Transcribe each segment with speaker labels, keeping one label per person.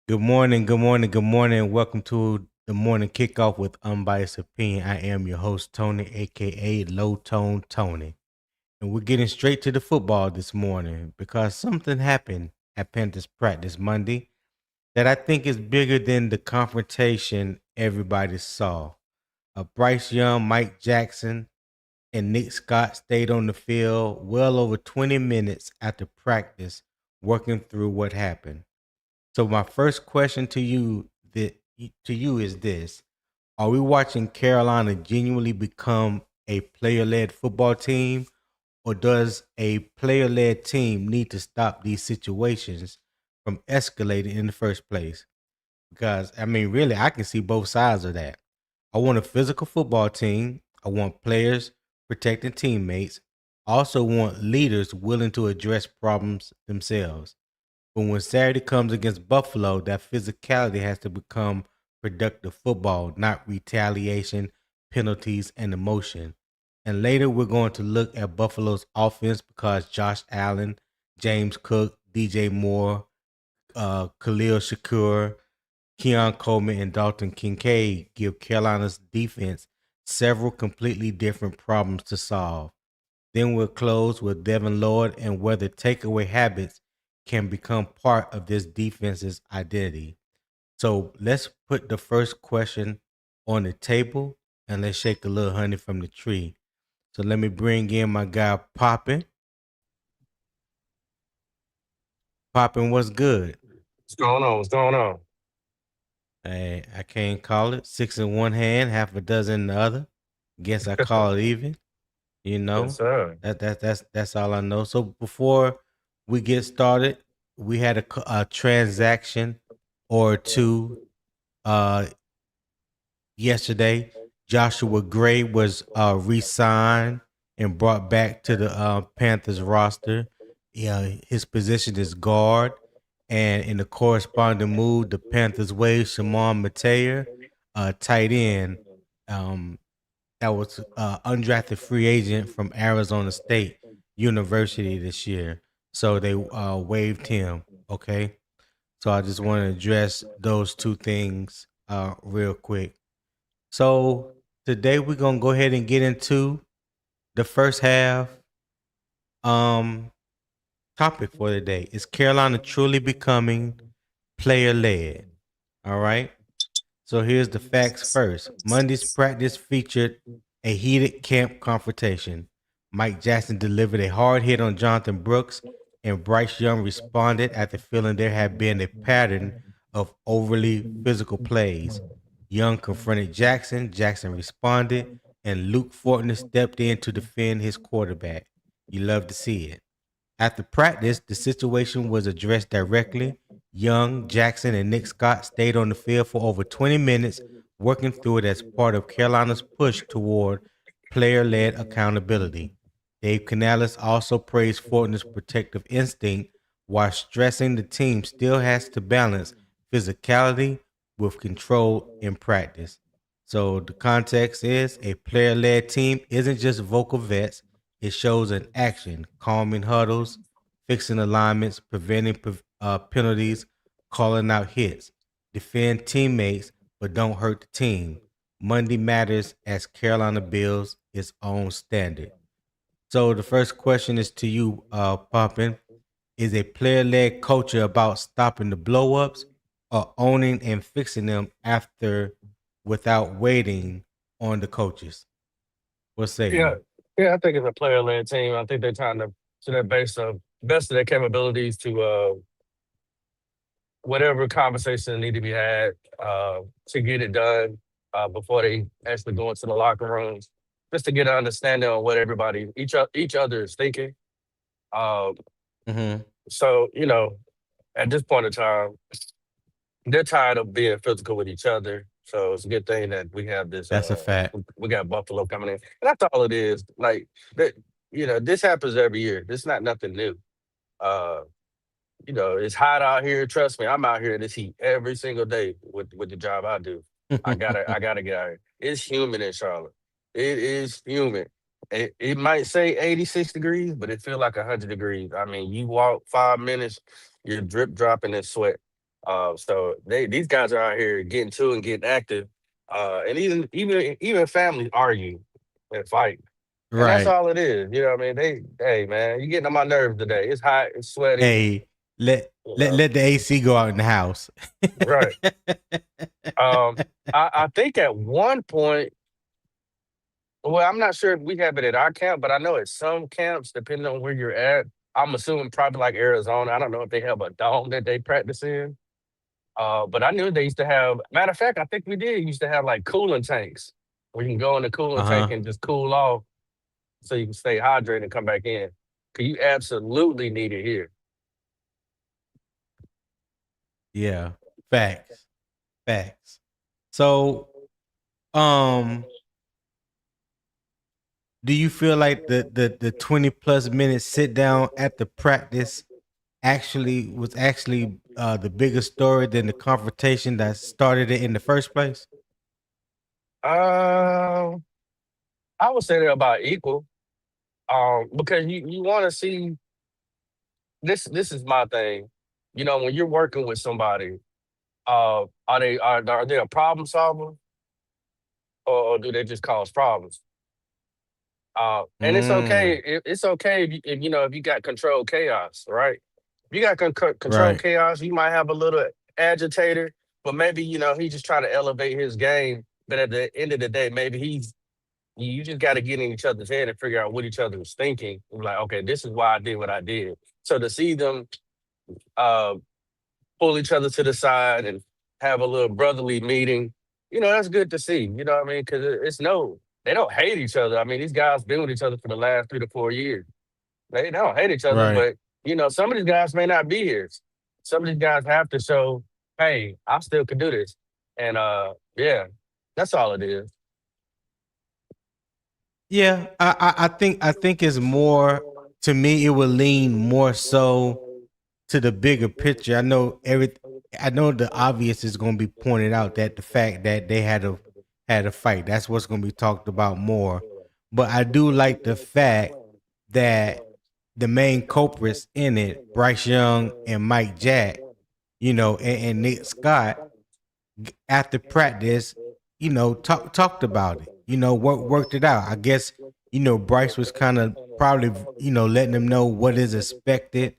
Speaker 1: Good morning, good morning, good morning. Welcome to the morning kickoff with unbiased opinion. I am your host, Tony, aka Low Tone Tony. And we're getting straight to the football this morning because something happened at Panthers practice Monday that I think is bigger than the confrontation everybody saw. Bryce Young, Mike Jackson, and Nick Scott stayed on the field well over 20 minutes after practice, working through what happened. So my first question to you is this: are we watching Carolina genuinely become a player-led football team, or does a player-led team need to stop these situations from escalating in the first place? Because I mean, really, I can see both sides of that. I want a physical football team. I want players protecting teammates. I also want leaders willing to address problems themselves. But when Saturday comes against Buffalo, that physicality has to become productive football, not retaliation, penalties, and emotion. And later, we're going to look at Buffalo's offense because Josh Allen, James Cook, DJ Moore, Khalil Shakir, Keon Coleman, and Dalton Kincaid give Carolina's defense several completely different problems to solve. Then we'll close with Devin Lloyd and whether takeaway habits can become part of this defense's identity. So let's put the first question on the table and let's shake a little honey from the tree. So let me bring in my guy Poppin. Poppin, what's good?
Speaker 2: What's going on? What's going on?
Speaker 1: Hey, I can't call it. Six in one hand, half a dozen in the other. Guess I call it even. You
Speaker 2: Yes,
Speaker 1: know,
Speaker 2: sir.
Speaker 1: that's all I know. So before we get started, we had a transaction or two uh yesterday. Joshua Gray was re-signed and brought back to the Panthers roster. Yeah, his position is guard, and in the corresponding move, the Panthers waived Shimon Mateer, tight end. Um, that was undrafted free agent from Arizona State University this year. So they waived him. Okay. So I just want to address those two things real quick. So today we're gonna go ahead and get into the first half um topic for the day. Is Carolina truly becoming player led? All right. So here's the facts first. Monday's practice featured a heated camp confrontation. Mike Jackson delivered a hard hit on Jonathan Brooks, and Bryce Young responded after feeling there had been a pattern of overly physical plays. Young confronted Jackson, Jackson responded, and Luke Fortner stepped in to defend his quarterback. You love to see it. After practice, the situation was addressed directly. Young, Jackson, and Nick Scott stayed on the field for over 20 minutes, working through it as part of Carolina's push toward player led accountability. Dave Canales also praised Fortner's protective instinct while stressing the team still has to balance physicality with control in practice. So the context is a player led team isn't just vocal vets, it shows in action, calming huddles, fixing alignments, preventing penalties, calling out hits, defend teammates, but don't hurt the team. Monday matters as Carolina builds its own standard. So the first question is to you, Poppin. Is a player-led culture about stopping the blow-ups or owning and fixing them after without waiting on the coaches? What say
Speaker 2: Yeah,
Speaker 1: you?
Speaker 2: yeah. I think it's a player-led team. I think they're trying to their best of their capabilities to whatever conversation need to be had to get it done before they actually go into the locker rooms, just to get an understanding on what everybody each other is thinking. Um,
Speaker 1: Mm-hmm.
Speaker 2: so at this point in time, they're tired of being physical with each other. So it's a good thing that we have this.
Speaker 1: That's a fact.
Speaker 2: We got Buffalo coming in, and that's all it is. Like that, this happens every year. This is not nothing new. Uh, it's hot out here. Trust me, I'm out here in this heat every single day with the job I do. I gotta get out here. It's humid in Charlotte. It is humid. It might say 86 degrees, but it feel like 100 degrees. I mean, you walk 5 minutes, you're drip dropping in sweat. So these guys are out here getting to and getting active, and even families argue and fight, and that's
Speaker 1: Right.
Speaker 2: all it is. You know what I mean? Hey man, you getting on my nerves today. It's hot, it's sweaty.
Speaker 1: Hey, let
Speaker 2: You
Speaker 1: let
Speaker 2: know,
Speaker 1: let the AC go out in the house.
Speaker 2: right? Um, I think at one point, well, I'm not sure if we have it at our camp, but I know at some camps, depending on where you're at, I'm assuming probably like Arizona. I don't know if they have a dome that they practice in. But I knew they used to have. Matter of fact, I think we did used to have like cooling tanks where you can go in the cooling tank
Speaker 1: Uh-huh.
Speaker 2: and just cool off so you can stay hydrated and come back in. Cause you absolutely need it here.
Speaker 1: Yeah. Facts. Facts. So, um, do you feel like the 20 plus minutes sit down at the practice actually the bigger story than the confrontation that started it in the first place?
Speaker 2: Uh, I would say they're about equal. Because you want to see this. This is my thing. You know, when you're working with somebody, are they a problem solver, or do they just cause problems? And it's okay.
Speaker 1: Mm,
Speaker 2: It's okay if you know if you got controlled chaos, right? If you got controlled
Speaker 1: right.
Speaker 2: chaos, you might have a little agitator, but maybe you know he's just trying to elevate his game. But at the end of the day, maybe you just got to get in each other's head and figure out what each other was thinking. Like, okay, this is why I did what I did. So to see them uh, pull each other to the side and have a little brotherly meeting, you know, that's good to see. You know what I mean? Because it's no, they don't hate each other. I mean, these guys been with each other for the last 3 to 4 years. They don't hate each other,
Speaker 1: Right.
Speaker 2: but you know, some of these guys may not be here. Some of these guys have to show, hey, I still can do this. And yeah, that's all it is.
Speaker 1: Yeah, I think it's more, to me it would lean more so to the bigger picture. I know the obvious is going to be pointed out, that the fact that they had a fight. That's what's going to be talked about more. But I do like the fact that the main culprits in it, Bryce Young and Mike Jack, and Nick Scott, after practice, talked about it. Worked it out. I guess Bryce was kind of probably letting them know what is expected.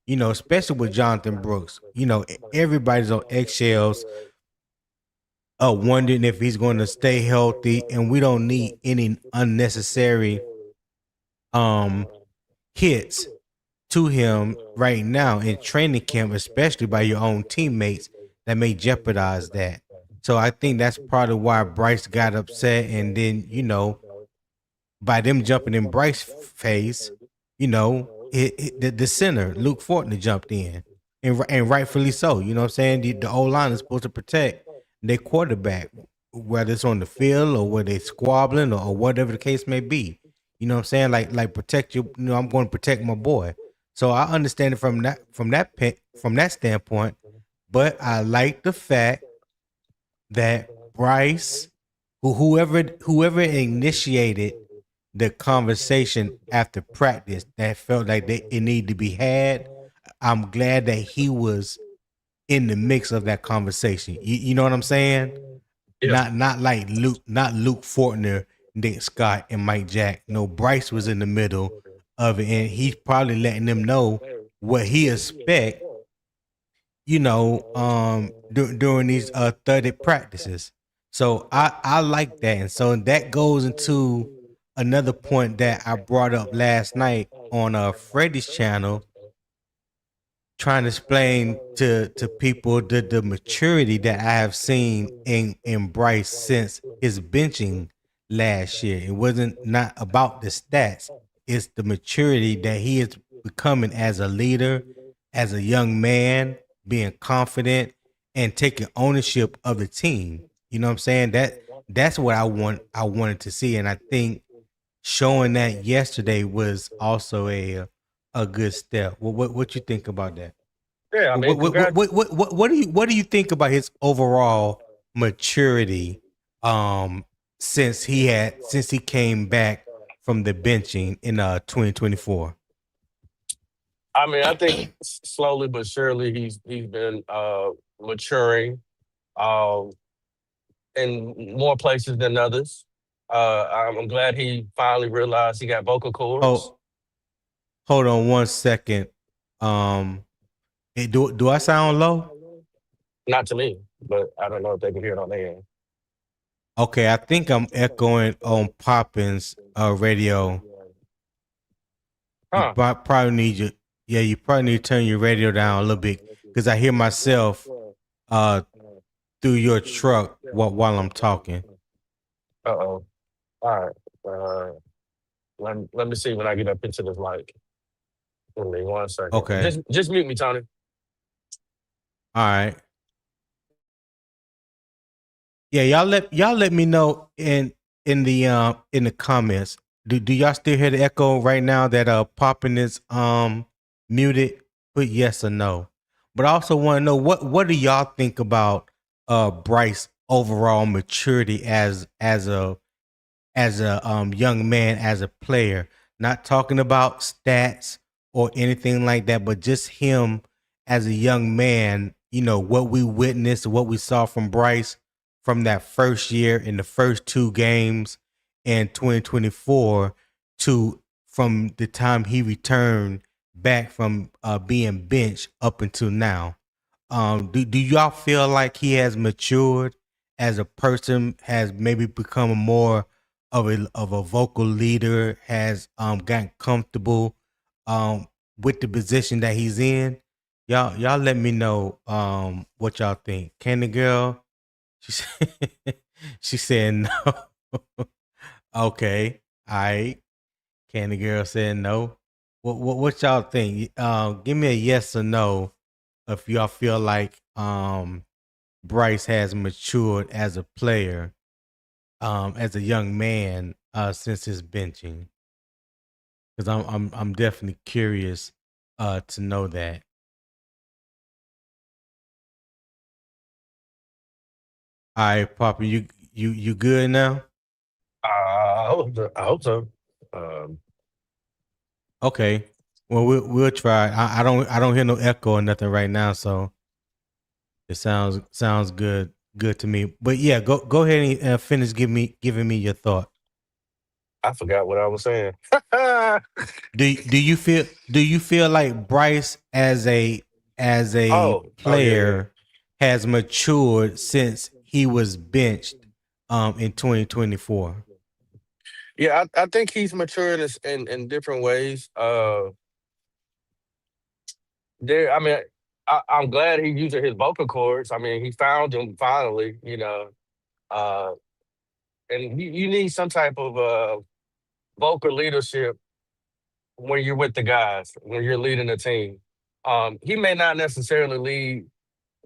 Speaker 1: Especially with Jonathan Brooks. Everybody's on eggshells, wondering if he's going to stay healthy, and we don't need any unnecessary um hits to him right now in training camp, especially by your own teammates, that may jeopardize that. So I think that's part of why Bryce got upset, and then by them jumping in Bryce phase, the center Luke Fortner jumped in, and rightfully so. You know what I'm saying? The O line is supposed to protect their quarterback, whether it's on the field or whether they squabbling, or whatever the case may be. You know what I'm saying? Like protect you. I'm going to protect my boy. So I understand it from that standpoint, but I like the fact that Bryce, whoever initiated the conversation after practice, that felt like it needed to be had. I'm glad that he was in the mix of that conversation. You know what I'm saying?
Speaker 2: Yeah.
Speaker 1: Not like Luke Fortner, Nick Scott, and Mike Jack. No, Bryce was in the middle of it, and he's probably letting them know what he expect. During these 30 practices. So I like that, and so that goes into another point that I brought up last night on Freddie's channel, trying to explain to people the maturity that I have seen in Bryce since his benching last year. It wasn't not about the stats; it's the maturity that he is becoming as a leader, as a young man, being confident and taking ownership of the team. You know what I'm saying? That's what I wanted to see, and I think showing that yesterday was also a good step. What you think about that?
Speaker 2: Yeah, I
Speaker 1: What
Speaker 2: mean, congrats.
Speaker 1: what do you think about his overall maturity, um since he came back from the benching in 2024?
Speaker 2: I mean, I think slowly but surely he's been maturing um, in more places than others. I'm glad he finally realized he got vocal cords.
Speaker 1: Oh, hold on 1 second. Um, do I sound low?
Speaker 2: Not to me, but I don't know if they can hear it on their end.
Speaker 1: Okay, I think I'm echoing on Poppins radio. You
Speaker 2: Huh.
Speaker 1: probably need your yeah, you probably need to turn your radio down a little bit because I hear myself uh through your truck while I'm talking.
Speaker 2: Uh-oh. All right. Let me see when I get up into this mic. Give me 1 second.
Speaker 1: Okay.
Speaker 2: Just mute me, Tony.
Speaker 1: All right. Yeah, y'all let me know in the comments. Do y'all still hear the echo right now that Poppin is muted? Put yes or no. But I also want to know what do y'all think about Bryce overall maturity as a young man, as a player. Not talking about stats or anything like that, but just him as a young man. You know what we witnessed, what we saw from Bryce from that first year in the first two games in 2024 to from the time he returned back from being benched up until now. Do y'all feel like he has matured as a person, has maybe become more of a vocal leader, has gotten comfortable with the position that he's in? Y'all let me know what y'all think. Candy girl, she said, she said no. Okay, all right. Candy girl said no. What y'all think? Give me a yes or no if y'all feel like Bryce has matured as a player, as a young man, since his benching. Because I'm definitely curious to know that. All right, Papa, you good now?
Speaker 2: I hope so. Um,
Speaker 1: Okay. Well, we'll try. I don't hear no echo or nothing right now, so it sounds good to me. But yeah, go ahead and finish giving me your thought.
Speaker 2: I forgot what I was saying.
Speaker 1: Do you feel like Bryce as a
Speaker 2: Oh yeah, yeah.
Speaker 1: player has matured since he was benched in 2024?
Speaker 2: Yeah, I think he's maturing in different ways. There, I mean, I'm glad he's using his vocal cords. I mean, he found them finally. Uh, and you need some type of vocal leadership when you're with the guys, when you're leading a team. He may not necessarily lead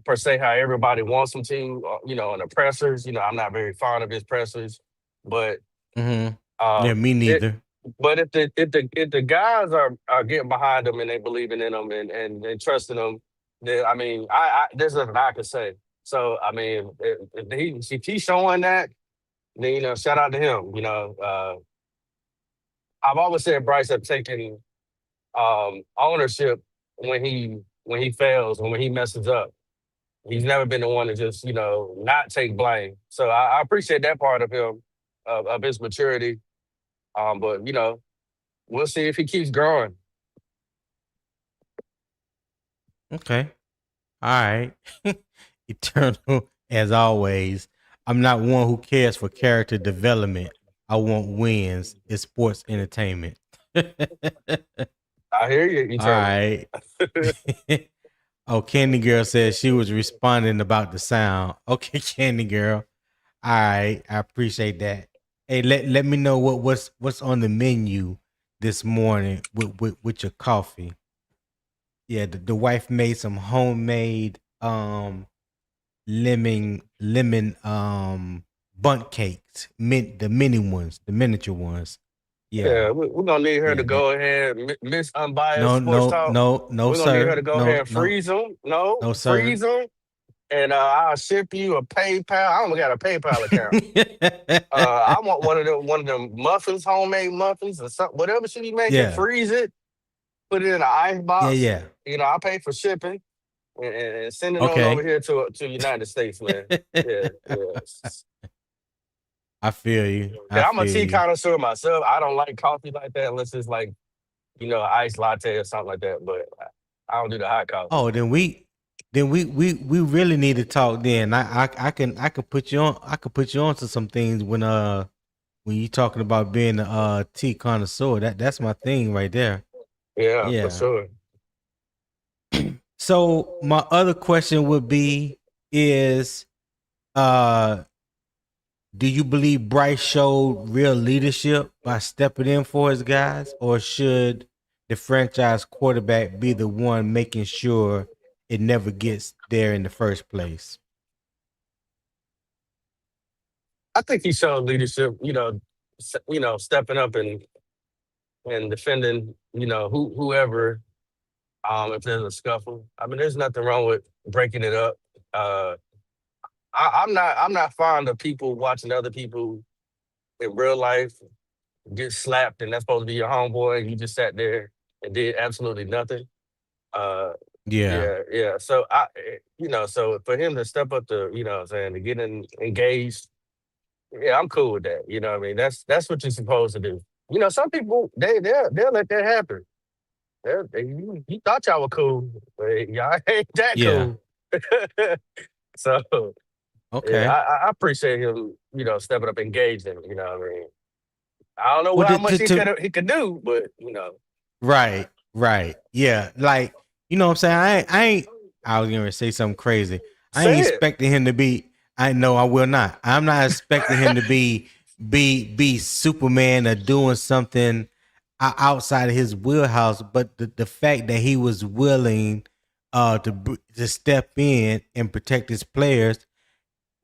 Speaker 2: per se how everybody wants him to. In the pressers. I'm not very fond of his pressers, but
Speaker 1: Mm-hmm. Yeah,
Speaker 2: um,
Speaker 1: me
Speaker 2: it.
Speaker 1: neither.
Speaker 2: But if the guys are getting behind him and they believing in him and trusting him, then I mean, there's nothing I can say. So I mean, if he's showing that, then shout out to him. I've always said Bryce have taken ownership when he fails and when he messes up. He's never been the one to just not take blame. So I appreciate that part of him, of his maturity. But we'll see if he keeps growing.
Speaker 1: Okay. All right. Eternal as always. I'm not one who cares for character development. I want wins. It's sports entertainment. All
Speaker 2: I hear you, Eternal.
Speaker 1: right. Oh, Candy Girl said she was responding about the sound. Okay, Candy Girl. All right, I appreciate that. Hey, let me know what's on the menu this morning with your coffee. Yeah, the wife made some homemade lemon bunt cakes, the mini ones, the miniature ones. Yeah,
Speaker 2: Yeah, we're gonna need her to
Speaker 1: yeah.
Speaker 2: go ahead, Miss Unbiased
Speaker 1: No,
Speaker 2: Sports
Speaker 1: no,
Speaker 2: Talk.
Speaker 1: no, no,
Speaker 2: We're gonna need her
Speaker 1: sir.
Speaker 2: to go ahead
Speaker 1: No,
Speaker 2: and
Speaker 1: no,
Speaker 2: freeze them. No,
Speaker 1: no,
Speaker 2: freeze
Speaker 1: sir.
Speaker 2: them, and I'll ship you a PayPal. I don't got a PayPal account. I want one of them muffins, homemade muffins, or something. Whatever she be making,
Speaker 1: Yeah.
Speaker 2: freeze it. put it in an ice
Speaker 1: Yeah,
Speaker 2: box.
Speaker 1: yeah.
Speaker 2: I pay for shipping and send it on over
Speaker 1: Okay.
Speaker 2: here to United States, man. Yeah, yeah.
Speaker 1: I feel you. I
Speaker 2: Yeah, I'm a
Speaker 1: feel
Speaker 2: tea
Speaker 1: you.
Speaker 2: connoisseur myself. I don't like coffee like that unless it's like, iced latte or something like that. But I don't do the hot coffee.
Speaker 1: Oh, then we really need to talk. Then I can put you on. I could put you on to some things when you talking about being a tea connoisseur. That's my thing right there.
Speaker 2: Yeah, for
Speaker 1: Yeah.
Speaker 2: sure.
Speaker 1: So my other question would be is uh do you believe Bryce showed real leadership by stepping in for his guys, or should the franchise quarterback be the one making sure it never gets there in the first place?
Speaker 2: I think he showed leadership. Stepping up and defending. Whoever. If there's a scuffle, I mean, there's nothing wrong with breaking it up. Uh, I'm not fond of people watching other people in real life get slapped, and that's supposed to be your homeboy, and you just sat there and did absolutely nothing. Uh,
Speaker 1: Yeah.
Speaker 2: yeah, yeah. So so for him to step up to, what I'm saying, to get engaged, yeah, I'm cool with that. You know what I mean? That's what you're supposed to do. Some people they'll let that happen. You thought y'all were cool, but y'all ain't that
Speaker 1: Yeah.
Speaker 2: cool. So yeah,
Speaker 1: Okay.
Speaker 2: I appreciate him, stepping up, engaging. You know what I mean? I don't know
Speaker 1: Well,
Speaker 2: how much he could do, but
Speaker 1: right, right. Yeah. Like, you know what I'm saying? I was gonna say something crazy. I
Speaker 2: say
Speaker 1: ain't
Speaker 2: it.
Speaker 1: expecting him to be I know I will not. I'm not expecting him to be Superman or doing something outside of his wheelhouse, but the fact that he was willing to step in and protect his players,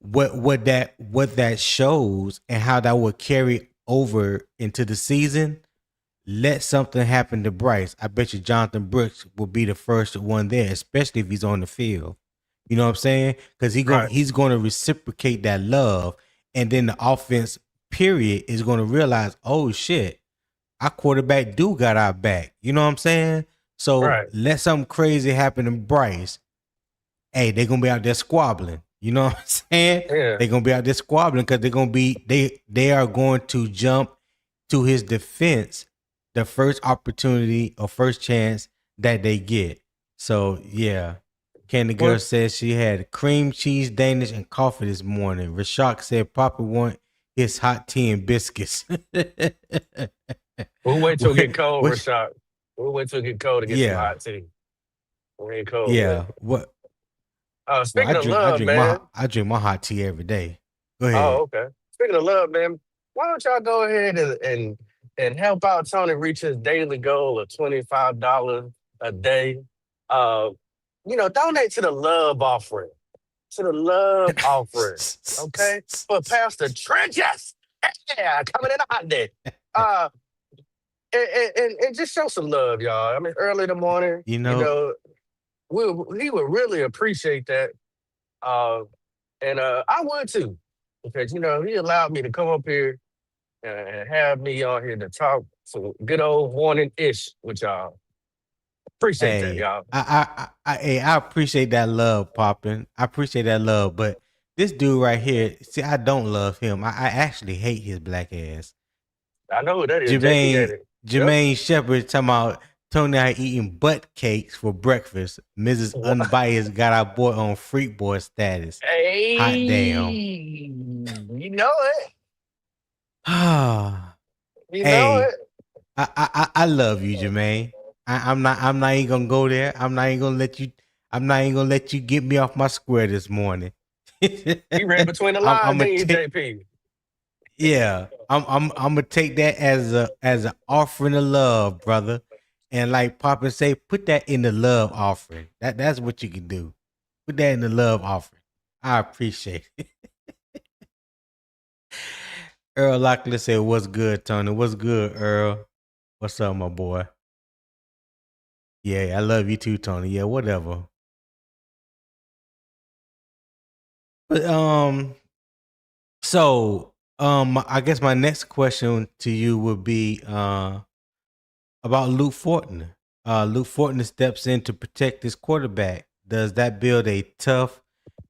Speaker 1: what that shows and how that would carry over into the season. Let something happen to Bryce, I bet you Jonathan Brooks will be the first one there, especially if he's on the field. You know what I'm saying? Because
Speaker 2: Right,
Speaker 1: he's going to reciprocate that love, and then the offense period is going to realize, oh shit, our quarterback do got our back. You know what I'm saying? So
Speaker 2: right.
Speaker 1: let something crazy happen to Bryce. Hey, they're gonna be out there squabbling. You know what I'm saying?
Speaker 2: Yeah.
Speaker 1: They're gonna be out there squabbling because they are going to jump to his defense the first opportunity or first chance that they get. So yeah. Candy Girl
Speaker 2: Well,
Speaker 1: says she had cream cheese, Danish, and coffee this morning. Rashak said Papa want his hot tea and biscuits.
Speaker 2: we'll wait till it get cold,
Speaker 1: Which
Speaker 2: Rashad. We'll wait till it get cold to get some
Speaker 1: yeah,
Speaker 2: hot tea. It ain't cold yet.
Speaker 1: yeah. What well
Speaker 2: Speaking of love, man.
Speaker 1: I drink my hot tea every day. Go
Speaker 2: Oh,
Speaker 1: ahead.
Speaker 2: okay. Speaking of love, man, why don't y'all go ahead and help out Tony reach his daily goal of $25 a day? Uh, donate to the love offering. To the love offering. Okay? For Pastor Trenches. Yeah, coming in hot day. Uh and just show some love, y'all. I mean, early in the morning,
Speaker 1: You know,
Speaker 2: he would really appreciate that. Uh and I would too. Because he allowed me to come up here and have me on here to talk some good old morning ish with y'all. Appreciate that,
Speaker 1: hey,
Speaker 2: y'all.
Speaker 1: I appreciate that love, popping. I appreciate that love, but this dude right here, see, I don't love him. I actually hate his black ass.
Speaker 2: I know who that is. JP at
Speaker 1: Jermaine
Speaker 2: it. Yep.
Speaker 1: Jermaine Shepard talking about Tony I eating butt cakes for breakfast. Mrs. Unbiased got our boy on freak boy status. Hot damn.
Speaker 2: Hey, you know it.
Speaker 1: Ah,
Speaker 2: You know
Speaker 1: hey,
Speaker 2: it.
Speaker 1: I love you, Jermaine. I'm not even gonna go there. I'm not even gonna let you get me off my square this morning.
Speaker 2: You read between the
Speaker 1: I'm
Speaker 2: lines,
Speaker 1: gonna
Speaker 2: didn't you,
Speaker 1: take
Speaker 2: JP?
Speaker 1: yeah. I'm gonna take that as an offering of love, brother. And like Papa say, put that in the love offering. That's what you can do. Put that in the love offering. I appreciate it. Earl Lockley said, "What's good, Tony? What's good, Earl? What's up, my boy? Yeah, I love you too, Tony. Yeah, whatever. But so I guess my next question to you would be about Luke Fortner. Luke Fortner steps in to protect his quarterback. Does that build a tough,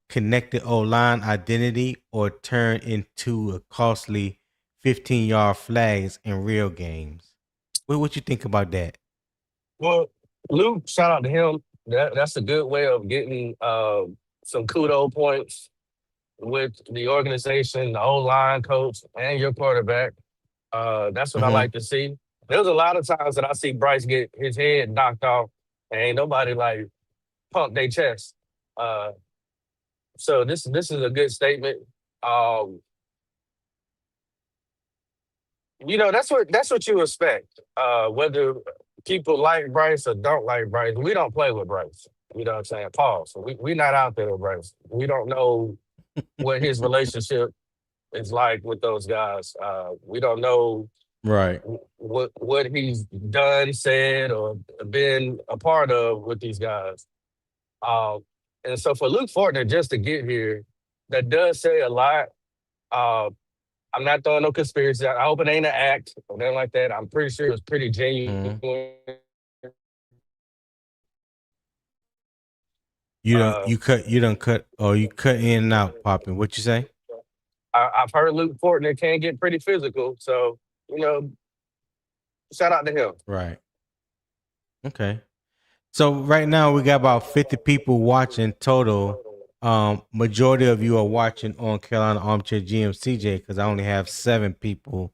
Speaker 1: connected O-line identity or turn into a costly 15-yard flags in real games? What you think about that?
Speaker 2: Well, Luke, shout out to him. That's a good way of getting some kudo points with the organization, the O line coach, and your quarterback. That's what I
Speaker 1: Mm-hmm.
Speaker 2: like to see. There's a lot of times that I see Bryce get his head knocked off, and ain't nobody like pump their chest. Uh, so this is a good statement. Um, that's what you expect. Whether people like Bryce or don't like Bryce, we don't play with Bryce. You know what I'm saying? Pause. So we're not out there with Bryce. We don't know what his relationship is like with those guys. We don't know
Speaker 1: Right.
Speaker 2: what he's done, said, or been a part of with these guys. Um, and so for Luke Fortner just to get here, that does say a lot. Uh, I'm not throwing no conspiracy. I hope it ain't an act or nothing like that. I'm pretty sure it was pretty
Speaker 1: Mm-hmm.
Speaker 2: genuine. Uh,
Speaker 1: You don't cut or you cut in and out, popping. What you say?
Speaker 2: I've heard Luke Fortner can get pretty physical, so you know, shout out to him.
Speaker 1: Right. Okay. So right now we got about 50 people watching total. Majority of you are watching on Carolina Armchair GMCJ because I only have 7 people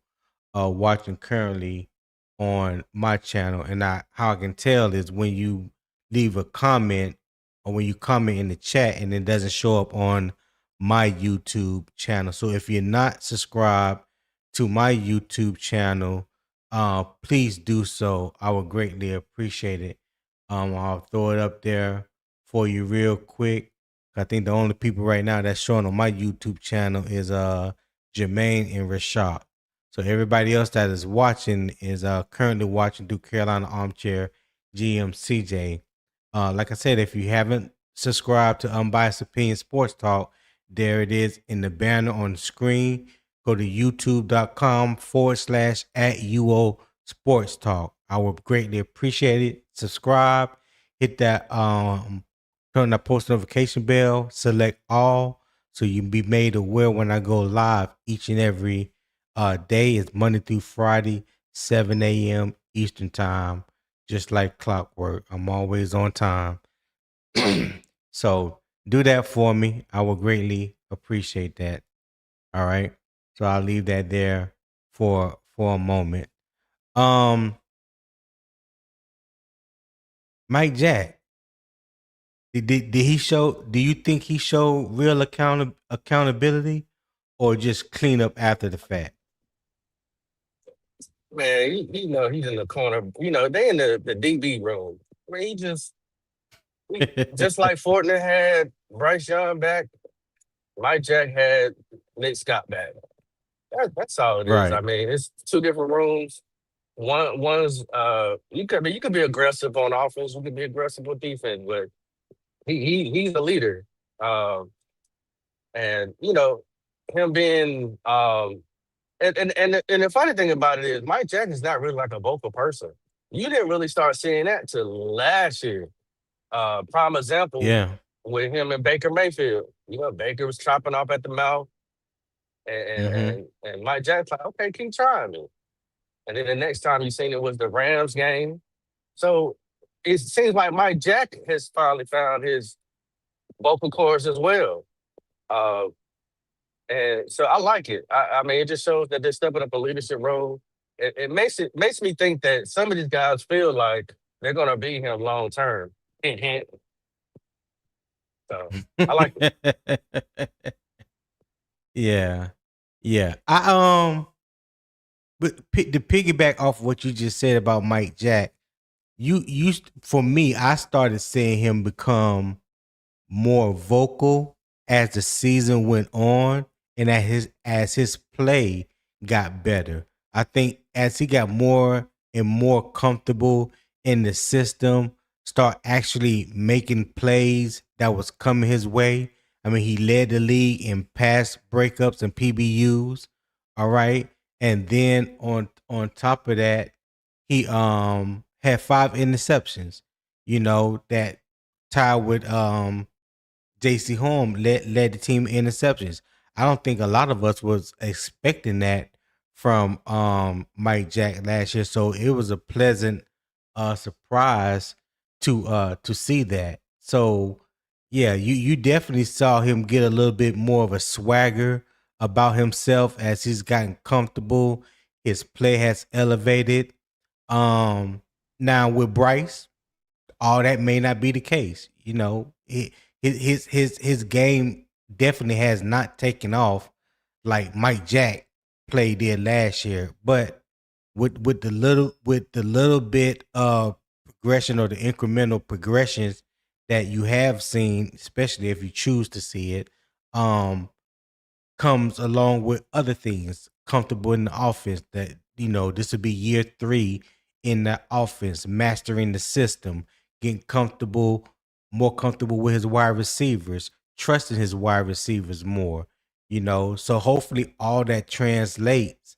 Speaker 1: watching currently on my channel. And how I can tell is when you leave a comment or when you comment in the chat and it doesn't show up on my YouTube channel. So if you're not subscribed to my YouTube channel, please do so. I would greatly appreciate it. I'll throw it up there for you real quick. I think the only people right now that's showing on my YouTube channel is Jermaine and Rashad. So everybody else that is watching is currently watching through Carolina Armchair GMCJ. Like I said, if you haven't subscribed to Unbiased Opinion Sports Talk, there it is in the banner on the screen. Go to youtube.com/@UO Sports Talk. I would greatly appreciate it. Subscribe, hit that turn that post notification bell, select all so you can be made aware when I go live each and every day. Is Monday through Friday, 7 a.m. Eastern time, just like clockwork. I'm always on time. So do that for me. I will greatly appreciate that. All right. So I'll leave that there for a moment. Um, Mike Jack, did he show? Do you think he showed real accountability, or just clean up after the fact?
Speaker 2: Man, you know he's in the corner. You know they in the DB room. I mean, just like Fortner had Bryce Young back, Mike Jack had Nick Scott back. That's all it is. I
Speaker 1: Right.
Speaker 2: mean, it's two different rooms. One's you could be aggressive on offense, you could be aggressive with defense, but he's a leader. Um, and you know, him being and the funny thing about it is Mike Jack is not really like a vocal person. You didn't really start seeing that till last year. Prime example
Speaker 1: Yeah.
Speaker 2: with him and Baker Mayfield. You know, Baker was chopping off at the mouth, and
Speaker 1: Mm-hmm.
Speaker 2: Mike Jack's like, okay, keep trying me. And then the next time you seen it was the Rams game. So it seems like Mike Jack has finally found his vocal cords as well. Uh, and so I like it. I mean, it just shows that they're stepping up a leadership role. It makes me think that some of these guys feel like they're gonna be him long term. Hint, hint. So I like it.
Speaker 1: Yeah. Yeah. But to piggyback off what you just said about Mike Jack, for me, I started seeing him become more vocal as the season went on and as his play got better. I think as he got more and more comfortable in the system, start actually making plays that was coming his way. I mean, he led the league in pass breakups and PBUs. All right. And then on top of that, he had 5 interceptions. That tied with JC Horn led the team in interceptions. I don't think a lot of us was expecting that from Mike Jack last year. So it was a pleasant surprise to see that. So yeah, you definitely saw him get a little bit more of a swagger about himself as he's gotten comfortable. His play has elevated. Um Now with Bryce, all that may not be the case. His game definitely has not taken off like Mike Jack played there last year. But with the little bit of progression or the incremental progressions that you have seen, especially if you choose to see it, um, comes along with other things comfortable in the offense that this will be year 3 in the offense, mastering the system, getting comfortable, more comfortable with his wide receivers, trusting his wide receivers more. So hopefully all that translates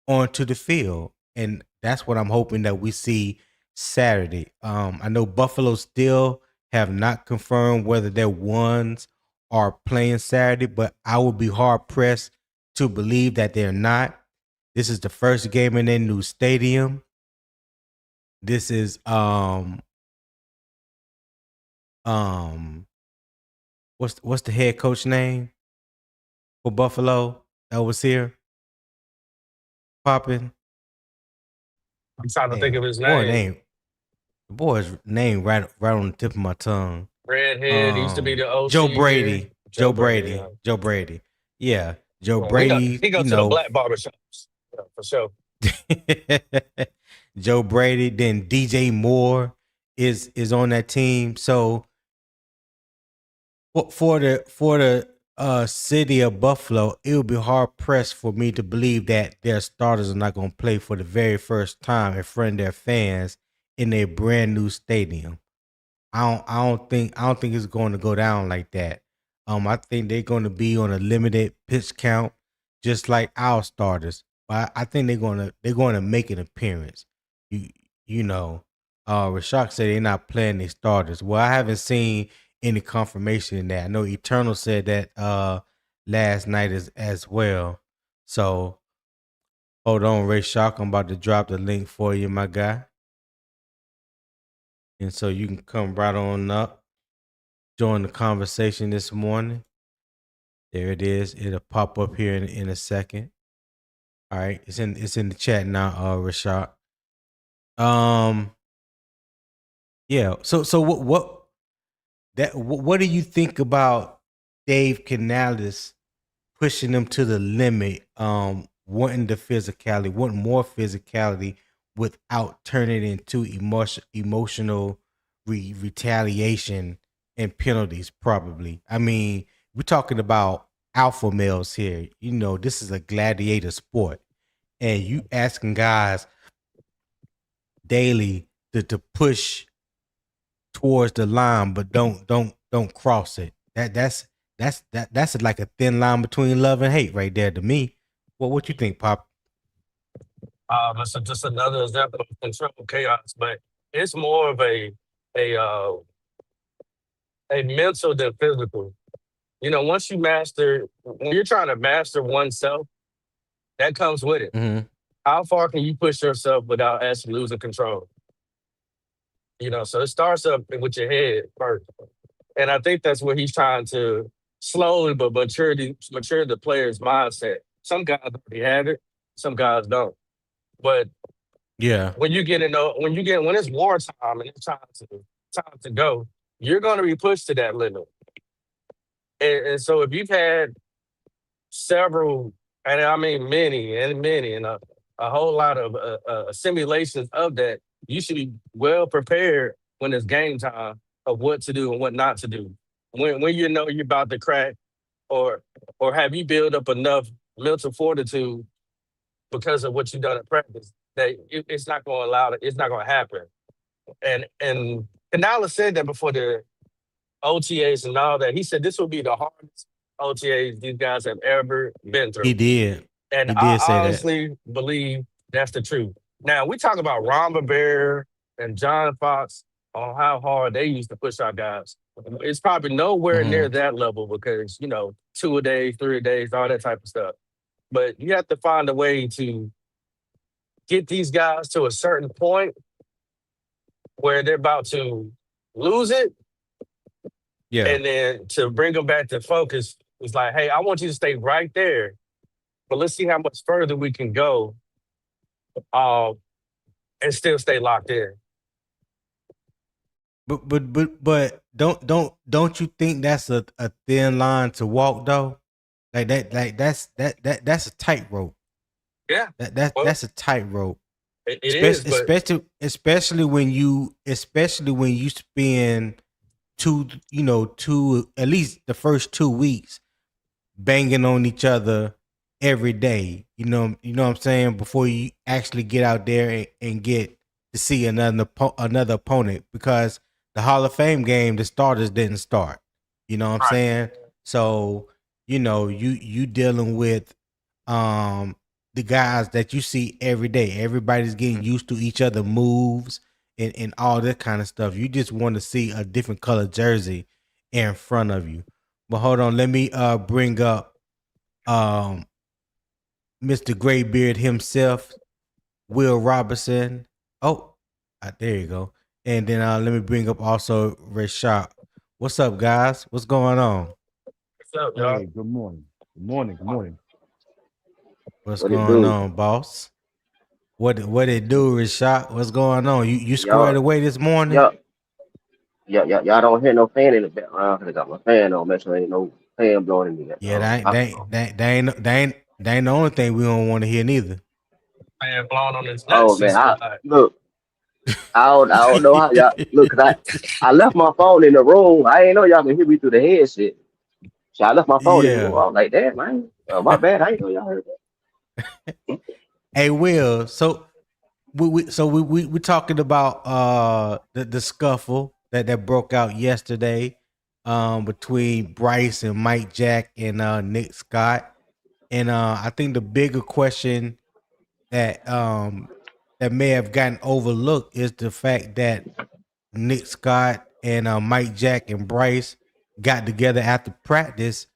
Speaker 1: onto the field. And that's what I'm hoping that we see Saturday. I know Buffalo still have not confirmed whether their ones are playing Saturday, but I would be hard pressed to believe that they're not. This is the first game in their new stadium. This is um what's the head coach name for Buffalo that was here popping?
Speaker 2: I'm trying to think of
Speaker 1: Damn,
Speaker 2: his
Speaker 1: boy
Speaker 2: name.
Speaker 1: name. The boy's name right on the tip of my tongue.
Speaker 2: Redhead. He used to be the
Speaker 1: Joe
Speaker 2: OC here.
Speaker 1: Brady.
Speaker 2: Joe
Speaker 1: Joe
Speaker 2: Brady.
Speaker 1: Brady. Joe Brady. Yeah. Joe
Speaker 2: Well, he
Speaker 1: Brady,
Speaker 2: go to the black barbershops, yeah, for sure.
Speaker 1: Joe Brady, then DJ Moore is on that team. So for the city of Buffalo, it would be hard pressed for me to believe that their starters are not going to play for the very first time in front of their fans in a brand new stadium. I don't think it's going to go down like that. I think they're going to be on a limited pitch count, just like our starters. But I think they're going to make an appearance. You you know, Rashak said they're not playing their starters. Well, I haven't seen any confirmation in that. I know Eternal said that last night as well. So hold on, Rashak. I'm about to drop the link for you, my guy, and so you can come right on up, join the conversation this morning. There it is. It'll pop up here in a second. All right, it's in the chat now, Rashad. Um, yeah. So what do you think about Dave Canales pushing them to the limit? Wanting the physicality, wanting more physicality without turning it into emotional retaliation and penalties. Probably. I mean, we're talking about alpha males here. This is a gladiator sport, and you asking guys daily to push towards the line, but don't cross it. That's like a thin line between love and hate right there to me. Well, what you think, Pop?
Speaker 2: It's just another example of control chaos, but it's more of a uh, a mental than physical. Once you master, when you're trying to master oneself, that comes with it.
Speaker 1: Mm-hmm.
Speaker 2: How far can you push yourself without actually losing control? So it starts up with your head first. And I think that's where he's trying to slowly but mature the player's mindset. Some guys already have it, some guys don't. But
Speaker 1: Yeah.
Speaker 2: when it's wartime and it's time to go, you're gonna be pushed to that limit. And so if you've had several, and I mean many and many, and a whole lot of simulations of that, you should be well prepared when it's game time of what to do and what not to do. When you know you're about to crack, or have you built up enough mental fortitude because of what you've done in practice that it's not going to it's not going to happen. And Canales said that before the OTAs and all that. He said this will be the hardest OTAs these guys have ever been
Speaker 1: He
Speaker 2: through.
Speaker 1: did.
Speaker 2: And
Speaker 1: He
Speaker 2: I
Speaker 1: did say that.
Speaker 2: honestly believe that's the truth. Now we talk about Ron Bear. and John Fox on how hard they used to push our guys. It's probably nowhere near
Speaker 1: Mm-hmm.
Speaker 2: that level because, 2 a days, 3 days, all that type of stuff. But you have to find a way to get these guys to a certain point where they're about to lose it.
Speaker 1: Yeah.
Speaker 2: And then to bring them back to focus, it's like, hey, I want you to stay right there, but let's see how much further we can go um, and still stay locked in.
Speaker 1: But don't you think that's a thin line to walk though? That's a tightrope.
Speaker 2: Yeah. Well,
Speaker 1: That's a tightrope.
Speaker 2: it is,
Speaker 1: Especially
Speaker 2: but
Speaker 1: especially when you spend two at least the first 2 weeks banging on each other every day. You know what I'm saying, before you actually get out there and get to see another opponent, because the Hall of Fame game, the starters didn't start. You know what I'm
Speaker 2: right.
Speaker 1: saying? So, you dealing with um the guys that you see every day. Everybody's getting used to each other moves and all that kind of stuff. You just want to see a different color jersey in front of you. But hold on, let me bring up um Mr. Graybeard himself, Will Robertson. Oh, there you go. And then let me bring up also Rashad. What's up, guys? What's going on?
Speaker 2: What's up, y'all?
Speaker 3: Hey, good morning. Good morning. Good morning.
Speaker 1: What's
Speaker 4: What it
Speaker 1: going
Speaker 4: do?
Speaker 1: on, boss? What it do, Rashad? What's going on? You squared
Speaker 4: Y'all,
Speaker 1: away this morning?
Speaker 4: y'all, y'all don't hear no fan in the background 'cause I got my fan on. Make sure ain't no fan blowing in the
Speaker 1: Yeah,
Speaker 4: background. I don't know.
Speaker 1: that ain't the only thing we don't want to hear neither.
Speaker 2: Man, blowing on his nuts
Speaker 4: Oh man,
Speaker 2: just
Speaker 4: I
Speaker 2: like,
Speaker 4: look. I don't know how y'all look. 'Cause I left my phone in the room. I ain't know y'all can hear me through the headset. So I left my phone in the room.
Speaker 1: Yeah.
Speaker 4: I was like, damn, man. My bad. I ain't know y'all heard that.
Speaker 1: Hey, Will. So we talking about the scuffle that broke out yesterday between Bryce and Mike Jack and Nick Scott. And I think the bigger question that may have gotten overlooked is the fact that Nick Scott and Mike Jack and Bryce got together after practice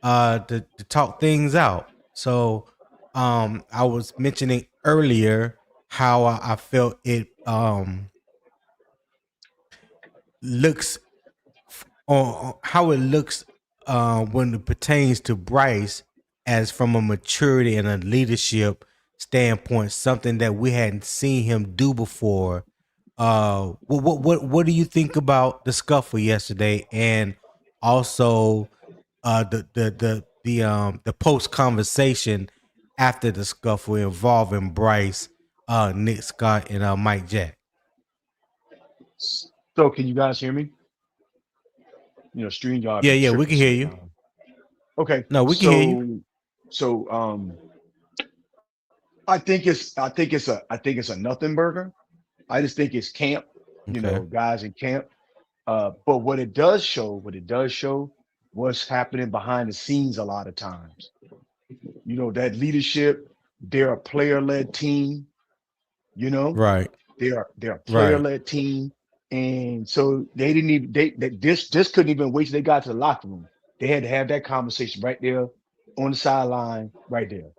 Speaker 1: to talk things out. So I was mentioning earlier how I felt it looks on how it looks when it pertains to Bryce, as from a maturity and a leadership standpoint, something that we hadn't seen him do before. What do you think about the scuffle yesterday, and also the post conversation after the scuffle involving Bryce, Nick Scott, and Mike Jack?
Speaker 3: So, can you guys hear me? StreamYard
Speaker 1: Yeah,
Speaker 3: be
Speaker 1: yeah, we
Speaker 3: tripping
Speaker 1: can hear you.
Speaker 3: sometimes. Okay,
Speaker 1: No, we can hear you.
Speaker 3: so I think it's a nothing burger. I just think it's camp.
Speaker 1: Okay.
Speaker 3: Guys in camp. But what it does show what's happening behind the scenes a lot of times. That leadership. They're a player-led team. You know,
Speaker 1: Right.
Speaker 3: they're a
Speaker 1: Right.
Speaker 3: player-led team, and so they didn't even this couldn't even wait till they got to the locker room. They had to have that conversation right there on the sideline, right there.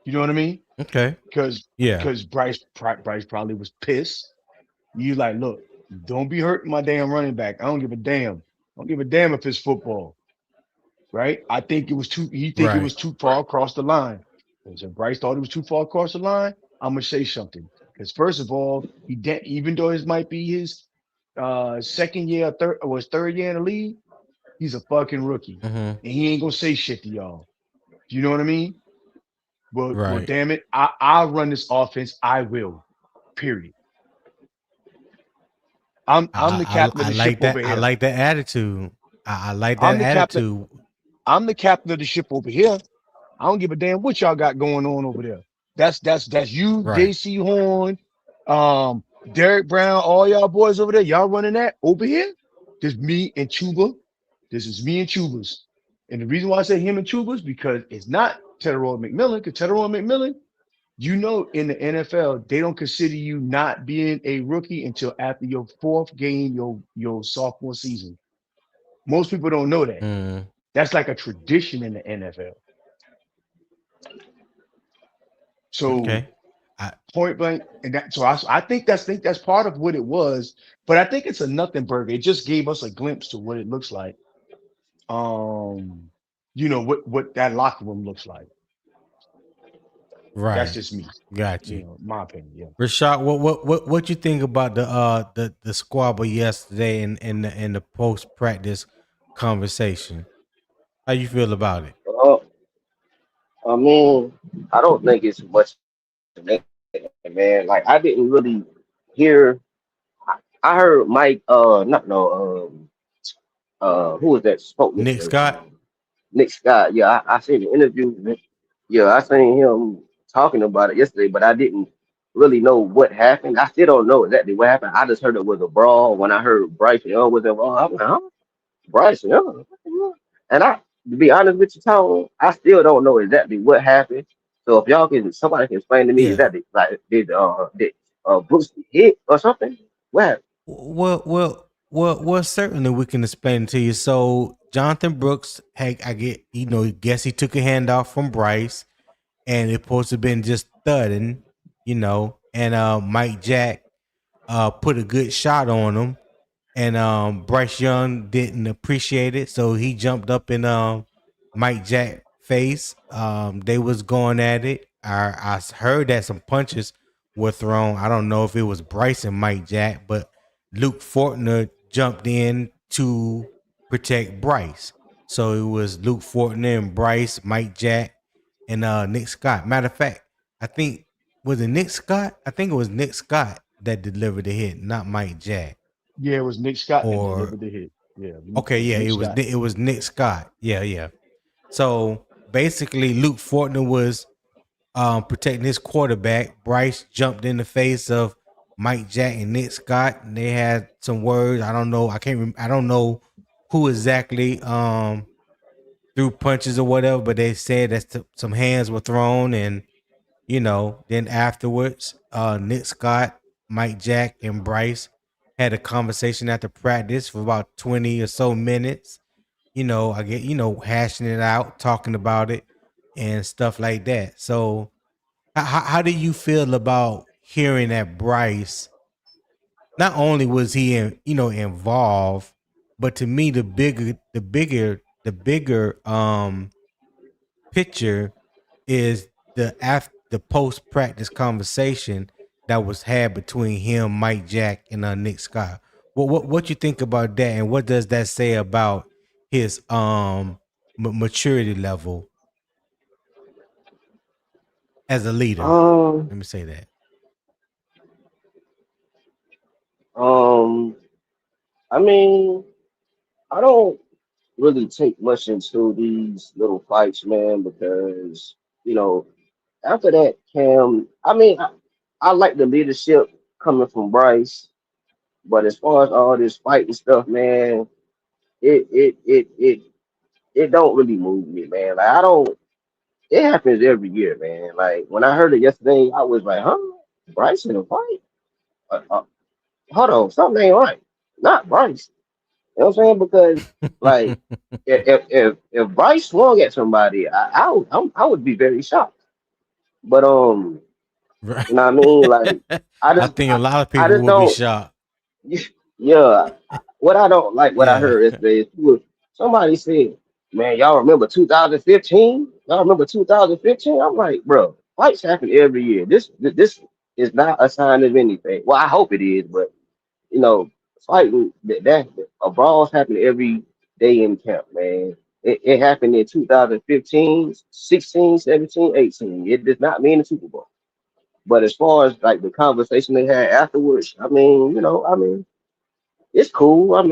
Speaker 3: You know what I mean?
Speaker 1: Okay.
Speaker 3: Because
Speaker 1: Yeah.
Speaker 3: because Bryce probably was pissed. You like, look, don't be hurting my damn running back. I don't give a damn. I don't give a damn if it's football, right? I think it was too. He think it
Speaker 1: Right.
Speaker 3: was too far across the line. And so Bryce thought it was too far across the line. I'm gonna say something because first of all, even though it might be his second year, or his third year in the league, he's a fucking rookie,
Speaker 1: Mm-hmm.
Speaker 3: and he ain't gonna say shit to y'all. Do you know what I mean? Well,
Speaker 1: Right.
Speaker 3: damn it, I'll run this offense. I will. Period. I'm the captain of
Speaker 1: I
Speaker 3: the ship
Speaker 1: like that.
Speaker 3: over
Speaker 1: I
Speaker 3: here.
Speaker 1: like that attitude. I like that
Speaker 3: I'm the captain.
Speaker 1: attitude.
Speaker 3: I'm the captain of the ship over here. I don't give a damn what y'all got going on over there. That's you,
Speaker 1: Right.
Speaker 3: JC Horn, Derek Brown, all y'all boys over there. Y'all running that over here. There's me and Chuba. This is me and Chuba's. And the reason why I say him and Chuba's because it's not Tedderall McMillan, because Tedderall McMillan, In the NFL, they don't consider you not being a rookie until after your fourth game, your sophomore season. Most people don't know that.
Speaker 1: Mm,
Speaker 3: That's like a tradition in the NFL. So
Speaker 1: okay. I
Speaker 3: point blank, and that so I think that's part of what it was. But I think it's a nothing burger. It just gave us a glimpse to what it looks like. Um, what that locker room looks like. That's
Speaker 1: right.
Speaker 3: just me.
Speaker 1: Got you.
Speaker 3: My opinion. Yeah.
Speaker 1: Rashad, what you think about the squabble yesterday and the post practice conversation? How you feel about it?
Speaker 4: Uh, I mean, I don't think it's much of that, man. Like I didn't really hear. I heard Mike. Not no. Who was that spoke
Speaker 1: Nick
Speaker 4: yesterday?
Speaker 1: Scott?
Speaker 4: Nick Scott. Yeah, I seen the interview. Yeah, I seen him talking about it yesterday, but I didn't really know what happened. I still don't know exactly what happened. I just heard it was a brawl. When I heard Bryce Young was involved, I'm like, huh? Bryce Young? And to be honest with you, Tom, I still don't know exactly what happened. So if y'all can, somebody can explain to me
Speaker 1: Yeah.
Speaker 4: exactly, like, did Bruce hit or something? What happened?
Speaker 1: Well, certainly we can explain it to you. So Jonathan Brooks, hey, guess he took a handoff from Bryce, and it supposed to have been just thudding, and Mike Jack put a good shot on him, and Bryce Young didn't appreciate it, so he jumped up in Mike Jack face. They was going at it. I heard that some punches were thrown. I don't know if it was Bryce and Mike Jack, but Luke Fortner jumped in to protect Bryce. So it was Luke Fortner and Bryce, Mike Jack, and Nick Scott. Matter of fact, I think was it Nick Scott? I think it was Nick Scott that delivered the hit, not Mike Jack.
Speaker 3: Yeah, it was Nick Scott that
Speaker 1: Or
Speaker 3: delivered the hit. Yeah,
Speaker 1: okay,
Speaker 3: it was
Speaker 1: yeah,
Speaker 3: Nick Scott.
Speaker 1: it was Nick Scott. Yeah, yeah. So basically, Luke Fortner was protecting his quarterback. Bryce jumped in the face of Mike Jack and Nick Scott, and they had some words. I don't know. I can't. I don't know who exactly threw punches or whatever, but they said that some hands were thrown, and then afterwards, Nick Scott, Mike Jack, and Bryce had a conversation after practice for about 20 or so minutes. I get, hashing it out, talking about it and stuff like that. So how do you feel about hearing that Bryce, not only was he involved, but to me the bigger picture is the post practice conversation that was had between him, Mike Jack, and Nick Scott. What you think about that, and what does that say about his maturity level as a leader?
Speaker 4: Um,
Speaker 1: Let me say that.
Speaker 4: um, I mean, I don't really take much into these little fights, man, because you know, after that, Cam. I like the leadership coming from Bryce, but as far as all this fighting stuff, man, it it it it it don't really move me, man. Like I don't. It happens every year, man. Like when I heard it yesterday, I was like, huh? Bryce in a fight? Hold on, something ain't right. Not Bryce. You know what I'm saying? Because like if Bryce swung at somebody, I would be very shocked. But
Speaker 1: Right.
Speaker 4: you know what I mean? Like I
Speaker 1: I
Speaker 4: just
Speaker 1: think a
Speaker 4: I,
Speaker 1: lot of
Speaker 4: I
Speaker 1: people
Speaker 4: just
Speaker 1: will be
Speaker 4: don't.
Speaker 1: shocked.
Speaker 4: Yeah, what I don't like, what I
Speaker 1: Yeah.
Speaker 4: heard yesterday is somebody said, "Man, y'all remember 2015? Y'all remember 2015?" I'm like, bro, fights happen every year. This is not a sign of anything. Well, I hope it is, but you know, fighting that a brawls happen every day in camp, man. It happened in 2015, 16, 17, 18. It does not mean the Super Bowl. But as far as like the conversation they had afterwards, it's cool. I'm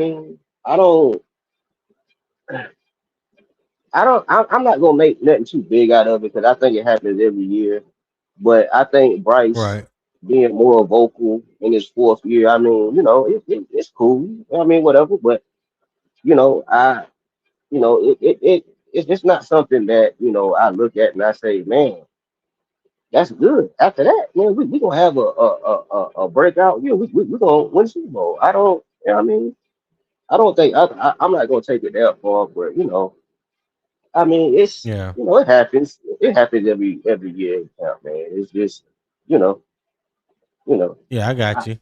Speaker 4: not gonna make nothing too big out of it because I think it happens every year. But I think Bryce
Speaker 1: Right.
Speaker 4: being more vocal in his fourth year, it's cool. I mean, whatever. But you know, I, you know, it's just not something that I look at and I say, man, That's good. After that, man, we gonna have a breakout. Yeah, we gonna win Super Bowl. I don't. You know what I mean, I don't think I'm not gonna take it that far, but I mean, it's
Speaker 1: Yeah.
Speaker 4: it happens. It happens every year in camp, man. It's just you know, you know,
Speaker 1: Yeah, I
Speaker 4: I,
Speaker 1: got you.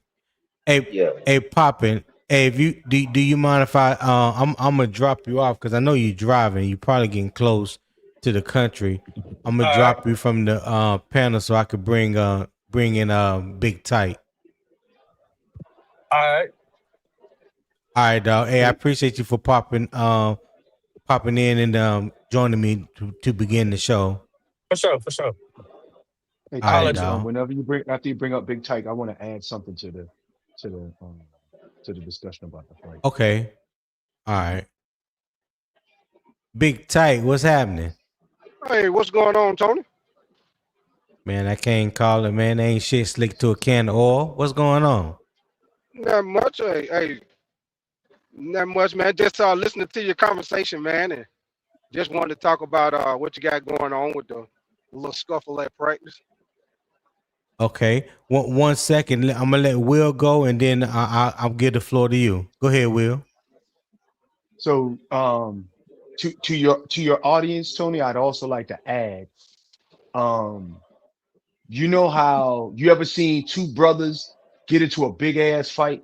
Speaker 1: Hey,
Speaker 4: yeah.
Speaker 1: hey, popping. Hey, if you do you mind if I'm gonna drop you off because I know you're driving. You probably getting close to the country. I'm gonna
Speaker 2: All right,
Speaker 1: drop you from the panel so I could bring in Big Tight.
Speaker 2: all right,
Speaker 1: All right, dog. Hey, I appreciate you for popping in and joining me to begin the show.
Speaker 2: for sure, for sure.
Speaker 3: Hey
Speaker 1: All
Speaker 2: I'll
Speaker 1: right,
Speaker 2: let
Speaker 3: Tony,
Speaker 2: you.
Speaker 1: dog.
Speaker 3: whenever you bring after you bring up Big Tyke, I want to add something to the um, to the discussion about the fight.
Speaker 1: Okay. All right. Big Tight, what's happening?
Speaker 5: Hey, what's going on, Tony?
Speaker 1: Man, I can't call it, man. Ain't shit slick to a can of oil. What's going on?
Speaker 5: Not much. Hey, not much, man. Just listening to your conversation, man, and just wanted to talk about what you got going on with the little scuffle at practice.
Speaker 1: Okay. One second. I'm gonna let Will go and then I'll give the floor to you. Go ahead, Will.
Speaker 3: So, to your audience, Tony, I'd also like to add, um, you know how you ever seen two brothers get into a big ass fight,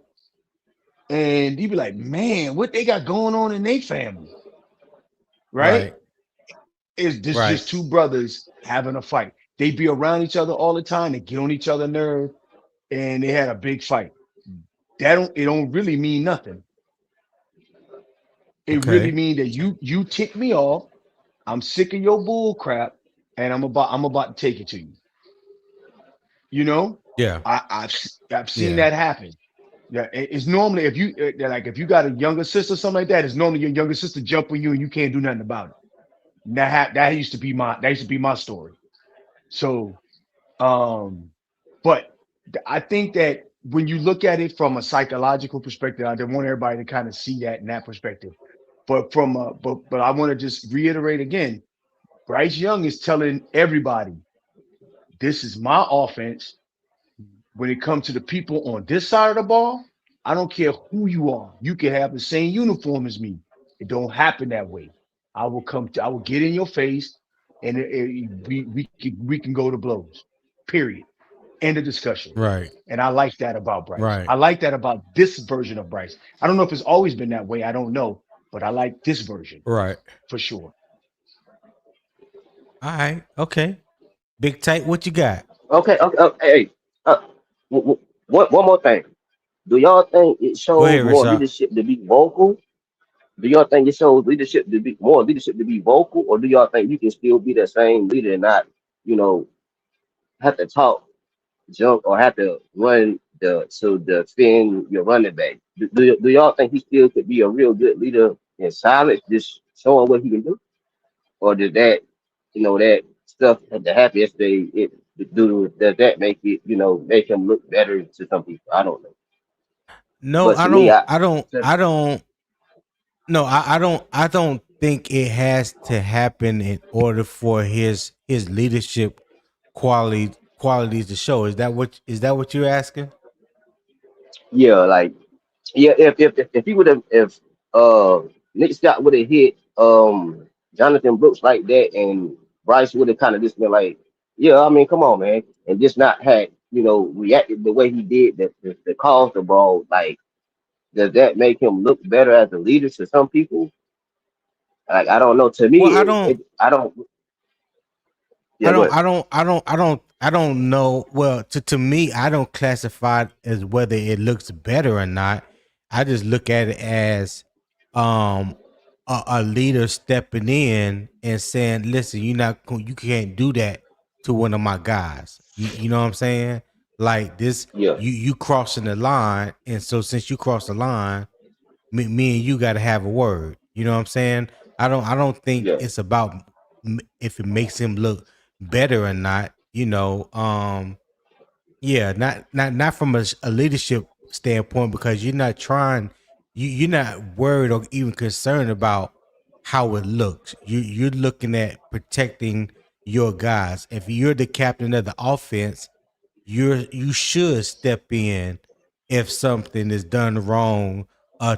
Speaker 3: and you be like, man, what they got going on in their family, right?
Speaker 1: Right.
Speaker 3: Is this
Speaker 1: Right.
Speaker 3: just two brothers having a fight? They be around each other all the time. They get on each other's nerve, and they had a big fight. It don't really mean nothing. It really
Speaker 1: Okay.
Speaker 3: mean that you tick me off. I'm sick of your bull crap, and I'm about to take it to you. You know,
Speaker 1: Yeah.
Speaker 3: I've seen
Speaker 1: Yeah.
Speaker 3: that happen. Yeah, it's normally if you like if you got a younger sister, something like that. It's normally your younger sister jump on you and you can't do nothing about it. That used to be my story. So, but I think that when you look at it from a psychological perspective, I don't want everybody to kind of see that in that perspective. But but I want to just reiterate again, Bryce Young is telling everybody, this is my offense. When it comes to the people on this side of the ball, I don't care who you are. You can have the same uniform as me. It don't happen that way. I will get in your face, and we can go to blows. Period. End of discussion.
Speaker 1: Right.
Speaker 3: And I like that about Bryce.
Speaker 1: Right.
Speaker 3: I like that about this version of Bryce. I don't know if it's always been that way. I don't know, but I like this version
Speaker 1: Right.
Speaker 3: for sure.
Speaker 1: All right. Okay. Big Tight, what you got?
Speaker 4: Okay, okay. Hey, uh, one more thing. Do y'all think it
Speaker 1: Go
Speaker 4: shows
Speaker 1: ahead,
Speaker 4: more
Speaker 1: Rashad.
Speaker 4: leadership to be vocal? Do y'all think it shows leadership to be more leadership to be vocal, or do y'all think you can still be the same leader and not, you know, have to talk jump or have to run to defend your running back? Do y'all think he still could be a real good leader in silence, just showing what he can do, or did that, that stuff that happened yesterday? Does that make it, make him look better to some people? I don't know,
Speaker 1: No,
Speaker 4: but
Speaker 1: I
Speaker 4: to me,
Speaker 1: don't
Speaker 4: I
Speaker 1: I don't
Speaker 4: to-
Speaker 1: I don't no, I don't think it has to happen in order for his leadership qualities to show. Is that what you're asking?
Speaker 4: yeah, like yeah, if he would have if Nick Scott would have hit Jonathan Brooks like that and Bryce would have kind of just been like, yeah, I mean, come on, man, and just not had reacted the way he did that caused the ball. Like, does that make him look better as a leader to some people? Like, I don't know. To me,
Speaker 1: Well, I don't
Speaker 4: I don't.
Speaker 1: I
Speaker 4: Yeah,
Speaker 1: don't,
Speaker 4: what?
Speaker 1: I don't, I don't, I don't, I don't know. Well, to me, I don't classify it as whether it looks better or not. I just look at it as um a leader stepping in and saying, "Listen, you can't do that to one of my guys." You know what I'm saying? Like this,
Speaker 4: Yeah,
Speaker 1: you crossing the line, and so since you crossed the line, me and you got to have a word. You know what I'm saying? I don't think
Speaker 4: yeah,
Speaker 1: it's about if it makes him look better or not. Yeah, not from a leadership standpoint because you're not trying. You're not worried or even concerned about how it looks. You're looking at protecting your guys. If you're the captain of the offense, you should step in if something is done wrong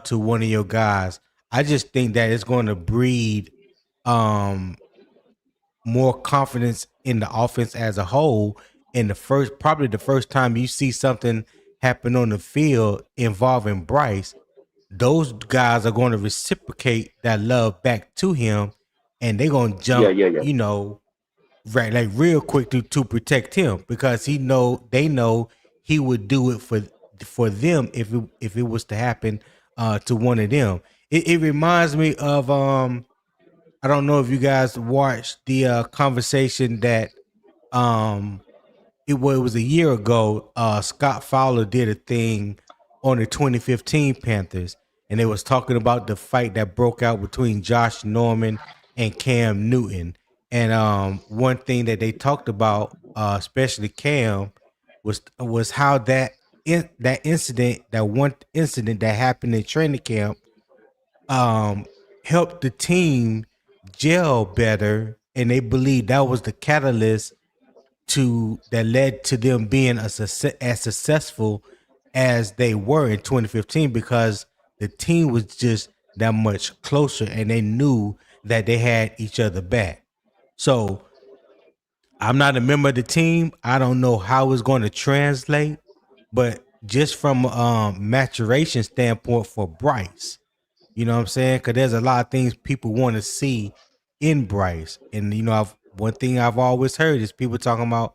Speaker 1: to one of your guys. I just think that it's going to breed um more confidence in the offense as a whole. And probably the first time you see something happen on the field involving Bryce, those guys are going to reciprocate that love back to him, and they're going to
Speaker 4: Yeah,
Speaker 1: jump,
Speaker 4: yeah, yeah.
Speaker 1: right, like real quick to protect him because they know he would do it for them if it was to happen to one of them. It reminds me of I don't know if you guys watched the conversation that um it was a year ago. Scott Fowler did a thing on the 2015 Panthers, and they was talking about the fight that broke out between Josh Norman and Cam Newton. And one thing that they talked about, especially Cam, was how that one incident that happened in training camp um helped the team gel better, and they believe that was the catalyst that led to them being as successful as they were in 2015 because the team was just that much closer and they knew that they had each other back. So I'm not a member of the team. I don't know how it's going to translate, but just from maturation standpoint for Bryce, you know what I'm saying? Because there's a lot of things people want to see in Bryce, and one thing I've always heard is people talking about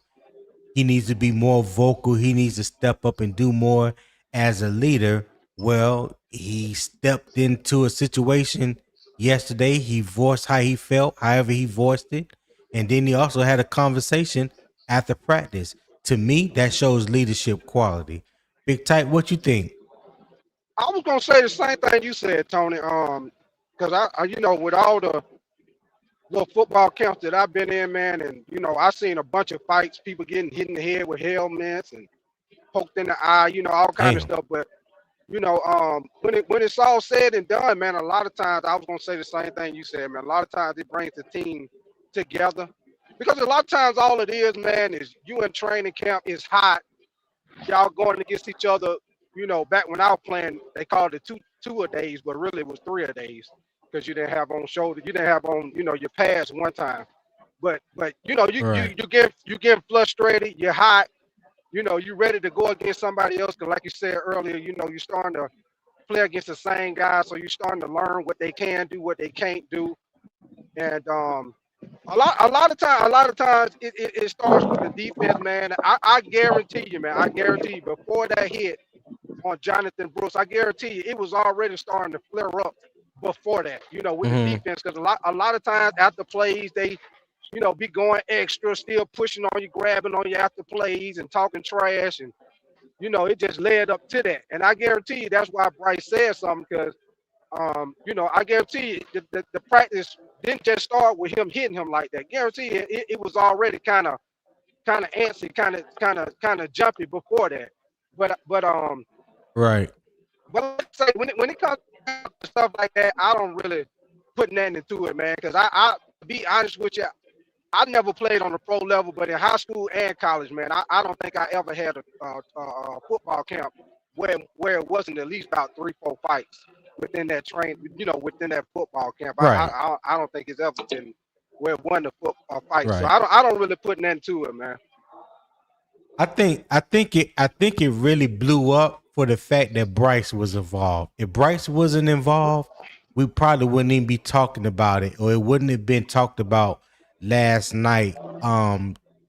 Speaker 1: he needs to be more vocal. He needs to step up and do more as a leader. Well, he stepped into a situation yesterday. He voiced how he felt, however he voiced it. And then he also had a conversation after practice. To me, that shows leadership quality. Big Tight, what you think?
Speaker 5: I was gonna say the same thing you said, Tony. Because I with all the little football camps that I've been in, man, and I seen a bunch of fights, people getting hit in the head with helmets and poked in the eye, all kind of
Speaker 1: Damn.
Speaker 5: stuff. But when it's all said and done, man, a lot of times I was gonna say the same thing you said, man. A lot of times it brings the team together because a lot of times all it is, man, is you in training camp. It's hot. Y'all going against each other. Back when I was playing, they called it two a days, but really it was three a days because you didn't have on shoulder, you didn't have on, your pads one time. But
Speaker 1: Right.
Speaker 5: you get frustrated, you're hot, you're ready to go against somebody else. Cause like you said earlier, you're starting to play against the same guys, so you're starting to learn what they can do, what they can't do. And a lot of times it starts with the defense, man. I guarantee you, man. I guarantee you, before that hit on Jonathan Brooks, I guarantee you, it was already starting to flare up before that. With the
Speaker 1: Mm-hmm.
Speaker 5: defense, because a lot of times after plays, they be going extra, still pushing on you, grabbing on you after plays, and talking trash, and it just led up to that. And I guarantee you, that's why Bryce said something because I guarantee you the practice didn't just start with him hitting him like that. Guarantee you, it was already kind of antsy, kind of jumpy before that. But
Speaker 1: Right.
Speaker 5: but let's say when it comes to stuff like that, I don't really put nothing into it, man. Because I to be honest with you, I never played on the pro level, but in high school and college, man, I don't think I ever had a football camp where it wasn't at least about 3-4 fights within that within that football camp.
Speaker 1: Right.
Speaker 5: I don't think it's ever been where it won the football fight. So
Speaker 1: Right.
Speaker 5: I don't really put nothing to it, man.
Speaker 1: I think it really blew up for the fact that Bryce was involved. If Bryce wasn't involved, we probably wouldn't even be talking about it, or it wouldn't have been talked about last night.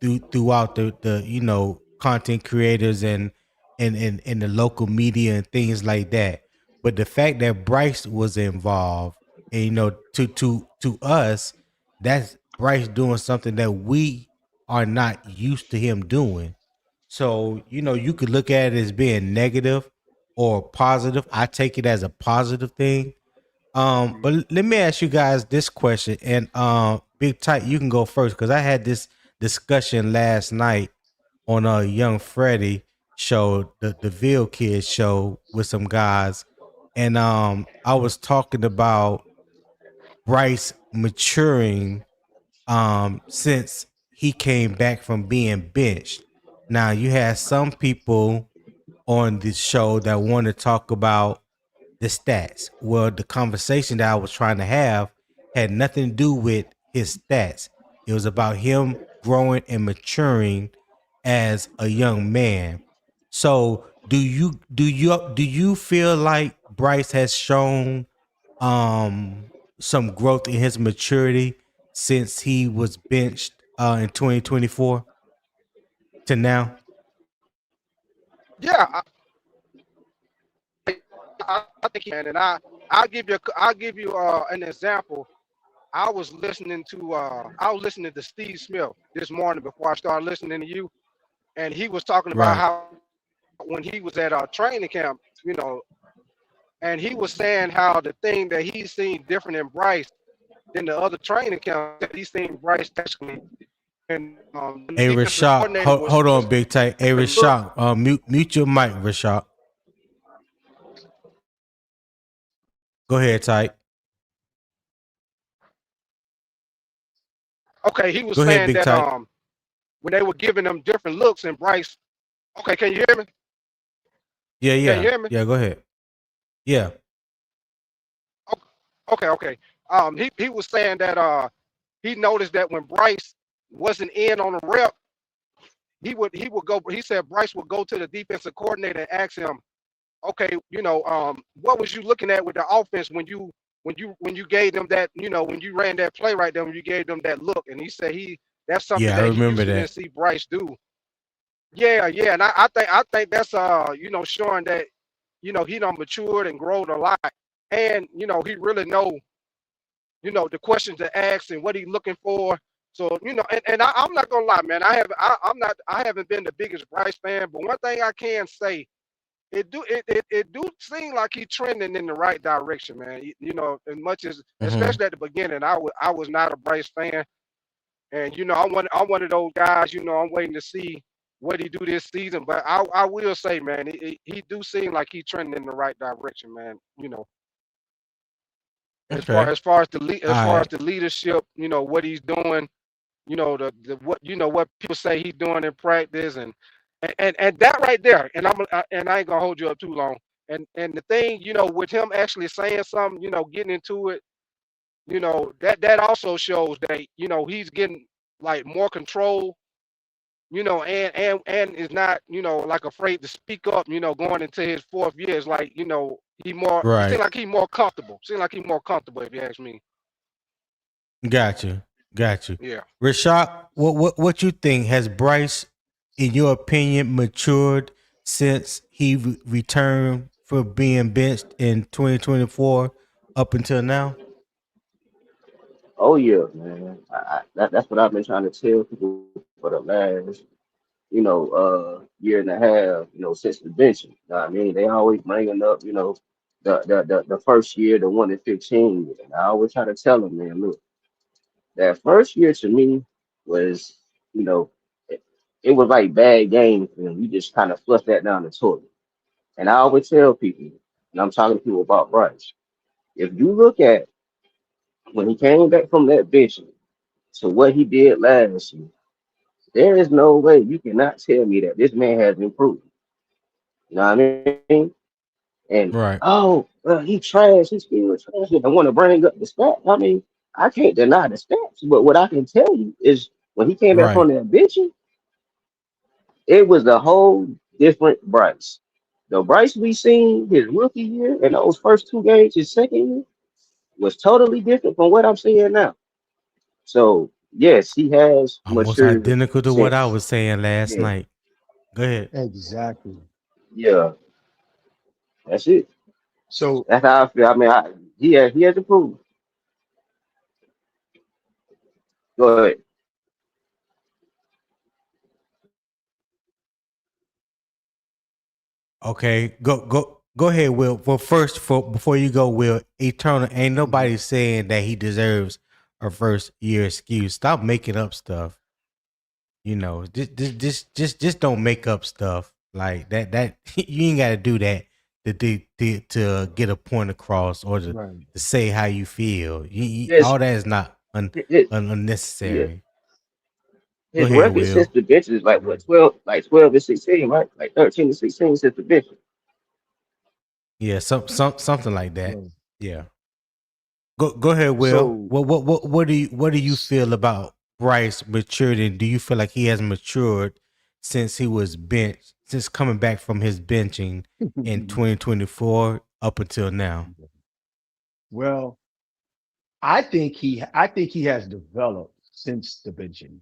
Speaker 1: Throughout the content creators and the local media and things like that. But the fact that Bryce was involved, and to us, that's Bryce doing something that we are not used to him doing. So, you could look at it as being negative or positive. I take it as a positive thing. But let me ask you guys this question, and Big Tight, you can go first because I had this discussion last night on a Young Freddie show, the Ville Kids show with some guys, and I was talking about Bryce maturing since he came back from being benched. Now you had some people on this show that want to talk about the stats. Well, the conversation that I was trying to have had nothing to do with his stats. It was about him growing and maturing as a young man. So, do you feel like Bryce has shown some growth in his maturity since he was benched in 2024 to now?
Speaker 5: Yeah, I think, man, and I'll give you an example. I was listening to Steve Smith this morning before I started listening to you, and he was talking about
Speaker 1: Right.
Speaker 5: how when he was at training camp, and he was saying how the thing that he's seen different in Bryce than the other training camp that he's seen Bryce actually, and the
Speaker 1: Hey
Speaker 5: defensive
Speaker 1: Rashad,
Speaker 5: coordinator
Speaker 1: hold
Speaker 5: was
Speaker 1: on, big tight. Hey
Speaker 5: look.
Speaker 1: Rashad, mute your mic, Rashad. Go ahead, tight.
Speaker 5: Okay, he was
Speaker 1: Go ahead,
Speaker 5: saying
Speaker 1: big
Speaker 5: that
Speaker 1: tight.
Speaker 5: when they were giving them different looks, and Bryce. Okay, can you hear me?
Speaker 1: Yeah,
Speaker 5: Can you
Speaker 1: yeah,
Speaker 5: hear me?
Speaker 1: yeah. Go ahead. Yeah,
Speaker 5: Okay. He was saying that he noticed that when Bryce wasn't in on a rep, he would go. He said Bryce would go to the defensive coordinator and ask him, okay, what was you looking at with the offense when you gave them that, when you ran that play right there, when you gave them that look, and he said that's something
Speaker 1: yeah. I
Speaker 5: that he
Speaker 1: remember
Speaker 5: usually didn't
Speaker 1: that.
Speaker 5: see Bryce do. Yeah, and I think that's showing that he done matured and grown a lot, and he really know the questions to ask and what he's looking for. So I'm not gonna lie, man. I haven't been the biggest Bryce fan, but one thing I can say, it do seem like he's trending in the right direction, man. As much as,
Speaker 1: Mm-hmm.
Speaker 5: especially at the beginning, I was not a Bryce fan, and I'm one of those guys. I'm waiting to see what he do this season, but I will say, man, he do seem like he's trending in the right direction, man. As far
Speaker 1: Okay.
Speaker 5: as far as
Speaker 1: All
Speaker 5: as far as
Speaker 1: right.
Speaker 5: the leadership, what he's doing, the what people say he's doing in practice, and that right there, and I ain't gonna hold you up too long. And the thing, with him actually saying something, getting into it, that also shows that he's getting like more control, and is not like afraid to speak up, going into his fourth year. It's like he seems
Speaker 1: Right.
Speaker 5: like he's more comfortable. Seems like he's more comfortable, if you ask me.
Speaker 1: Got you. Got you.
Speaker 5: Yeah.
Speaker 1: Rashad, what you think? Has Bryce, in your opinion, matured since he returned for being benched in 2024 up until now?
Speaker 4: Oh yeah, man. That's what I've been trying to tell people for the last, year and a half, since the benching. You know what I mean? They always bringing up, the first year, the 1 in 15 year. And I always try to tell them, man, look, that first year to me was, you know, it, it was like bad games, and you just kind of flush that down the toilet. And I always tell people, and I'm talking to people about Bryce, if you look at when he came back from that bench to what he did last year, there is no way you cannot tell me that this man has improved. You know what I mean? And
Speaker 1: Right.
Speaker 4: he trash, he's still trash. I want to bring up the stats. I mean, I can't deny the stats, but what I can tell you is when he came back from
Speaker 1: Right.
Speaker 4: that bench, it was a whole different Bryce. The Bryce we seen his rookie year and those first 2 games, his second year, was totally different from what I'm seeing now. So yes, he has
Speaker 1: Almost
Speaker 4: matured
Speaker 1: identical to what I
Speaker 4: since.
Speaker 1: was saying last
Speaker 4: Yeah,
Speaker 1: night. Go ahead.
Speaker 3: Exactly.
Speaker 4: yeah, that's it.
Speaker 3: So
Speaker 4: That's how I feel. I mean, he has improved. Go ahead.
Speaker 1: Okay, go ahead, Will. Well, first, before you go, Will, Eternal, ain't
Speaker 3: mhm,
Speaker 1: nobody saying that he deserves a first year excuse. Stop making up stuff. Just don't make up stuff like that. That you ain't got to do that to get a point across or
Speaker 3: right.
Speaker 1: to say how you feel.
Speaker 4: Yes,
Speaker 1: All that is not
Speaker 4: it, it, yeah.
Speaker 1: unnecessary. Go
Speaker 4: His
Speaker 1: ahead,
Speaker 4: record since
Speaker 1: Will.
Speaker 4: the bench is like what 12 and 16, right? Like 13 and 16 since the bench.
Speaker 1: Yeah, something like that.
Speaker 3: Well,
Speaker 1: Yeah. Go ahead, Will.
Speaker 3: so
Speaker 1: What do you feel about Bryce maturity? Do you feel like he has matured since he was benched, since coming back from his benching in 2024 up until now?
Speaker 3: well, I think he has developed since the benching,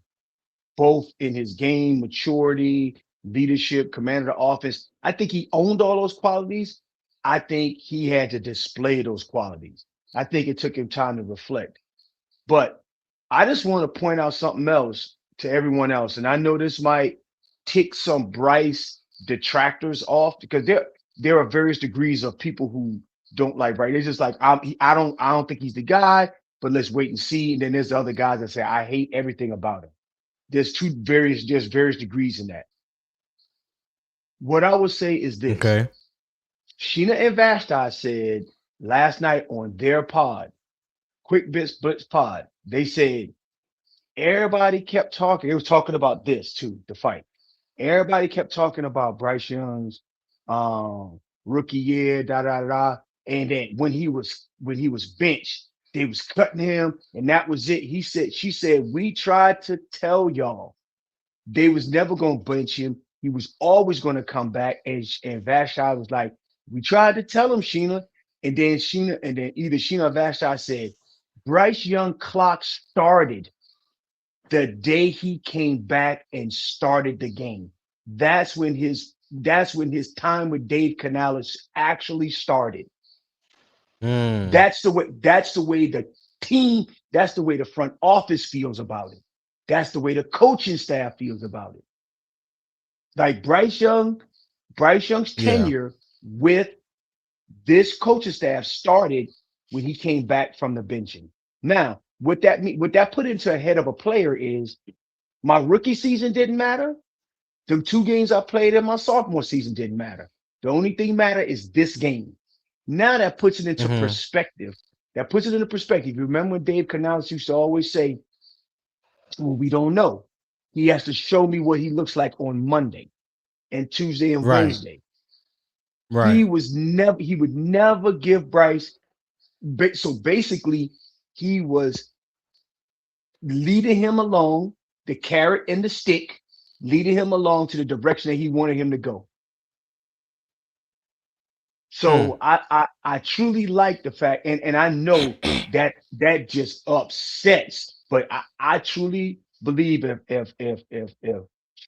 Speaker 3: both in his game maturity, leadership, command of the offense. I think he owned all those qualities. I think he had to display those qualities. I think it took him time to reflect. But I just want to point out something else to everyone else. And I know this might tick some Bryce detractors off because there are various degrees of people who don't like Bryce. They're just like, I don't think he's the guy, but let's wait and see. And then there's the other guys that say, I hate everything about him. There's various degrees in that. What I would say is this.
Speaker 1: Okay.
Speaker 3: Sheena and Vashti said last night on their pod, Quick Bits Blitz pod, they said everybody kept talking. They was talking about this too, the fight. Everybody kept talking about Bryce Young's rookie year, da da da. And then when he was benched, they was cutting him, and that was it. She said, we tried to tell y'all they was never gonna bench him. He was always gonna come back. And Vashti was like, we tried to tell him, Sheena. And then either Sheena or Vashti said, Bryce Young clock started the day he came back and started the game. That's when his time with Dave Canales actually started.
Speaker 1: Mm,
Speaker 3: That's the way the team, that's the way the front office feels about it. That's the way the coaching staff feels about it. Like Bryce Young's
Speaker 1: yeah.
Speaker 3: tenure with this coaching staff started when he came back from the benching. Now, what that put into a head of a player is my rookie season didn't matter. The 2 games I played in my sophomore season didn't matter. The only thing matter is this game. Now that puts it into
Speaker 1: Mm-hmm.
Speaker 3: perspective. That puts it into perspective. You remember when Dave Canales used to always say, well, we don't know. He has to show me what he looks like on Monday and Tuesday and
Speaker 1: Right.
Speaker 3: Wednesday. He
Speaker 1: Right.
Speaker 3: was never, he would never give Bryce. So basically, he was leading him along, the carrot and the stick, leading him along to the direction that he wanted him to go.
Speaker 1: Mm.
Speaker 3: So I truly like the fact, and I know that just upsets, but I truly believe if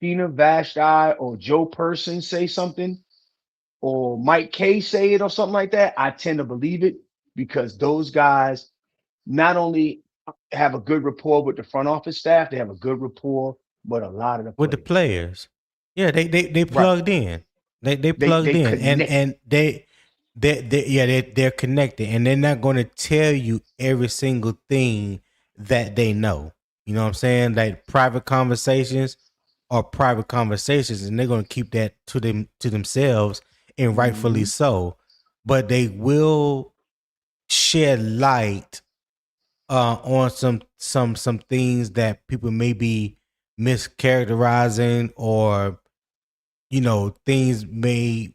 Speaker 3: Sheena Vashti or Joe Person say something, or Mike K say it or something like that, I tend to believe it because those guys not only have a good rapport with the front office staff, they have a good rapport with a lot of the
Speaker 1: With the
Speaker 3: players.
Speaker 1: players. Yeah, they
Speaker 3: Right.
Speaker 1: plugged in. They
Speaker 3: They
Speaker 1: plugged
Speaker 3: they
Speaker 1: in, and
Speaker 3: connect.
Speaker 1: and they're connected, and they're not going to tell you every single thing that they know. You know what I'm saying? Like private conversations are private conversations, and they're going to keep that to themselves, and rightfully
Speaker 3: Mhm.
Speaker 1: so. But they will shed light on some things that people may be mischaracterizing, or things may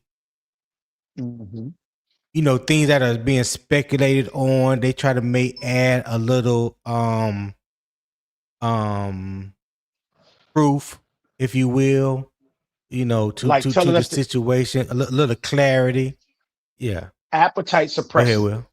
Speaker 3: Mhm.
Speaker 1: things that are being speculated on. They try to make add a little um proof, if you will, to
Speaker 3: Like
Speaker 1: to to
Speaker 3: telling
Speaker 1: the
Speaker 3: us to
Speaker 1: situation, a little clarity. Yeah.
Speaker 3: appetite
Speaker 1: Go ahead,
Speaker 3: suppressant.
Speaker 1: Will.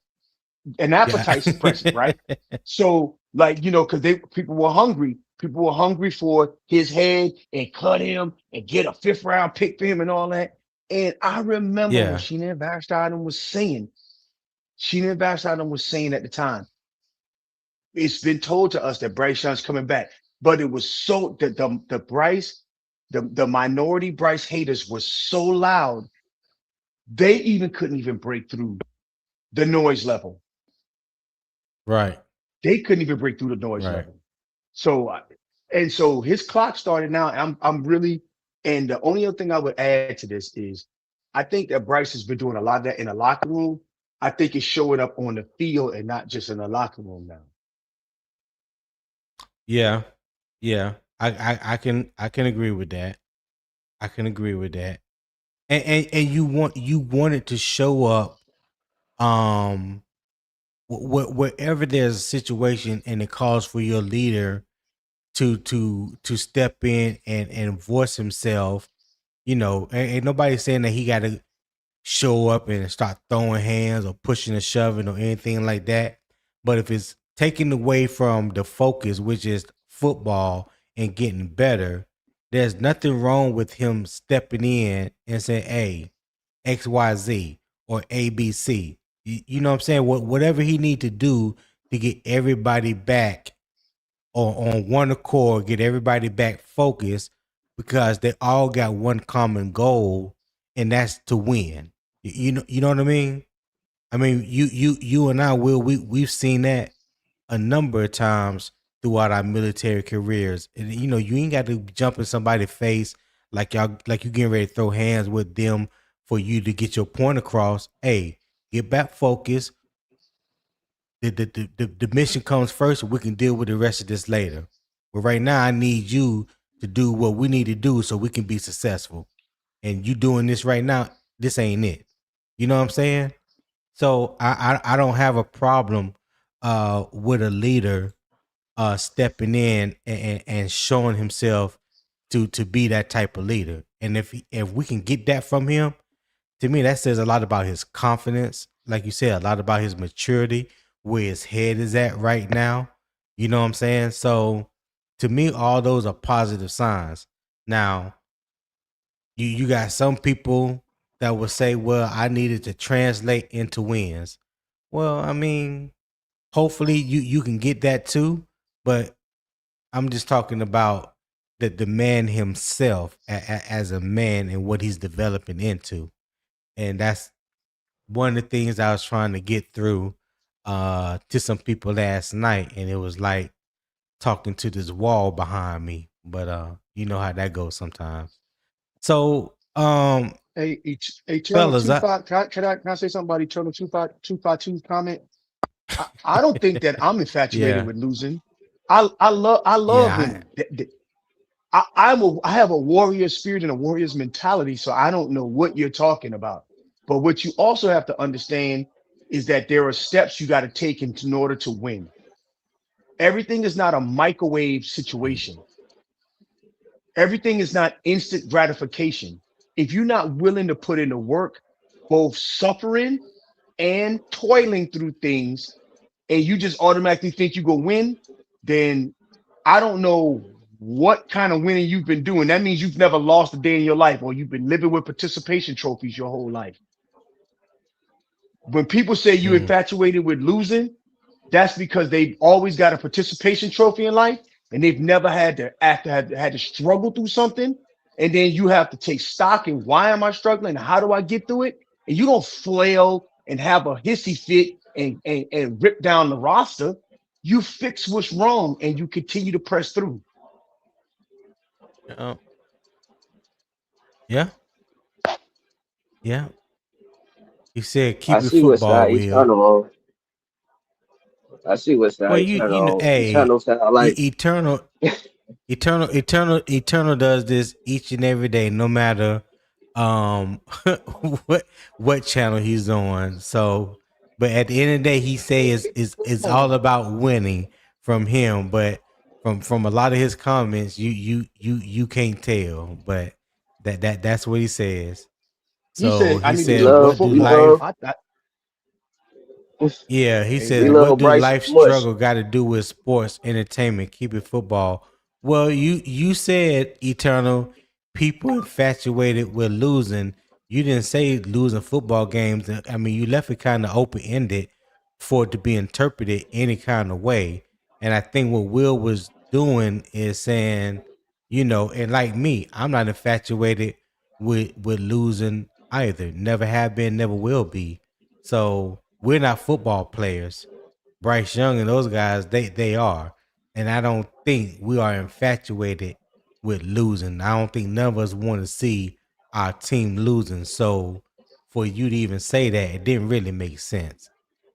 Speaker 3: An
Speaker 1: Yeah.
Speaker 3: appetite suppressant, right? So, like, because people were hungry. People were hungry for his head and cut him and get a fifth round pick for him and all that. And I remember when
Speaker 1: Yeah.
Speaker 3: Sheena Vashtaden was saying at the time, it's been told to us that Bryce Young's coming back. But it was so the minority Bryce haters were so loud, they couldn't even break through the noise level.
Speaker 1: Right.
Speaker 3: They couldn't even break through the noise
Speaker 1: Right.
Speaker 3: level. So so his clock started now. I'm really, and the only other thing I would add to this is I think that Bryce has been doing a lot of that in the locker room. I think it's showing up on the field and not just in the locker room now.
Speaker 1: Yeah. Yeah. I can agree with that. I can agree with that. And you want it to show up wherever there's a situation and it calls for your leader to step in and voice himself. Ain't nobody saying that he got to show up and start throwing hands or pushing and shoving or anything like that. But if it's taken away from the focus, which is football and getting better, there's nothing wrong with him stepping in and saying, "Hey, XYZ or ABC." You know what I'm saying? Whatever he need to do to get everybody back on one accord, get everybody back focused, because they all got one common goal, and that's to win. You know what I mean? I mean, you and I will we've seen that a number of times throughout our military careers. And you ain't got to jump in somebody's face like you getting ready to throw hands with them for you to get your point across. Hey, get back focused. The mission comes first, and we can deal with the rest of this later. But right now, I need you to do what we need to do so we can be successful. And you doing this right now, this ain't it. You know what I'm saying? So I don't have a problem with a leader stepping in and showing himself to be that type of leader. And if we can get that from him, to me, that says a lot about his confidence. Like you said, a lot about his maturity, where his head is at right now. You know what I'm saying? So to me, all those are positive signs. Now, you got some people that will say, well, I needed to translate into wins. Well, I mean, hopefully you can get that too, but I'm just talking about the man himself as a man and what he's developing into. And that's one of the things I was trying to get through to some people last night, and it was like talking to this wall behind me. But you know how that goes sometimes. So
Speaker 3: Hey, Eternal
Speaker 1: fellas,
Speaker 3: two five. Can I say something about Eternal 252 comment? I don't think that I'm infatuated
Speaker 1: yeah,
Speaker 3: with losing. I love
Speaker 1: yeah,
Speaker 3: winning. I have a warrior spirit and a warrior's mentality, so I don't know what you're talking about. But what you also have to understand is that there are steps you got to take in order to win. Everything is not a microwave situation. Everything is not instant gratification. If you're not willing to put in the work, both suffering and toiling through things, and you just automatically think you go win, then I don't know what kind of winning you've been doing. That means you've never lost a day in your life, or you've been living with participation trophies your whole life. When people say you
Speaker 1: mm,
Speaker 3: infatuated with losing, that's because they've always got a participation trophy in life, and they've never had to had to struggle through something. And then you have to take stock in, why am I struggling? How do I get through it? And you don't flail and have a hissy fit and rip down the roster. You fix what's wrong and you continue to press through.
Speaker 1: yeah, yeah, yeah. He said,
Speaker 4: I
Speaker 1: "Keep it
Speaker 4: see what's
Speaker 1: football,
Speaker 4: that
Speaker 1: Will."
Speaker 4: eternal. I see what's that
Speaker 1: Well,
Speaker 4: eternal.
Speaker 1: hey,
Speaker 4: Eternal sound like
Speaker 1: eternal, eternal does this each and every day, no matter um what what channel he's on. So, but at the end of the day, he says is all about winning from him. But from a lot of his comments, you can't tell. But that's what he says.
Speaker 3: He
Speaker 1: So
Speaker 3: said, I
Speaker 1: he
Speaker 3: need to
Speaker 4: we
Speaker 1: said,
Speaker 3: keep the
Speaker 1: "What
Speaker 4: love
Speaker 1: do
Speaker 4: we
Speaker 3: football.
Speaker 4: love
Speaker 1: life?" Yeah, he
Speaker 3: Hey,
Speaker 4: we
Speaker 1: says,
Speaker 3: man.
Speaker 1: "What
Speaker 4: love
Speaker 1: do
Speaker 4: Bryce
Speaker 1: life
Speaker 4: so much.
Speaker 1: struggle got to do with sports entertainment? Keep it football." Well, you said, Eternal, people infatuated with losing. You didn't say losing football games. I mean, you left it kind of open ended for it to be interpreted any kind of way. And I think what Will was doing is saying, and like me, I'm not infatuated with losing either. Never have been, never will be. So we're not football players. Bryce Young and those guys, they are. And I don't think we are infatuated with losing. I don't think none of us want to see our team losing. So for you to even say that, it didn't really make sense.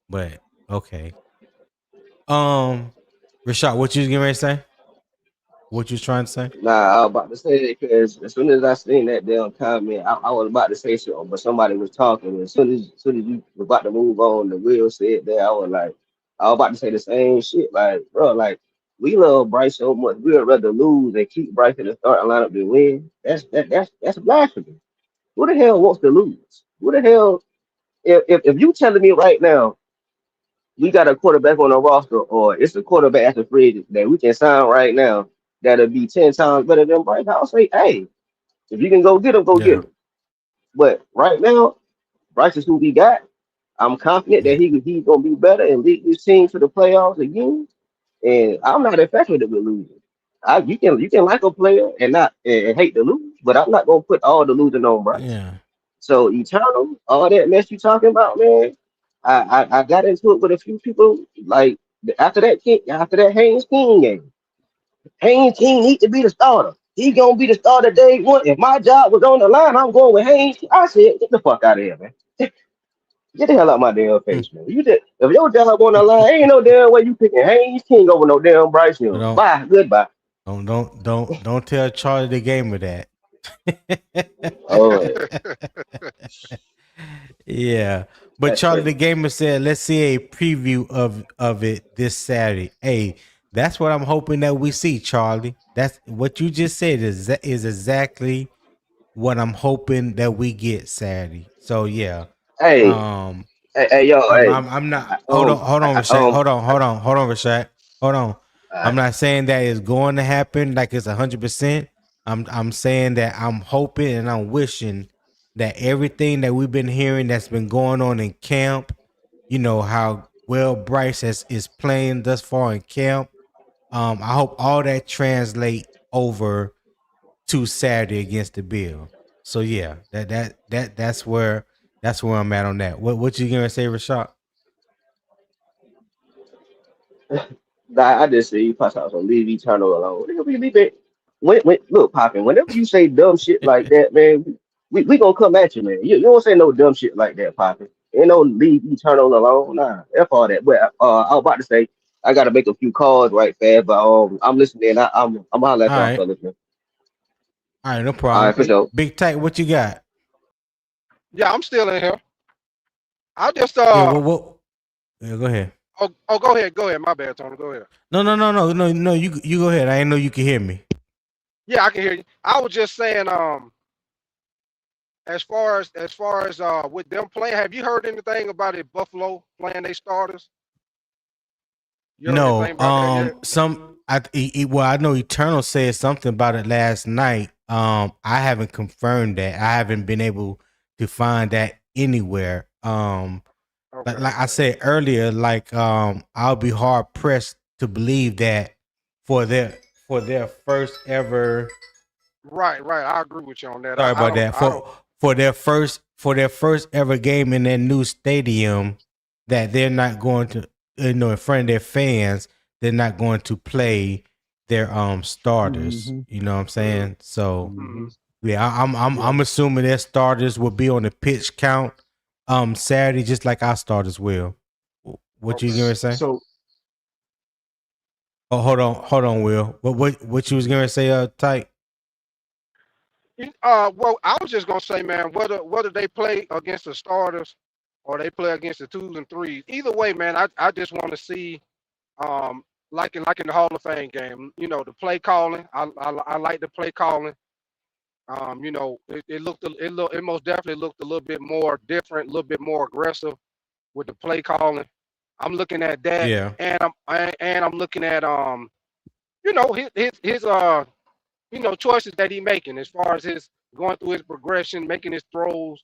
Speaker 1: But okay. Rashad, what you was getting ready to say? What you trying to say?
Speaker 4: Nah, I was about to say that because as soon as I seen that damn comment, I was about to say something, but somebody was talking. And as soon as you was about to move on, the Will said that I was about to say the same shit. Like, bro, like we love Bryce so much, we would rather lose and keep Bryce in the starting lineup than win. That's blasphemy. Who the hell wants to lose? Who the hell? If you telling me right now we got a quarterback on the roster, or it's a quarterback at the free that we can sign right now that'll be 10 times better than Bryce, I'll say, hey, if you can go get him, go get
Speaker 1: Yeah,
Speaker 4: him. But right now, Bryce is who we got. I'm confident that
Speaker 1: yeah,
Speaker 4: he's gonna be better and lead this team to the playoffs again. And I'm not infatuated with losing. You can like a player and not and hate to lose, but I'm not gonna put all the losing on Bryce.
Speaker 1: yeah.
Speaker 4: So eternal, all that mess you talking about, man. I got into it with a few people like after that Haynes King game. Haynes King need to be the starter. He gonna be the starter day one. If my job was on the line, I'm going with Haynes. I said, get the fuck out of here, man. Get the hell out my damn
Speaker 1: Hmm.
Speaker 4: face, man. You just if your job on the line, ain't no damn way you picking Haynes King over no damn Bryce
Speaker 1: But
Speaker 4: Young. Bye, goodbye.
Speaker 1: don't tell Charlie the Gamer that.
Speaker 4: Oh,
Speaker 1: Yeah, but
Speaker 4: that's
Speaker 1: Charlie
Speaker 4: crazy.
Speaker 1: the Gamer said, "Let's see a preview of it this Saturday." Hey, that's what I'm hoping that we see, Charlie. That's what you just said is exactly what I'm hoping that we get Saturday. So yeah,
Speaker 4: Hey,
Speaker 1: um,
Speaker 4: hey, yo, hey.
Speaker 1: I'm not.
Speaker 4: I, um,
Speaker 1: Hold on,
Speaker 4: I,
Speaker 1: Rashad.
Speaker 4: I,
Speaker 1: Hold on, Rashad. Hold on. I'm
Speaker 4: I,
Speaker 1: not saying that it's going to happen like it's 100%. I'm saying that I'm hoping and I'm wishing that everything that we've been hearing that's been going on in camp, you know how well Bryce is playing thus far in camp. I hope all that translate over to Saturday against the Bill. So yeah, that's where I'm at on that. What you gonna say, Rashad?
Speaker 4: I just say you pass out some leave eternal alone. Nigga, we leave it. Look, Poppin, whenever you say dumb shit like that, man, we gonna come at you, man. You don't say no dumb shit like that, Poppin. Ain't no leave eternal alone. Nah, F all that. But I was about to say I gotta make a few calls right fast, but I'm listening. I'm holler
Speaker 1: All
Speaker 4: at y'all
Speaker 1: right,
Speaker 4: fellas, man.
Speaker 1: all right, no
Speaker 4: All right,
Speaker 1: problem.
Speaker 4: for sure.
Speaker 1: Big Tight, what you got?
Speaker 5: Yeah, I'm still in here. I just
Speaker 1: Yeah, what? Yeah, go ahead.
Speaker 5: go ahead. My bad, Tony. Go ahead.
Speaker 1: No. You go ahead. I didn't know you could hear me.
Speaker 5: Yeah, I can hear you. I was just saying, as far as with them playing, have you heard anything about it? Buffalo playing their starters? You heard anything
Speaker 1: No,
Speaker 5: about that yet?
Speaker 1: well, I know Eternal said something about it last night. I haven't confirmed that. I haven't been able to find that anywhere.
Speaker 5: Okay,
Speaker 1: Like I
Speaker 5: okay.
Speaker 1: said earlier, like I'll be hard pressed to believe that for their for their first ever.
Speaker 5: Right, right. I agree with you on that.
Speaker 1: Sorry
Speaker 5: I
Speaker 1: about
Speaker 5: don't,
Speaker 1: that.
Speaker 5: I don't.
Speaker 1: For their first ever game in their new stadium, that they're not going to, in front of their fans, they're not going to play their starters.
Speaker 3: Mm-hmm.
Speaker 1: You know what I'm
Speaker 5: Mm,
Speaker 1: saying? So
Speaker 3: Mm-hmm.
Speaker 5: mm,
Speaker 1: yeah,
Speaker 3: Yeah.
Speaker 1: I'm assuming their starters will be on the pitch count Saturday, just like our starters will. What you
Speaker 5: okay.
Speaker 1: gonna say?
Speaker 3: So
Speaker 1: Oh, hold on, Will. What you was gonna say? Tight.
Speaker 5: Well, I was just gonna say, man, whether they play against the starters or they play against the twos and threes, either way, man, I just want to see, um, like in the Hall of Fame game, the play calling. I like the play calling. It most definitely looked a little bit more different, a little bit more aggressive with the play calling. I'm looking at that,
Speaker 1: Yeah.
Speaker 5: and I'm looking at his choices that he making as far as his going through his progression, making his throws.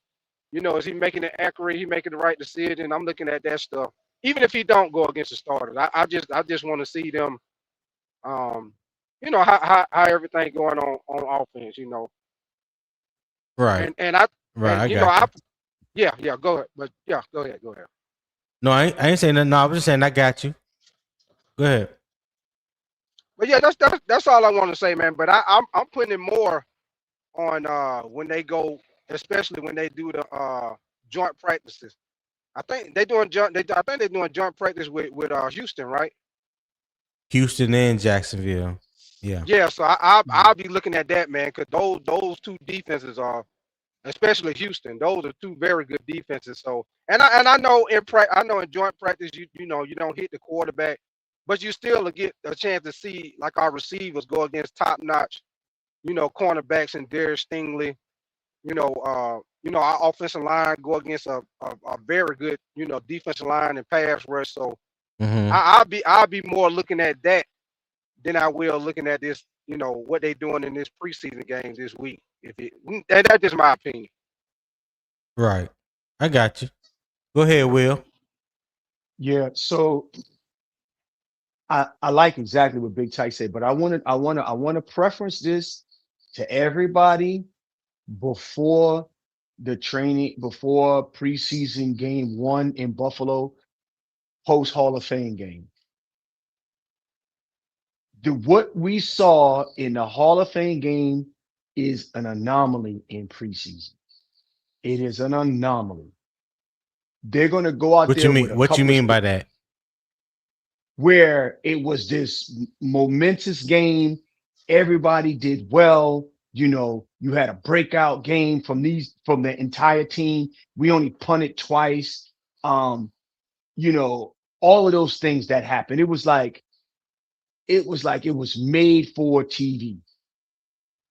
Speaker 5: Is he making it accurate? He making the right decision? I'm looking at that stuff. Even if he don't go against the starters, I just want to see them. Um, how everything going on offense.
Speaker 1: Right.
Speaker 5: And I
Speaker 1: Right.
Speaker 5: and
Speaker 1: I got
Speaker 5: I
Speaker 1: you.
Speaker 5: yeah, go ahead. But yeah, go ahead.
Speaker 1: No, I ain't saying nothing. No, I was just saying I got you. Go ahead.
Speaker 5: But yeah, that's all I want to say, man. But I'm putting it more on when they go, especially when they do the joint practices. I think they doing joint. I think they're doing joint practice with Houston, right?
Speaker 1: Houston and Jacksonville. Yeah.
Speaker 5: Yeah, so I'll be looking at that, man, because those two defenses are, especially Houston, those are two very good defenses. So I know I know in joint practice you know you don't hit the quarterback, but you still get a chance to see like our receivers go against top notch, cornerbacks and Darius Stingley. Our offensive line go against a very good, defensive line and pass rush. So
Speaker 1: Mm-hmm.
Speaker 5: I'll be more looking at that than I will looking at this, what they doing in this preseason games this week. That's just my opinion.
Speaker 1: Right. I got you. Go ahead, Will.
Speaker 3: Yeah. So I like exactly what Big Ty said, but I want to preference this to everybody before before preseason game 1 in Buffalo, post Hall of Fame game. What we saw in the Hall of Fame game is an anomaly in preseason. It is an anomaly. They're going to go out
Speaker 1: What you
Speaker 3: there with
Speaker 1: mean?
Speaker 3: a
Speaker 1: What you
Speaker 3: couple of
Speaker 1: mean by that?
Speaker 3: where it was this momentous game. Everybody did well. You had a breakout game from the entire team. We only punted twice. Um, all of those things that happened. It was made for TV.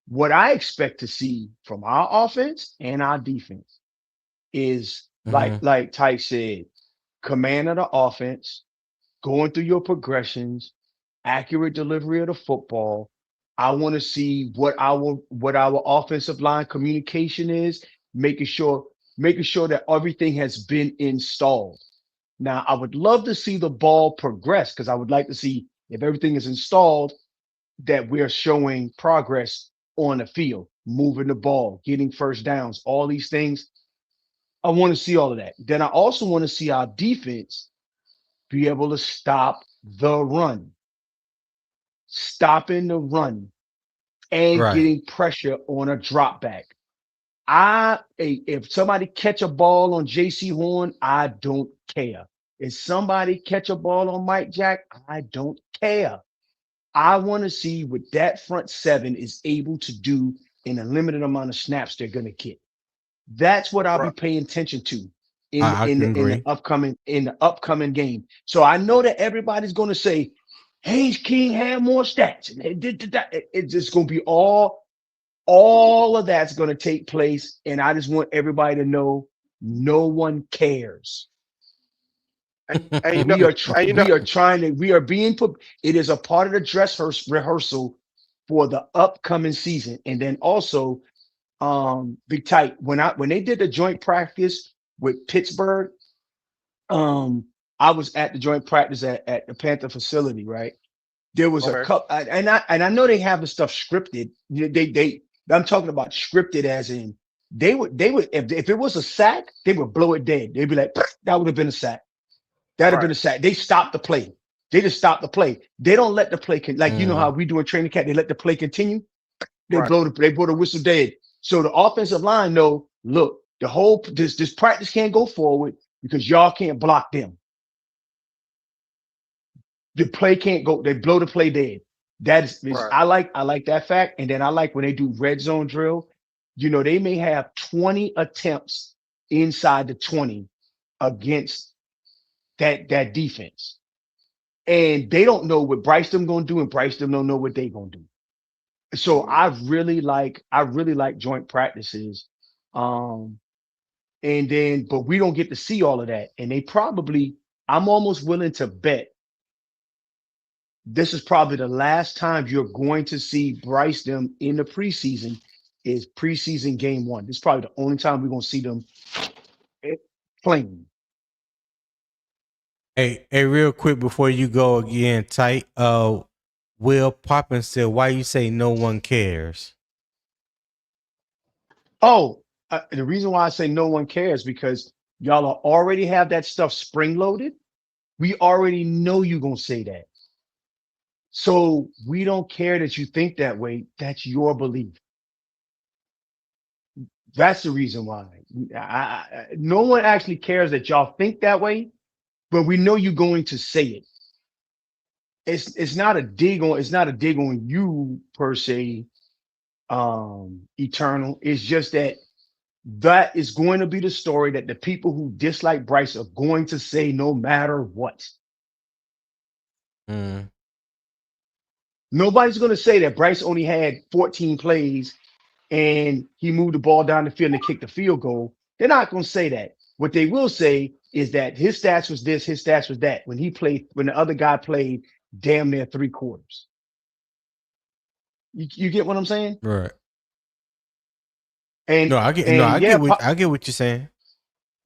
Speaker 3: What I expect to see from our offense and our defense is like
Speaker 1: Mm-hmm.
Speaker 3: like Ty said, command of the offense, going through your progressions, accurate delivery of the football. I want to see what our offensive line communication is, making sure that everything has been installed. Now, I would love to see the ball progress because I would like to see if everything is installed that we're showing progress on the field, moving the ball, getting first downs, all these things. I want to see all of that. Then I also want to see our defense be able to stop the run, stopping the run and
Speaker 1: Right.
Speaker 3: getting pressure on a drop back. If somebody catch a ball on JC Horn, I don't care. If somebody catch a ball on Mike Jack, I don't care. I want to see what that front seven is able to do in a limited amount of snaps they're going to get. That's what I'll be
Speaker 5: Right.
Speaker 3: paying attention to
Speaker 1: I can agree.
Speaker 3: in the upcoming game. So I know that everybody's going to say Haynes King had more stats. And it did that. It's just going to be all of that's going to take place, and I just want everybody to know no one cares.
Speaker 5: And you know,
Speaker 3: We are
Speaker 5: and you know,
Speaker 3: we are being put. It is a part of the rehearsal for the upcoming season, and then also Big Tight when they did the joint practice with Pittsburgh. I was at the joint practice at the Panther facility, right? There was a
Speaker 5: okay,
Speaker 3: couple, and I know they have the stuff scripted. I'm talking about scripted as in they would if it was a sack, they would blow it dead. They'd be like, that would have been a sack. That'd have
Speaker 5: right,
Speaker 3: been a sack. They stopped the play. They just stopped the play. They don't let the play like how
Speaker 1: Mm.
Speaker 3: we do in training camp. They let the play continue.
Speaker 5: right,
Speaker 3: They blow the whistle dead. So the offensive line know, look, this practice can't go forward because y'all can't block them. The play can't go. They blow the play dead.
Speaker 5: right,
Speaker 3: I like that fact. And then I like when they do red zone drill. They may have 20 attempts inside the 20 against that defense, and they don't know what Bryce them gonna do, and Bryce them don't know what they gonna do. So I really like joint practices. Um, and then but we don't get to see all of that. And I'm almost willing to bet this is probably the last time you're going to see Bryce them in the preseason is preseason game 1. This is probably the only time we're gonna see them playing.
Speaker 1: Hey, real quick before you go again, tight. Will Poppin said, "Why you say no one cares?"
Speaker 3: Oh, the reason why I say no one cares because y'all already have that stuff spring loaded. We already know you're gonna say that. So we don't care that you think that way. That's your belief. That's the reason why. No one actually cares that y'all think that way, but we know you're going to say it. it's not a dig on you per se, Eternal. It's just that is going to be the story that the people who dislike Bryce are going to say no matter what.
Speaker 1: Mm.
Speaker 3: Nobody's going to say that Bryce only had 14 plays and he moved the ball down the field and kicked the field goal. They're not going to say that. What they will say is that his stats was this, his stats was that when the other guy played damn near 3/4. You get what I'm saying?
Speaker 1: Right.
Speaker 3: And
Speaker 1: I get what you're saying.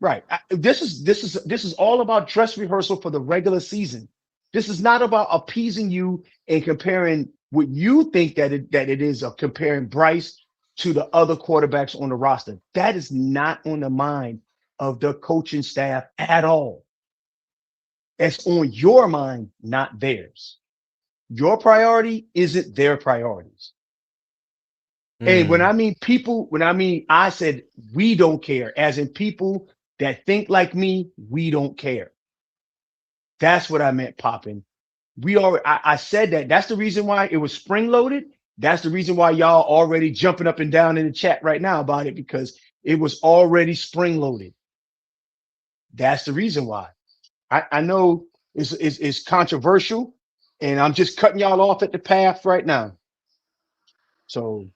Speaker 3: right. This is all about dress rehearsal for the regular season. This is not about appeasing you and comparing what you think that it is, of comparing Bryce to the other quarterbacks on the roster. That is not on the mind of the coaching staff at all. It's on your mind, not theirs. Your priority isn't their priorities. And when I mean people, I said we don't care, as in people that think like me, we don't care. That's what I meant, Poppin. I said that. That's the reason why it was spring loaded. That's the reason why y'all already jumping up and down in the chat right now about it, because it was already spring loaded. That's the reason why. I know it's controversial, and I'm just cutting y'all off at the path right now. So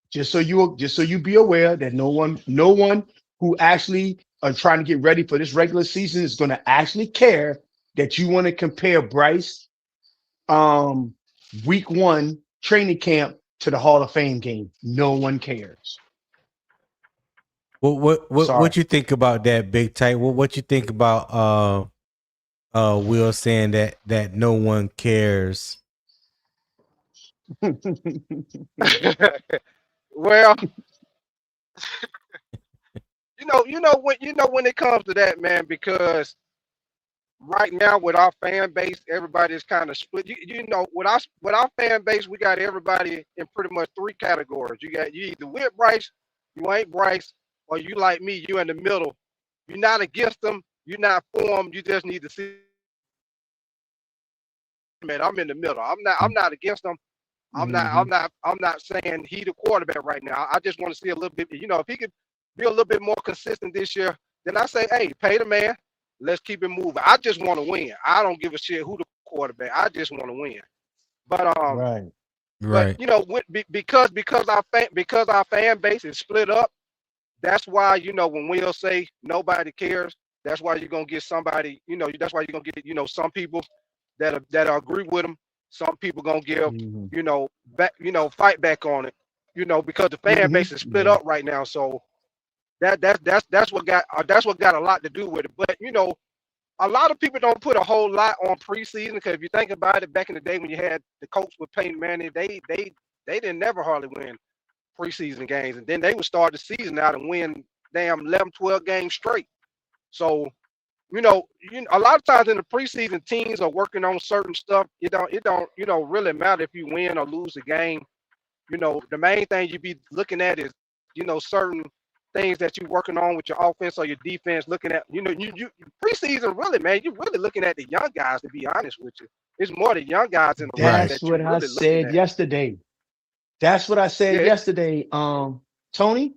Speaker 3: just so you be aware that no one who actually are trying to get ready for this regular season is going to actually care that you want to compare Bryce week 1 training camp to the Hall of Fame game. No one cares.
Speaker 1: What you think about that, Big Tight? What you think about Will saying that no one cares?
Speaker 5: Well, when it comes to that, man, because right now with our fan base, everybody's kind of split. With our fan base, we got everybody in pretty much 3 categories. You either with Bryce, you ain't Bryce, or you like me, you in the middle. You're not against them, you're not for them. You just need to see. Man, I'm in the middle. I'm not against them. I'm not saying he the quarterback right now. I just want to see a little bit. If he could be a little bit more consistent this year, then I say, hey, pay the man. Let's keep it moving. I just want to win. I don't give a shit who the quarterback. I just want to win. But
Speaker 3: right.
Speaker 5: But because our fan base is split up, that's why when Will say nobody cares, that's why you're gonna get somebody. That's why you're gonna get some people that agree with him. Some people gonna give back fight back on it. Because the fan base is split up right now. So that's what got a lot to do with it. But a lot of people don't put a whole lot on preseason, because if you think about it, back in the day when you had the coach with Peyton Manning, they didn't never hardly win preseason games, and then they would start the season out and win damn 11, 12 games straight. So a lot of times in the preseason, teams are working on certain stuff. It don't really matter if you win or lose a game. The main thing you be looking at is certain things that you're working on with your offense or your defense. Looking at you preseason, really, man, you're really looking at the young guys. To be honest with you, it's more the young guys in the
Speaker 3: That's that what I said yesterday. That's what I said yesterday, Tony.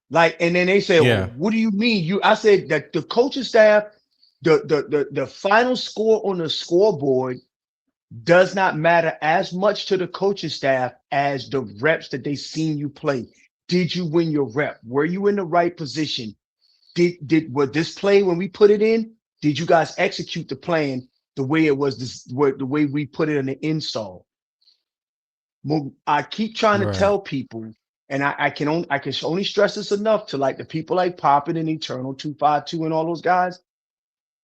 Speaker 3: Like, and then they say, well, what do you mean? I said that the coaching staff, the final score on the scoreboard does not matter as much to the coaching staff as the reps that they seen you play. Did you win your rep? Were you in the right position? Was this play when we put it in? Did you guys execute the plan the way it was the way we put it in the install? I keep trying to tell people, and I can only stress this enough to like the people like Poppin and Eternal 252 and all those guys.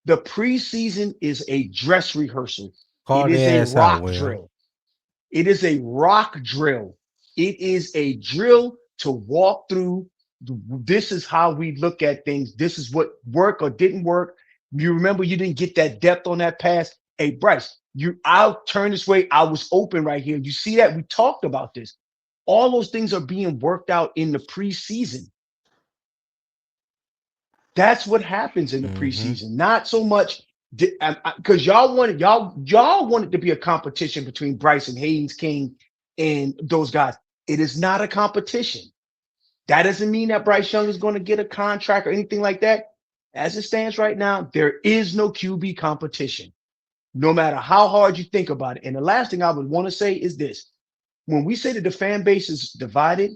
Speaker 3: The preseason is a dress rehearsal. It is a rock drill. It is a rock drill. It is a drill to walk through. This is how we look at things. This is what worked or didn't work. You remember you didn't get that depth on that pass. Hey, Bryce, I'll turn this way. I was open right here. You see that? We talked about this. All those things are being worked out in the preseason. That's what happens in the preseason. Not so much Because y'all wanted to be a competition between Bryce and Haynes King and those guys. It is not a competition. That doesn't mean that Bryce Young is going to get a contract or anything like that. As it stands right now, there is no QB competition, no matter how hard you think about it. And the last thing I would want to say is this. When we say that the fan base is divided,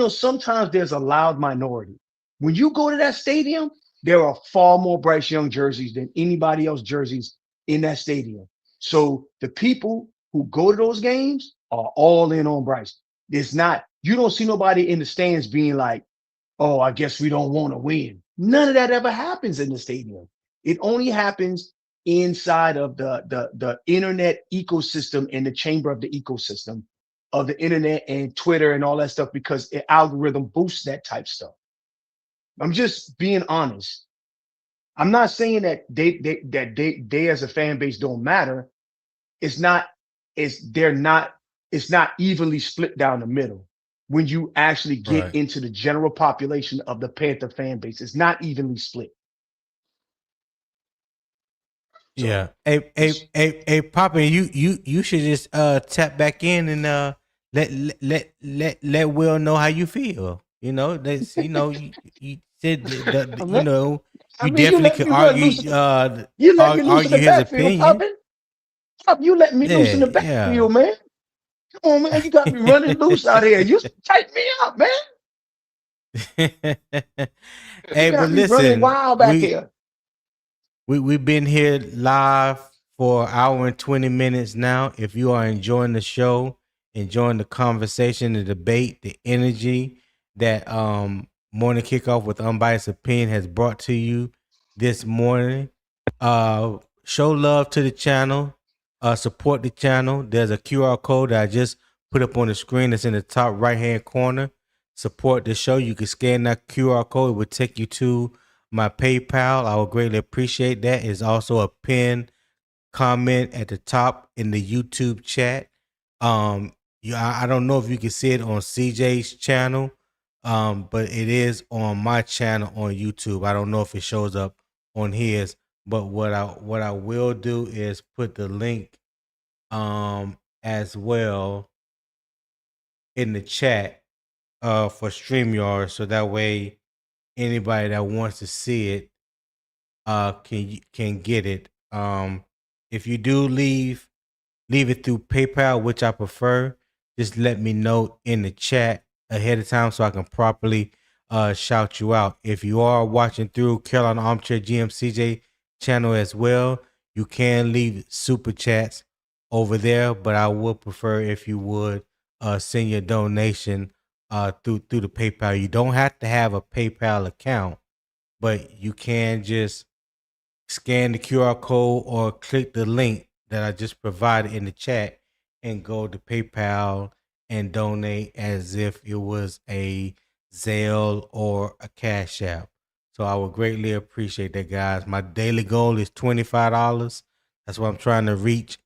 Speaker 3: sometimes there's a loud minority. When you go to that stadium, there are far more Bryce Young jerseys than anybody else jerseys in that stadium. So the people who go to those games are all in on Bryce. You don't see nobody in the stands being like, oh, I guess we don't want to win. None of that ever happens in the stadium. It only happens inside of the internet ecosystem and the chamber of the ecosystem of the internet and Twitter and all that stuff, because the algorithm boosts that type stuff. I'm just being honest. I'm not saying that they as a fan base don't matter. It's not evenly split down the middle. When you actually get
Speaker 1: Right.
Speaker 3: into the general population of the Panther fan base, it's not evenly split. So
Speaker 1: Yeah. Hey, Poppin, you should just tap back in and let Will know how you feel. That's you said
Speaker 3: I
Speaker 1: you
Speaker 3: mean, you
Speaker 1: definitely
Speaker 3: let
Speaker 1: could
Speaker 3: me run loose.
Speaker 1: argue
Speaker 3: You let me loose in the
Speaker 1: argue his
Speaker 3: backfield,
Speaker 1: opinion.
Speaker 3: Poppin. Pop, you let me loose in
Speaker 1: Yeah,
Speaker 3: the
Speaker 1: yeah.
Speaker 3: backfield, man. Come on, man. You got me running loose out here. You tighten me up, man. You
Speaker 1: Hey, but
Speaker 3: got me running
Speaker 1: listen,
Speaker 3: wild back
Speaker 1: we
Speaker 3: here.
Speaker 1: we've been here live for an hour and 20 minutes now. If you are enjoying the show, enjoying the conversation, the debate, the energy that Morning Kickoff with Unbiased Opinion has brought to you this morning, show love to the channel, support the channel. There's a QR code that I just put up on the screen that's in the top right hand corner. Support the show. You can scan that QR code. It will take you to my PayPal. I would greatly appreciate that. It's also a pinned comment at the top in the YouTube chat. I don't know if you can see it on CJ's channel, but it is on my channel on YouTube. I don't know if it shows up on his, but what I will do is put the link as well in the chat for StreamYard, so that way anybody that wants to see it can get it. If you do leave it through PayPal, which I prefer, just let me know in the chat ahead of time so I can properly shout you out. If you are watching through Carolina Armchair GMCJ channel as well, you can leave super chats over there, but I would prefer if you would send your donation through the PayPal. You don't have to have a PayPal account, but you can just scan the QR code or click the link that I just provided in the chat and go to PayPal and donate as if it was a Zelle or a Cash App. So I would greatly appreciate that, guys. My daily goal is $25. That's what I'm trying to reach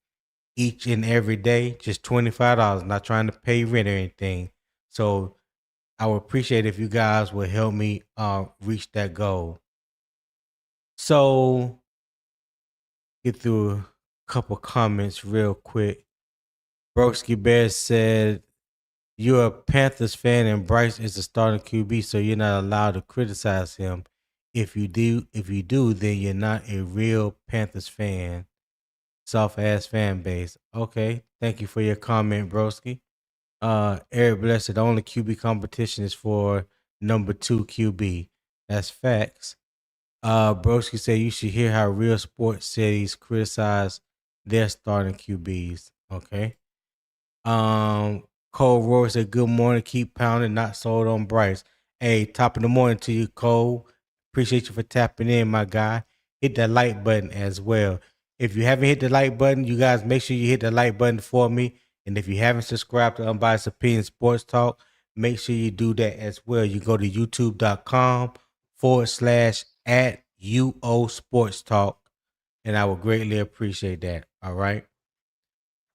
Speaker 1: each and every day. Just $25. Not trying to pay rent or anything. So I would appreciate if you guys would help me reach that goal. So get through a couple comments real quick. Broski Bear said, "You're a Panthers fan and Bryce is the starting QB, so you're not allowed to criticize him. If you do, then you're not a real Panthers fan. Soft ass fan base." Okay, thank you for your comment, Broski. Eric Blessed, the only QB competition is for number 2 QB. That's facts. Broski said you should hear how real sports cities criticize their starting QBs. Okay. Cole Roy said, "Good morning. Keep pounding. Not sold on Bryce." Hey, top of the morning to you, Cole. Appreciate you for tapping in, my guy. Hit that like button as well. If you haven't hit the like button, you guys make sure you hit the like button for me. And if you haven't subscribed to Unbiased Opinion Sports Talk, make sure you do that as well. You go to youtube.com/@UO Sports Talk. And I would greatly appreciate that. All right.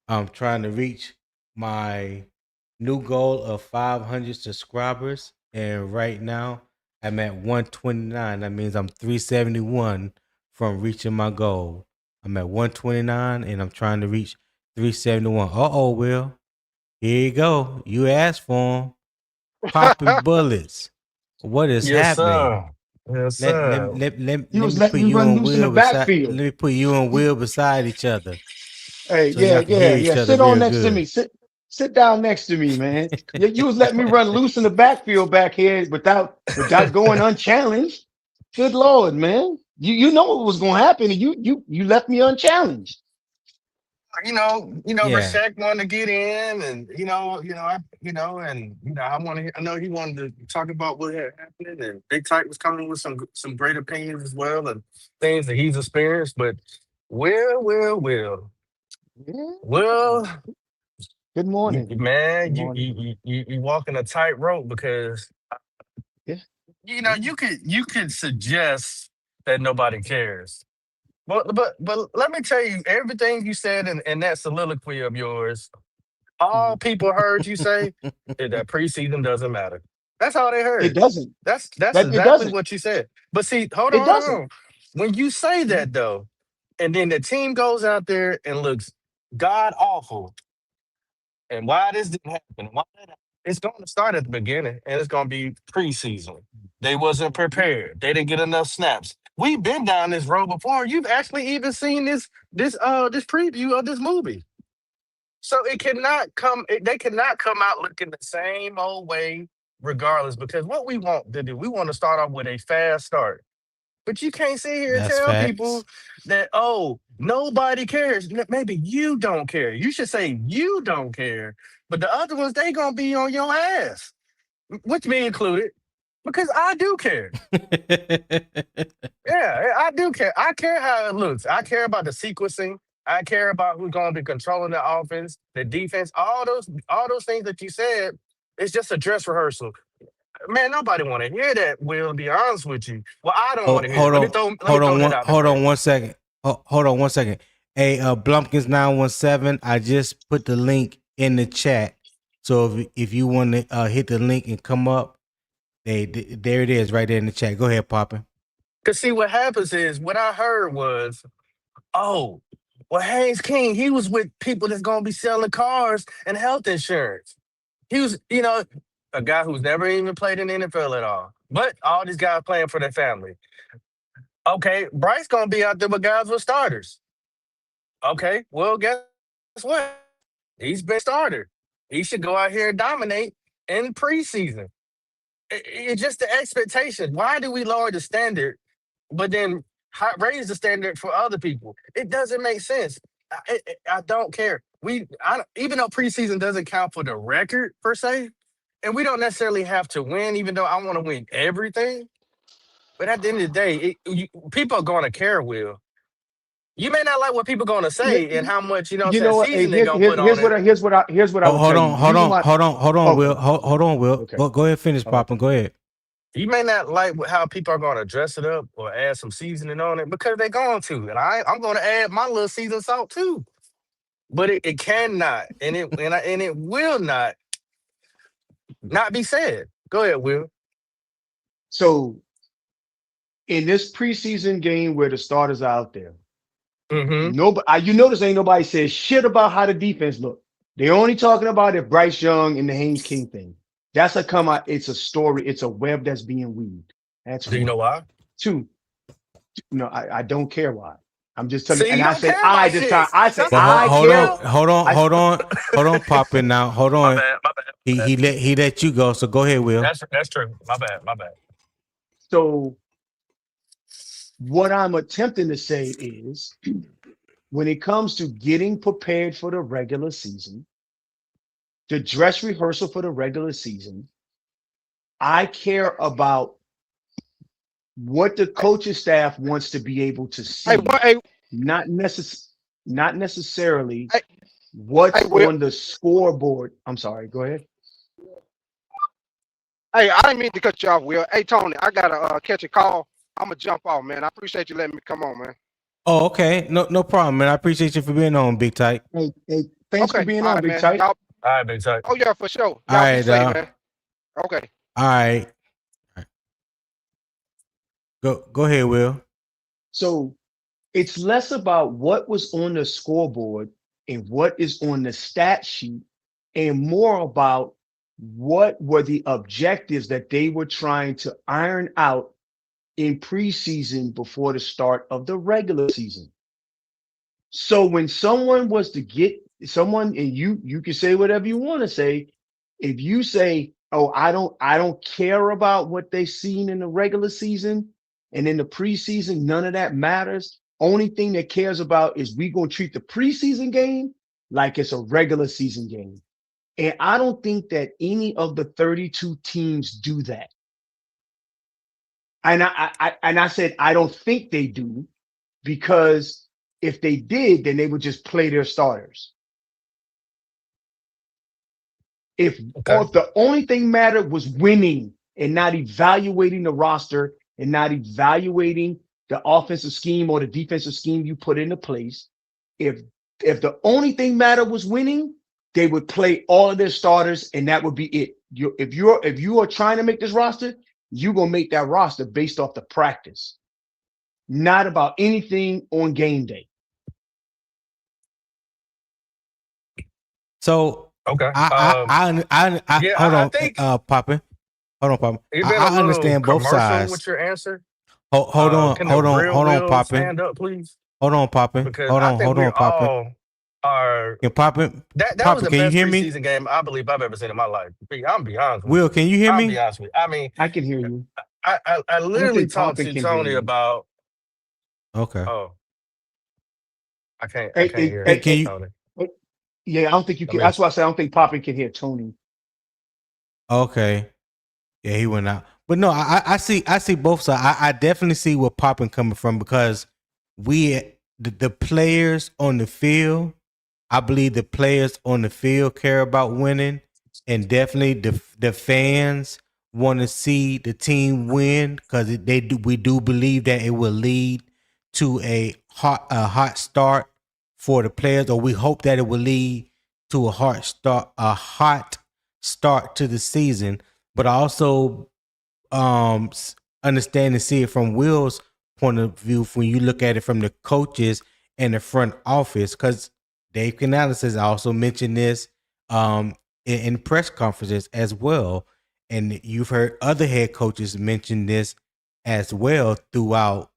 Speaker 1: I'm trying to reach my new goal of 500 subscribers, and right now I'm at 129. That means I'm 371 from reaching my goal. I'm at 129 and I'm trying to reach 371. Will. Here you go. You asked for him. Popping bullets. What is
Speaker 2: Yes,
Speaker 1: happening?
Speaker 2: sir. Yes,
Speaker 1: Let
Speaker 2: sir.
Speaker 3: He was
Speaker 1: me
Speaker 3: letting
Speaker 1: put
Speaker 3: me
Speaker 1: you
Speaker 3: run
Speaker 1: and
Speaker 3: loose in the
Speaker 1: Will beside.
Speaker 3: backfield.
Speaker 1: Let me put you and Will beside each other,
Speaker 3: Hey,
Speaker 1: so y'all can hear each other
Speaker 3: Sit on
Speaker 1: real
Speaker 3: next to me.
Speaker 1: good.
Speaker 3: Sit down next to me, man. You was letting me run loose in the backfield back here without going unchallenged. Good Lord, man. You know what was gonna happen, and you left me unchallenged.
Speaker 1: Yeah,
Speaker 2: Brashak wanted to get in, and I know he wanted to talk about what had happened, and Big Tyke was coming with some great opinions as well, and things that he's experienced. But
Speaker 3: Yeah.
Speaker 2: well,
Speaker 3: Good morning. Good
Speaker 2: man,
Speaker 3: morning.
Speaker 2: you walking a tightrope because
Speaker 3: Yeah. Yeah.
Speaker 2: you could suggest that nobody cares. But let me tell you, everything you said in that soliloquy of yours, all
Speaker 3: Mhm.
Speaker 2: people heard you say is that preseason doesn't matter. That's all they
Speaker 3: It
Speaker 2: heard.
Speaker 3: doesn't.
Speaker 2: That's
Speaker 3: That it
Speaker 2: exactly
Speaker 3: doesn't.
Speaker 2: what you said. But see, hold
Speaker 3: It
Speaker 2: on, hold
Speaker 3: doesn't.
Speaker 2: on. When you say
Speaker 3: Mhm.
Speaker 2: that though, and then the team goes out there and looks god awful, and why this didn't happen, it's going to start at the beginning, and it's going to be preseason. They wasn't prepared. They didn't get enough snaps. We've been down this road before. You've actually even seen this preview of this movie. So it cannot come. They cannot come out looking the same old way, regardless. Because what we want to do, we want to start off with a fast start. But you can't sit here and
Speaker 1: that's
Speaker 2: tell
Speaker 1: facts.
Speaker 2: people that nobody cares. Maybe you don't care. You should say you don't care. But the other ones, they gonna be on your ass, which me included, because I do care. Yeah, I do care. I care how it looks. I care about the sequencing. I care about who's going to be controlling the offense, the defense, all those things that you said. It's just a dress rehearsal. Man, nobody want to hear that. Will, to be honest with you. Well, I don't want
Speaker 1: Oh,
Speaker 2: to hear it. Let me throw that out there
Speaker 1: hold on
Speaker 2: first.
Speaker 1: 1 second. Hold on 1 second. Hey, Blumpkins 917. I just put the link in the chat. So if you want to hit the link and come up, there it is right there in the chat. Go ahead, Poppin.
Speaker 2: Cause see, what happens is what I heard was, oh, well, Haynes King, he was with people that's gonna be selling cars and health insurance. He was, a guy who's never even played in the NFL at all. But all these guys playing for their family. Okay, Bryce gonna be out there with guys with starters. Okay, well, guess what? He's been starter. He should go out here and dominate in preseason. It's just the expectation. Why do we lower the standard, but then raise the standard for other people? It doesn't make sense. I don't care. Even though preseason doesn't count for the record per se, and we don't necessarily have to win, even though I want to win everything. But at the end of the day, people are going to care. Will you may not like what people are going to
Speaker 3: Yeah,
Speaker 2: say and how much
Speaker 3: you know
Speaker 2: saying
Speaker 3: what? Hey,
Speaker 2: season they're going to put on it.
Speaker 3: here's what I would tell you. The reason why.
Speaker 1: Hold on, Will.
Speaker 3: Okay.
Speaker 1: Hold on, Will.
Speaker 3: Okay.
Speaker 1: Go ahead, finish,
Speaker 3: All right.
Speaker 1: Poppin. Go ahead.
Speaker 2: You may not like how people are going to dress it up or add some seasoning on it because they're going to, and I'm going to add my little seasoned salt too. But it cannot, and it will not be said. Go ahead, Will.
Speaker 3: So in this preseason game where the starters are out there,
Speaker 2: Mm-hmm.
Speaker 3: nobody, you notice ain't nobody says shit about how the defense look. They only talking about it Bryce Young and the Haynes King thing. That's a come out. It's a story. It's a web that's being weaved. That's
Speaker 2: Do you
Speaker 3: one.
Speaker 2: know why?
Speaker 3: Two. No, I don't care why. I'm just telling you.
Speaker 2: See, you
Speaker 3: And I
Speaker 2: don't
Speaker 3: said
Speaker 2: care
Speaker 3: I
Speaker 2: about
Speaker 3: this
Speaker 2: shit.
Speaker 3: time. I said
Speaker 2: That's
Speaker 1: But
Speaker 2: the
Speaker 3: I
Speaker 2: problem,
Speaker 3: care.
Speaker 2: Will.
Speaker 3: I
Speaker 1: hold on, Poppin. Now, hold
Speaker 2: My
Speaker 1: on.
Speaker 2: bad. My bad. My bad.
Speaker 1: He let you go. So go ahead, Will.
Speaker 2: That's true. My bad. My bad.
Speaker 3: so what I'm attempting to say is when it comes to getting prepared for the regular season, the dress rehearsal for the regular season, I care about what the coaching staff wants to be able to
Speaker 5: Hey,
Speaker 3: see,
Speaker 5: hey,
Speaker 3: not not necessarily
Speaker 5: hey,
Speaker 3: what's
Speaker 5: hey, Will.
Speaker 3: on the scoreboard. I'm sorry, go ahead.
Speaker 5: Hey, I didn't mean to cut you off, Will. Hey, Tony, I gotta catch a call. I'm gonna jump off, man. I appreciate you letting me come on, man.
Speaker 1: Oh, okay. No problem, man. I appreciate you for being on, Big Type.
Speaker 3: Hey, thanks for
Speaker 5: Okay,
Speaker 3: being
Speaker 5: all
Speaker 3: on,
Speaker 5: right,
Speaker 3: Big
Speaker 5: man.
Speaker 3: Tight.
Speaker 5: Y'all.
Speaker 2: All right, big tight.
Speaker 5: Oh yeah, for sure.
Speaker 1: All
Speaker 5: Y'all be
Speaker 1: right,
Speaker 5: safe, man. Okay.
Speaker 1: all right. Go ahead, Will.
Speaker 3: So It's less about what was on the scoreboard and what is on the stat sheet, and more about what were the objectives that they were trying to iron out in preseason before the start of the regular season. So when someone was to get someone, and you can say whatever you want to say, if you say, "Oh, I don't care about what they've seen in the regular season and in the preseason, none of that matters. Only thing that cares about is we gonna treat the preseason game like it's a regular season game." And I don't think that any of the 32 teams do that. And I said I don't think they do, because if they did, then they would just play their starters. If
Speaker 2: Okay.
Speaker 3: the only thing mattered was winning and not evaluating the roster and not evaluating the offensive scheme or the defensive scheme you put into place, if the only thing mattered was winning, they would play all of their starters and that would be it. If you are trying to make this roster, you're gonna make that roster based off the practice, not about anything on game day.
Speaker 1: So
Speaker 2: Okay.
Speaker 1: I
Speaker 2: Yeah,
Speaker 1: hold
Speaker 2: I
Speaker 1: on,
Speaker 2: think
Speaker 1: Poppin. Hold on, Poppin.
Speaker 2: you've been a
Speaker 1: I
Speaker 2: little
Speaker 1: understand both
Speaker 2: commercial
Speaker 1: sides.
Speaker 2: with your answer.
Speaker 1: Hold on,
Speaker 2: Can the real
Speaker 1: hold on,
Speaker 2: Will
Speaker 1: Poppin.
Speaker 2: stand up, please?
Speaker 1: Hold on, Poppin.
Speaker 2: Because
Speaker 1: Hold
Speaker 2: I
Speaker 1: on,
Speaker 2: think
Speaker 1: hold
Speaker 2: we
Speaker 1: on, Poppin.
Speaker 2: all are.
Speaker 1: Can Poppin,
Speaker 2: That was
Speaker 1: Poppin,
Speaker 2: the
Speaker 1: can you
Speaker 2: best
Speaker 1: hear me?
Speaker 2: preseason game I believe I've ever seen in my life. I'm be honest with
Speaker 1: Will,
Speaker 2: you.
Speaker 1: can you hear
Speaker 2: I'll be
Speaker 1: me?
Speaker 2: honest with you. I mean,
Speaker 3: I can hear you.
Speaker 2: I
Speaker 3: I don't
Speaker 2: literally
Speaker 3: think
Speaker 2: talked
Speaker 3: Poppin
Speaker 2: to
Speaker 3: can hear
Speaker 2: Tony
Speaker 3: you.
Speaker 2: about.
Speaker 1: Okay.
Speaker 2: Oh, I
Speaker 3: Hey,
Speaker 2: can't hear
Speaker 1: Can you?
Speaker 2: Tony.
Speaker 3: yeah, I don't think you
Speaker 2: I
Speaker 3: can.
Speaker 2: mean,
Speaker 3: That's why I say I don't think Poppin can hear Tony.
Speaker 1: Okay. Yeah, he went out. But no, I see both sides. I definitely see where Poppin coming from, because the players on the field, I believe the players on the field care about winning, and definitely the fans want to see the team win, because we do believe that it will lead to a hot start for the players, or we hope that it will lead to a hot start to the season. But I also understand and see it from Will's point of view when you look at it from the coaches and the front office, because Dave Canales has also mentioned this in press conferences as well, and you've heard other head coaches mention this as well throughout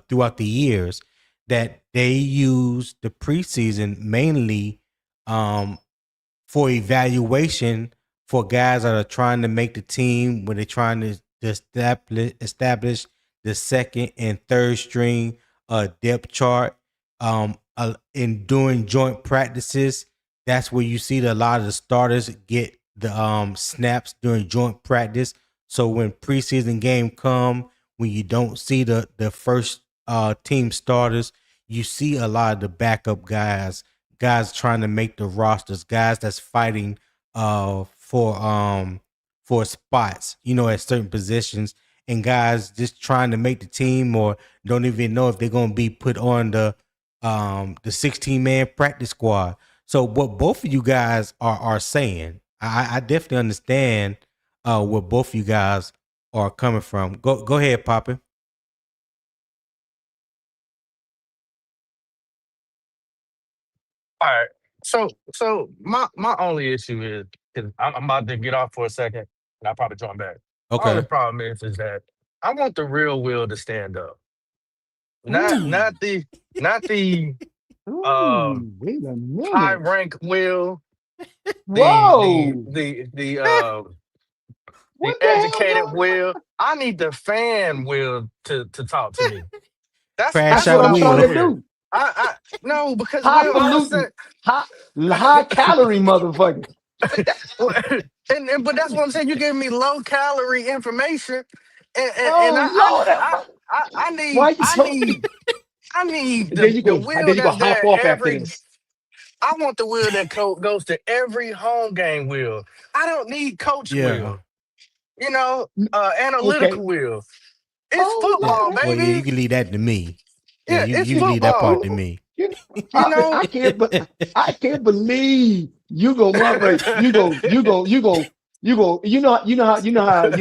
Speaker 1: throughout the years, that they use the preseason mainly um for evaluation for guys that are trying to make the team, when they're trying to establish the second and third string depth chart. In doing joint practices, that's where you see that a lot of the starters get the snaps during joint practice. So when preseason game come, when you don't see the first team starters, you see a lot of the backup guys trying to make the rosters, guys that's fighting for spots, at certain positions, and guys just trying to make the team, or don't even know if they're going to be put on the 16-man practice squad. So what both of you guys are saying, I definitely understand where both of you guys are coming from. Go ahead, Poppin.
Speaker 2: all right. So my only issue is I'm about to get off for a second, and I'll probably join back. My only
Speaker 1: Okay.
Speaker 2: problem is that I want the real Will to stand up, not
Speaker 3: Ooh,
Speaker 2: not the not the
Speaker 3: ooh, wait a
Speaker 2: high
Speaker 3: minute.
Speaker 2: rank Will,
Speaker 3: Whoa,
Speaker 2: the
Speaker 3: what the hell
Speaker 2: educated
Speaker 3: going on?
Speaker 2: Will. I need the fan Will to talk to me. That's
Speaker 1: Crash
Speaker 3: That's
Speaker 2: that's
Speaker 3: what
Speaker 2: what
Speaker 1: out
Speaker 3: I'm
Speaker 2: I
Speaker 3: trying
Speaker 2: want to
Speaker 3: to
Speaker 1: Will.
Speaker 2: hear.
Speaker 3: do.
Speaker 2: I no, because Will, I was
Speaker 3: Highfalutin,
Speaker 2: saying.
Speaker 3: high calorie motherfucker.
Speaker 2: But that's what I'm saying. You giving me low calorie information, and
Speaker 3: Oh Lord,
Speaker 2: I
Speaker 3: why
Speaker 2: need
Speaker 3: you so? And then
Speaker 2: the will
Speaker 3: you go
Speaker 2: that's
Speaker 3: hop
Speaker 2: there
Speaker 3: off after
Speaker 2: every.
Speaker 3: this.
Speaker 2: I want the will that goes to every home game. Will, I don't need coach
Speaker 1: Yeah.
Speaker 2: will. Analytical
Speaker 3: Okay.
Speaker 2: will. It's
Speaker 3: Oh
Speaker 1: Yeah.
Speaker 2: football,
Speaker 3: Lord,
Speaker 1: Well, yeah,
Speaker 2: baby.
Speaker 1: you can leave that to me. Yeah,
Speaker 2: Yeah,
Speaker 1: you
Speaker 2: it's
Speaker 1: can leave that
Speaker 3: you
Speaker 1: part
Speaker 2: football.
Speaker 1: to
Speaker 3: know,
Speaker 1: me.
Speaker 3: you know,
Speaker 2: You know.
Speaker 3: I can't believe you go motherfucker. You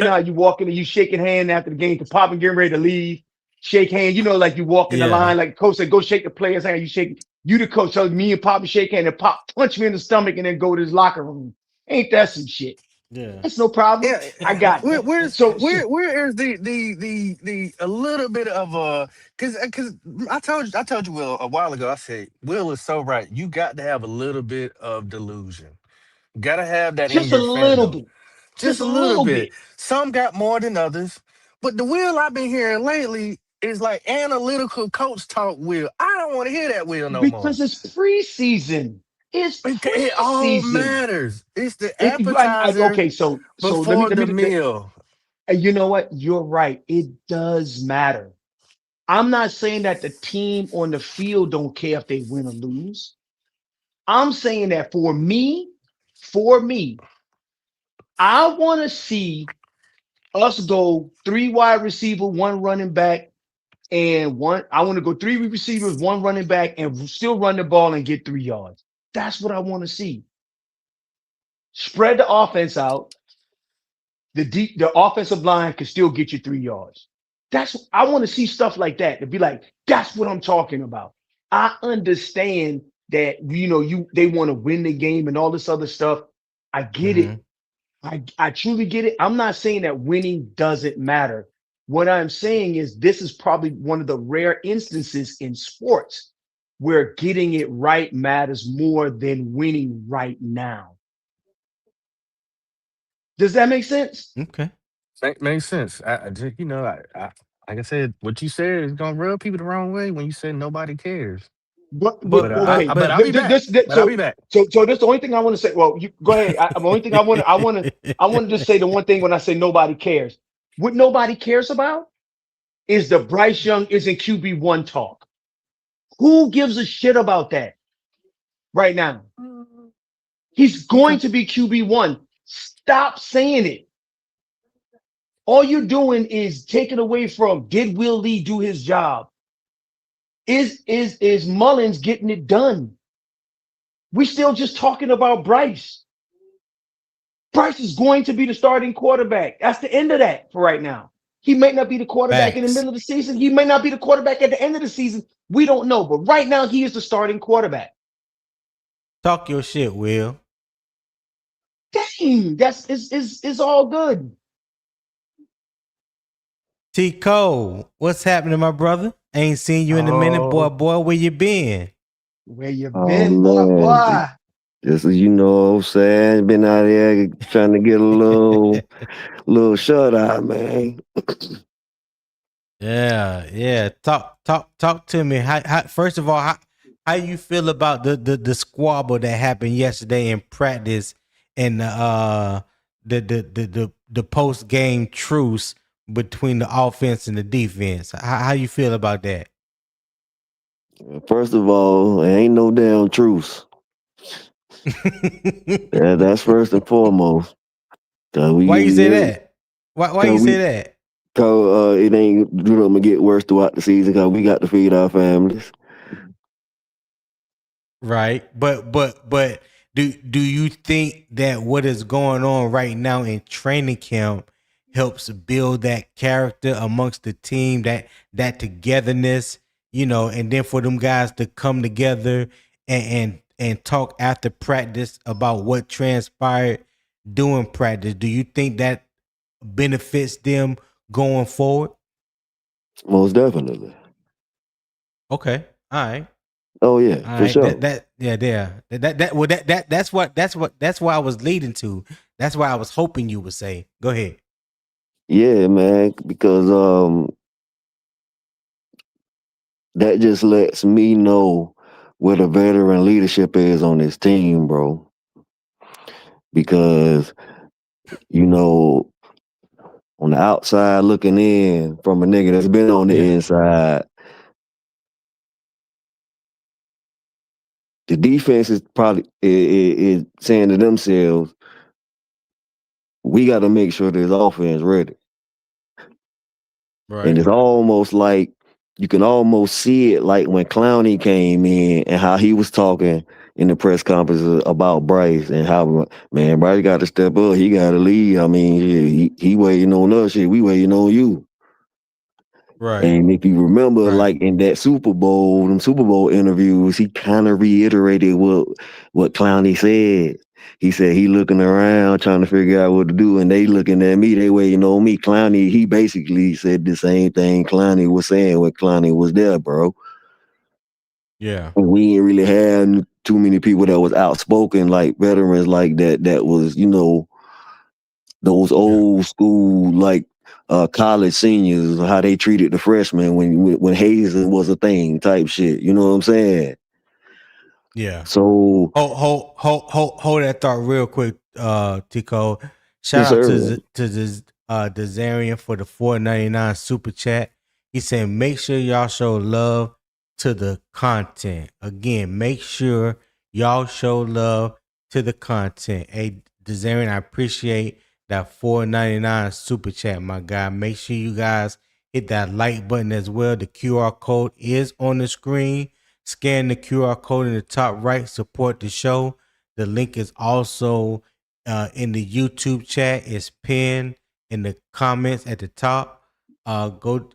Speaker 3: know how you walk in and you shaking hand after the game to Pop and getting ready to leave. shake hands. You know, like you walk in the
Speaker 1: Yeah.
Speaker 3: line, like coach said, go shake the player's hand. You shake, you the coach. So me and Poppy shake hand and Pop punch me in the stomach and then go to his locker room. Ain't that some shit?
Speaker 1: Yeah.
Speaker 3: That's no problem.
Speaker 2: Yeah,
Speaker 3: I got
Speaker 2: where,
Speaker 3: that.
Speaker 2: where's
Speaker 3: So
Speaker 2: where is the a little bit of a because I told you Will a while ago. I said Will is so right. You got to have a little bit of delusion. Got to have that in
Speaker 3: just a
Speaker 2: your
Speaker 3: little
Speaker 2: fandom,
Speaker 3: bit,
Speaker 2: just
Speaker 3: just
Speaker 2: a
Speaker 3: a
Speaker 2: little
Speaker 3: little
Speaker 2: bit.
Speaker 3: bit,
Speaker 2: Some got more than others, but the Will I've been hearing lately is like analytical coach talk. Will I don't want to hear that Will no more.
Speaker 3: because it's preseason. It's
Speaker 2: It all
Speaker 3: preseason.
Speaker 2: matters. It's the
Speaker 3: Okay,
Speaker 2: appetizer
Speaker 3: so
Speaker 2: before
Speaker 3: let
Speaker 2: the
Speaker 3: me
Speaker 2: meal.
Speaker 3: and you know what? You're right. It does matter. I'm not saying that the team on the field don't care if they win or lose. I'm saying that for me, I want to see us go three wide receiver, one running back, and one. I want to go three receivers, one running back, and still run the ball and get 3 yards. That's what I want to see. Spread the offense out. The offensive line can still get you 3 yards. I want to see stuff like that to be like, that's what I'm talking about. I understand that they want to win the game and all this other stuff. I get
Speaker 1: Mm-hmm.
Speaker 3: it. I truly get it. I'm not saying that winning doesn't matter. What I'm saying is this is probably one of the rare instances in sports where getting it right matters more than winning right now. Does that make sense?
Speaker 1: Okay.
Speaker 2: Makes sense. I just, like I said, what you said is gonna rub people the wrong way when you said nobody cares.
Speaker 3: But
Speaker 1: But
Speaker 3: okay,
Speaker 2: But
Speaker 1: but
Speaker 2: I'll be back. But I'll be
Speaker 3: so
Speaker 2: back.
Speaker 3: that's the only thing I want to say. Well, you go ahead. The only thing I want to just say the one thing when I say nobody cares. What nobody cares about is the Bryce Young isn't QB1 talk. Who gives a shit about that right now? He's
Speaker 2: Okay.
Speaker 3: going to be QB1. Stop saying it. All you're doing is taking away from did Will Lee do his job? Is Mullins getting it done? We still just talking about Bryce. Bryce is going to be the starting quarterback. That's the end of that for right now. He may not be the quarterback in the
Speaker 1: facts.
Speaker 3: middle of the season. He may not be the quarterback at the end of the season. We don't know. But right now, he is the starting quarterback.
Speaker 1: Talk your shit, Will.
Speaker 3: Dang, is all good.
Speaker 1: T Cole, what's happening, my brother? Ain't seen you in a minute, boy.
Speaker 2: Oh,
Speaker 1: Boy, where you been?
Speaker 3: Where you
Speaker 6: Oh
Speaker 3: been, boy,
Speaker 6: man,
Speaker 3: boy?
Speaker 6: this is what I'm saying. Been out there trying to get a little shutout, man.
Speaker 1: Yeah. Talk to me. First of all, how you feel about the squabble that happened yesterday in practice and the post game truce between the offense and the defense? How you feel about that?
Speaker 6: First of all, there ain't no damn truce. That's first and foremost. Cause
Speaker 1: Why you say
Speaker 6: we,
Speaker 1: that? Why
Speaker 6: cause
Speaker 1: you say
Speaker 6: we,
Speaker 1: that?
Speaker 6: cause it ain't gonna get worse throughout the season. Cause we got to feed our families.
Speaker 1: Right. But do you think that what is going on right now in training camp helps build that character amongst the team, that togetherness, and then for them guys to come together and talk after practice about what transpired during practice? Do you think that benefits them going forward?
Speaker 6: Most definitely.
Speaker 1: Okay. All right.
Speaker 6: Oh yeah,
Speaker 1: All
Speaker 6: for
Speaker 1: right,
Speaker 6: sure.
Speaker 1: that's why I was leading to. That's why I was hoping you would say. Go ahead.
Speaker 6: Yeah, man. Because that just lets me know where the veteran leadership is on this team, bro. Because you know, on the outside looking in from a nigga that's been on the
Speaker 1: Yeah.
Speaker 6: inside, the defense is probably is saying to themselves, we got to make sure this offense ready. And
Speaker 1: Right.
Speaker 6: it's almost like you can almost see it like when Clowney came in and how he was talking in the press conferences about Bryce and how, man, Bryce got to step up. He got to lead. I mean, he waiting on us. Shit, we waiting on you.
Speaker 1: Right.
Speaker 6: And if you remember,
Speaker 1: Right.
Speaker 6: like in that Super Bowl, them Super Bowl interviews, he kind of reiterated what Clowney said. He said he looking around trying to figure out what to do, and they looking at me. They waiting on me. Clowney, he basically said the same thing Clowney was saying when Clowney was there, bro.
Speaker 1: Yeah.
Speaker 6: And we ain't really had too many people that was outspoken, like veterans like that. That was, those old school like college seniors, how they treated the freshmen when hazing was a thing, type shit. You know what I'm saying?
Speaker 1: Yeah.
Speaker 6: So
Speaker 1: Hold that thought real quick, Tico. Shout
Speaker 6: yes,
Speaker 1: out
Speaker 6: sir.
Speaker 1: to Desarian for the $4.99 super chat. He said, make sure y'all show love to the content. Again, make sure y'all show love to the content. Hey, Desarian, I appreciate that $4.99 super chat, my guy. Make sure you guys hit that like button as well. The QR code is on the screen. Scan the QR code in the top right. Support the show. The link is also in the YouTube chat. It's pinned in the comments at the top. Go,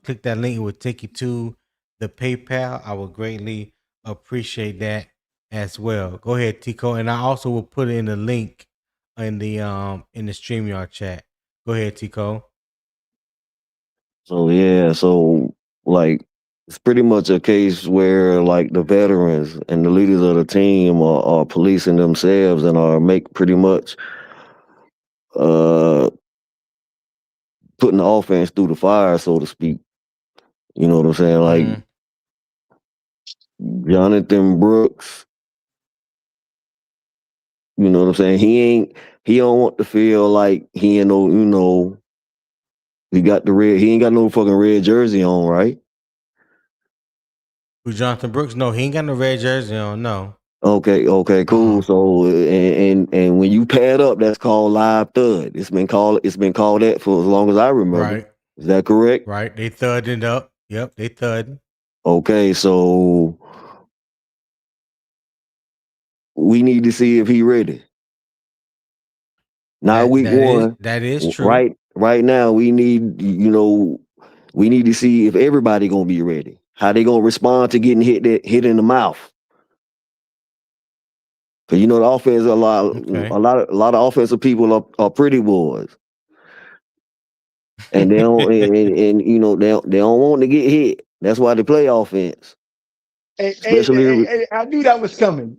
Speaker 1: click that link. It will take you to the PayPal. I would greatly appreciate that as well. Go ahead, Tico, and I also will put in the link in the StreamYard chat. Go ahead, Tico.
Speaker 6: So yeah, so like it's pretty much a case where like the veterans and the leaders of the team are policing themselves and are pretty much uh putting the offense through the fire, so to speak. You know what I'm saying? Like Jonathan Brooks, you know what I'm saying? He don't want to feel like he ain't no, he ain't got no fucking red jersey on, right?
Speaker 1: Who, Jonathan Brooks? No, he ain't got no red jersey on. No.
Speaker 6: Okay, cool. So and when you pad up, that's called live thud. It's been called that for as long as I remember.
Speaker 1: Right.
Speaker 6: Is that correct?
Speaker 1: Right. They thudding up. Yep, they thudding.
Speaker 6: Okay, so we need to see if he ready. Not week one.
Speaker 1: That is true.
Speaker 6: Right now, we need to see if everybody gonna be ready. How they gonna respond to getting hit in the mouth? Cause the offense a lot of offensive people are pretty boys, and they don't they don't want to get hit. That's why they play offense.
Speaker 3: Hey, I knew that was coming.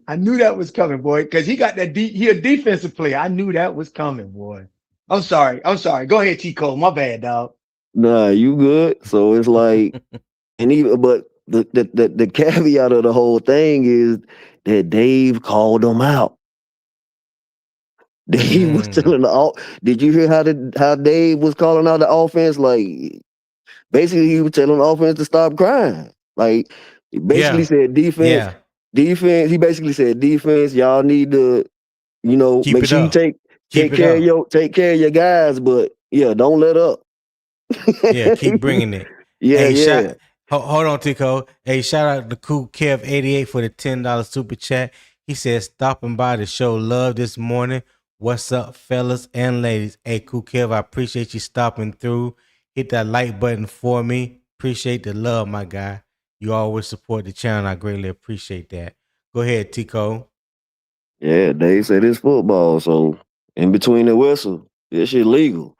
Speaker 3: Boy, because he got that. He a defensive player. I knew that was coming, boy. I'm sorry. Go ahead, T Cole. My bad, dog.
Speaker 6: Nah, you good. So it's like, but the caveat of the whole thing is that Dave called them out. Dave was telling did you hear how Dave was calling out the offense? Like, basically, he was telling the offense to stop crying. Like, he basically said defense.
Speaker 1: Yeah.
Speaker 6: Defense. He basically said defense. Y'all need to,
Speaker 1: Keep
Speaker 6: make
Speaker 1: it
Speaker 6: sure
Speaker 1: up.
Speaker 6: you take care of your guys. But yeah, don't let up.
Speaker 1: Yeah, keep bringing it.
Speaker 6: Yeah,
Speaker 1: hey, hold on, Tico. Hey, shout out to Cool Kev 88 for the $10 super chat. He says, stopping by to show love this morning. What's up, fellas and ladies? Hey, Cool Kev, I appreciate you stopping through. Hit that like button for me. Appreciate the love, my guy. You always support the channel. I greatly appreciate that. Go ahead, Tico.
Speaker 6: Yeah, Dave said it's football, so in between the whistle, this shit legal.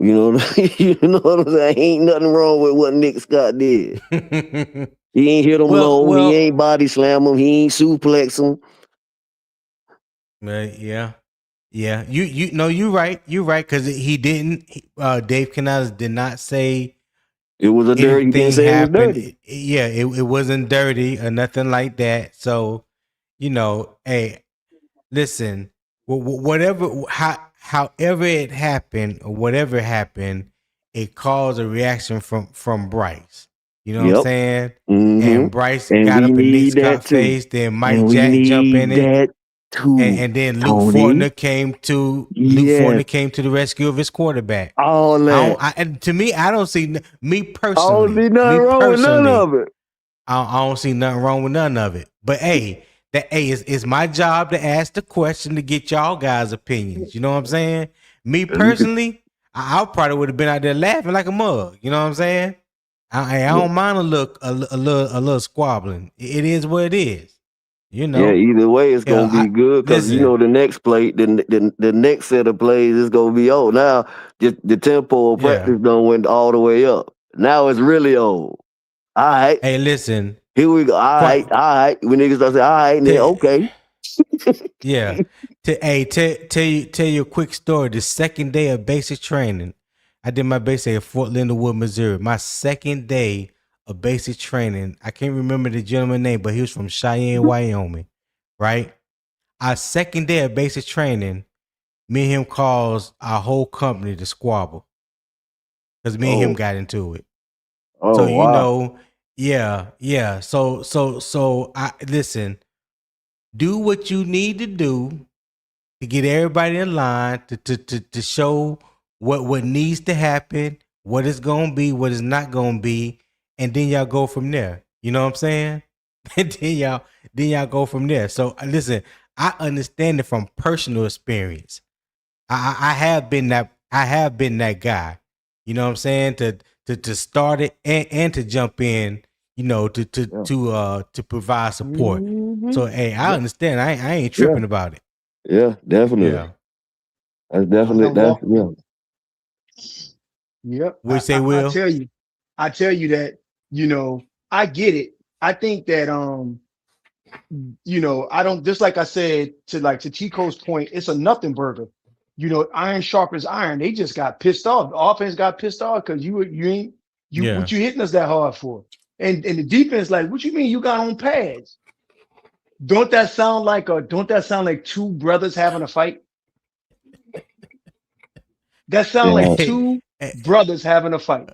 Speaker 6: You know what I'm saying? Ain't nothing wrong with what Nick Scott did. He ain't hit him low. He ain't body slam him. He ain't suplex him.
Speaker 1: Yeah. You know, you're right. You're right, because he didn't. Dave Canales did not say
Speaker 6: it was a dirty. He didn't say
Speaker 1: happened.
Speaker 6: it was dirty.
Speaker 1: It wasn't dirty or nothing like that. So, hey, listen, however it happened or whatever happened, it caused a reaction from Bryce. You know what I'm saying?
Speaker 6: Mm-hmm.
Speaker 1: And Bryce got up in Nick Scott's face. Then Mike Jack jumped in it. And then Luke Fortner came to the rescue of his quarterback.
Speaker 6: All that.
Speaker 1: To me, I don't see me personally.
Speaker 6: I don't see nothing wrong with none of it.
Speaker 1: I don't see nothing wrong with none of it. But it's my job to ask the question to get y'all guys' opinions. You know what I'm saying? Me personally, I probably would have been out there laughing like a mug. You know what I'm saying? I don't mind a little squabbling. It is what it is. You
Speaker 6: Yeah,
Speaker 1: know.
Speaker 6: either way, it's
Speaker 1: Yeah,
Speaker 6: gonna be good because you know
Speaker 1: listen.
Speaker 6: the next play, the next set of plays is gonna be old. Now the tempo of
Speaker 1: Yeah.
Speaker 6: practice done went all the way up. Now it's really old. All right,
Speaker 1: Hey, listen.
Speaker 6: here we go. All right. When niggas start saying, all right, then okay.
Speaker 1: Yeah. Tell you a quick story. The second day of basic training, I did my basic at Fort Leonard Wood, Missouri. My second day of basic training, I can't remember the gentleman's name, but he was from Cheyenne, Wyoming, right? Our second day of basic training, me and him caused our whole company to squabble because me and him got into it. So you know, yeah. So I listen. Do what you need to do to get everybody in line to show what needs to happen, what it's gonna be, what it's not gonna be, and then y'all go from there. You know what I'm saying? And then y'all go from there. So listen, I understand it from personal experience. I have been that guy. You know what I'm saying? To start it and to jump in, you know, to provide support. So hey, I understand. I ain't tripping about it.
Speaker 6: Yeah, definitely.
Speaker 1: Yeah.
Speaker 6: That's definitely
Speaker 3: Yep.
Speaker 1: What you say, Will?
Speaker 3: I tell you that, you know, I get it. I think that you know, I don't, just like I said to Chico's point, it's a nothing burger. You know, iron sharpens iron. They just got pissed off. The offense got pissed off because you ain't what you hitting us that hard for. And the defense, like, what you mean you got on pads? Don't that sound like two brothers having a fight? That sound like two brothers having a fight.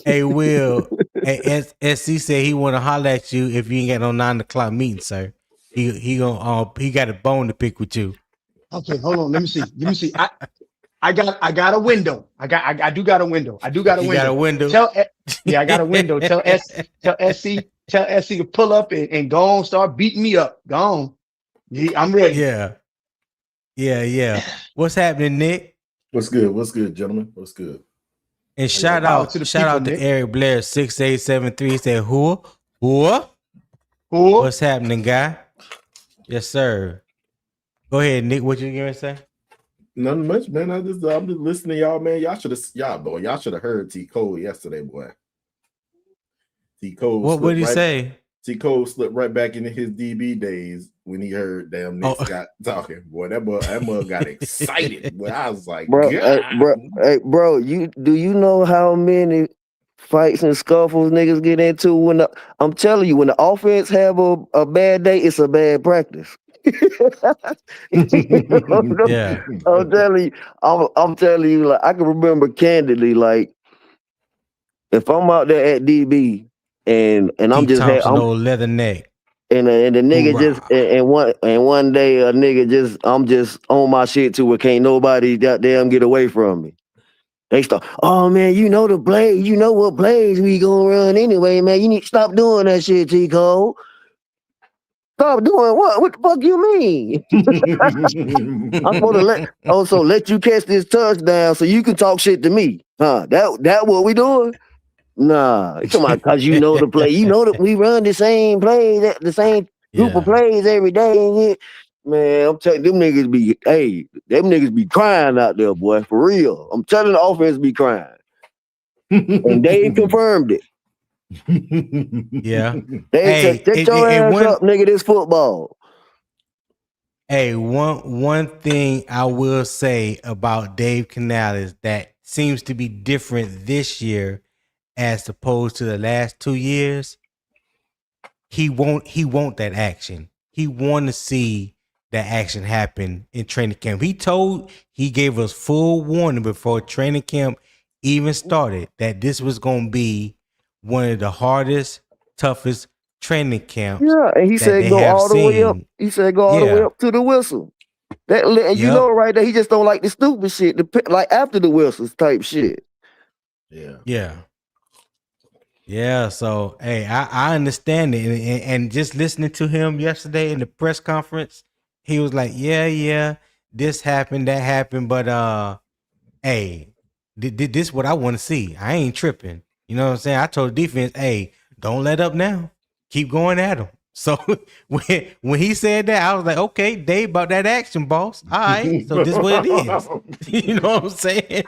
Speaker 1: Hey, Will. Hey, SC said he want to holler at you if you ain't got no 9 o'clock meeting, sir. He got a bone to pick with you.
Speaker 3: Okay, hold on. Let me see. I got a window. I do got a window.
Speaker 1: You got a window?
Speaker 3: I got a window. Tell SC to pull up and go on, start beating me up. Go on. I'm ready.
Speaker 1: Yeah. What's happening, Nick?
Speaker 7: What's good, gentlemen? What's good?
Speaker 1: And shout out to Eric Blair 6873. He said, who? What's happening, guy? Yes, sir. Go ahead, Nick. What you gonna say?
Speaker 7: Nothing much, man. I'm just listening to y'all, man. Y'all should have heard T. Cole yesterday, boy. T. Cole.
Speaker 1: What did he say?
Speaker 7: T. Cole slipped right back into his DB days when he heard damn Knicks got talking. Boy, that mug got excited. Boy, I was like,
Speaker 6: bro, do you know how many fights and scuffles niggas get into when I'm telling you, when the offense have a bad day, it's a bad practice.
Speaker 1: Yeah.
Speaker 6: I'm telling you, like, I can remember candidly, like, if I'm out there at DB and I'm just
Speaker 1: Thompson, old leather neck,
Speaker 6: and the nigga just and one day a nigga I'm just on my shit too, where can't nobody goddamn get away from me. They start, oh man, you know the blade, you know what blades we gonna run anyway, man. You need to stop doing that shit, T. Cole. Stop doing what? What the fuck you mean? I'm supposed to let you catch this touchdown so you can talk shit to me. Huh? That what we doing? Nah. It's about because you know the play. You know that we run the same plays, the same group of plays every day. Man, I'm telling them niggas be crying out there, boy, for real. I'm telling the offense be crying. And Dave confirmed it.
Speaker 1: Yeah.
Speaker 6: They set your ass up, nigga. This football.
Speaker 1: Hey, one thing I will say about Dave Canales that seems to be different this year as opposed to the last 2 years. He want that action. He want to see that action happen in training camp. He gave us full warning before training camp even started that this was going to be one of the hardest, toughest training camps.
Speaker 6: Yeah, and he said go all the way up. He said go all the way up to the whistle. You know right there, he just don't like the stupid shit, like after the whistles type shit.
Speaker 1: Yeah. So hey, I understand it, and just listening to him yesterday in the press conference, he was like, yeah, this happened, that happened, but hey, this is what I want to see. I ain't tripping. You know what I'm saying? I told the defense, hey, don't let up now. Keep going at him. So when he said that, I was like, okay, Dave, about that action, boss. All right, so this is what it is. You know what I'm saying?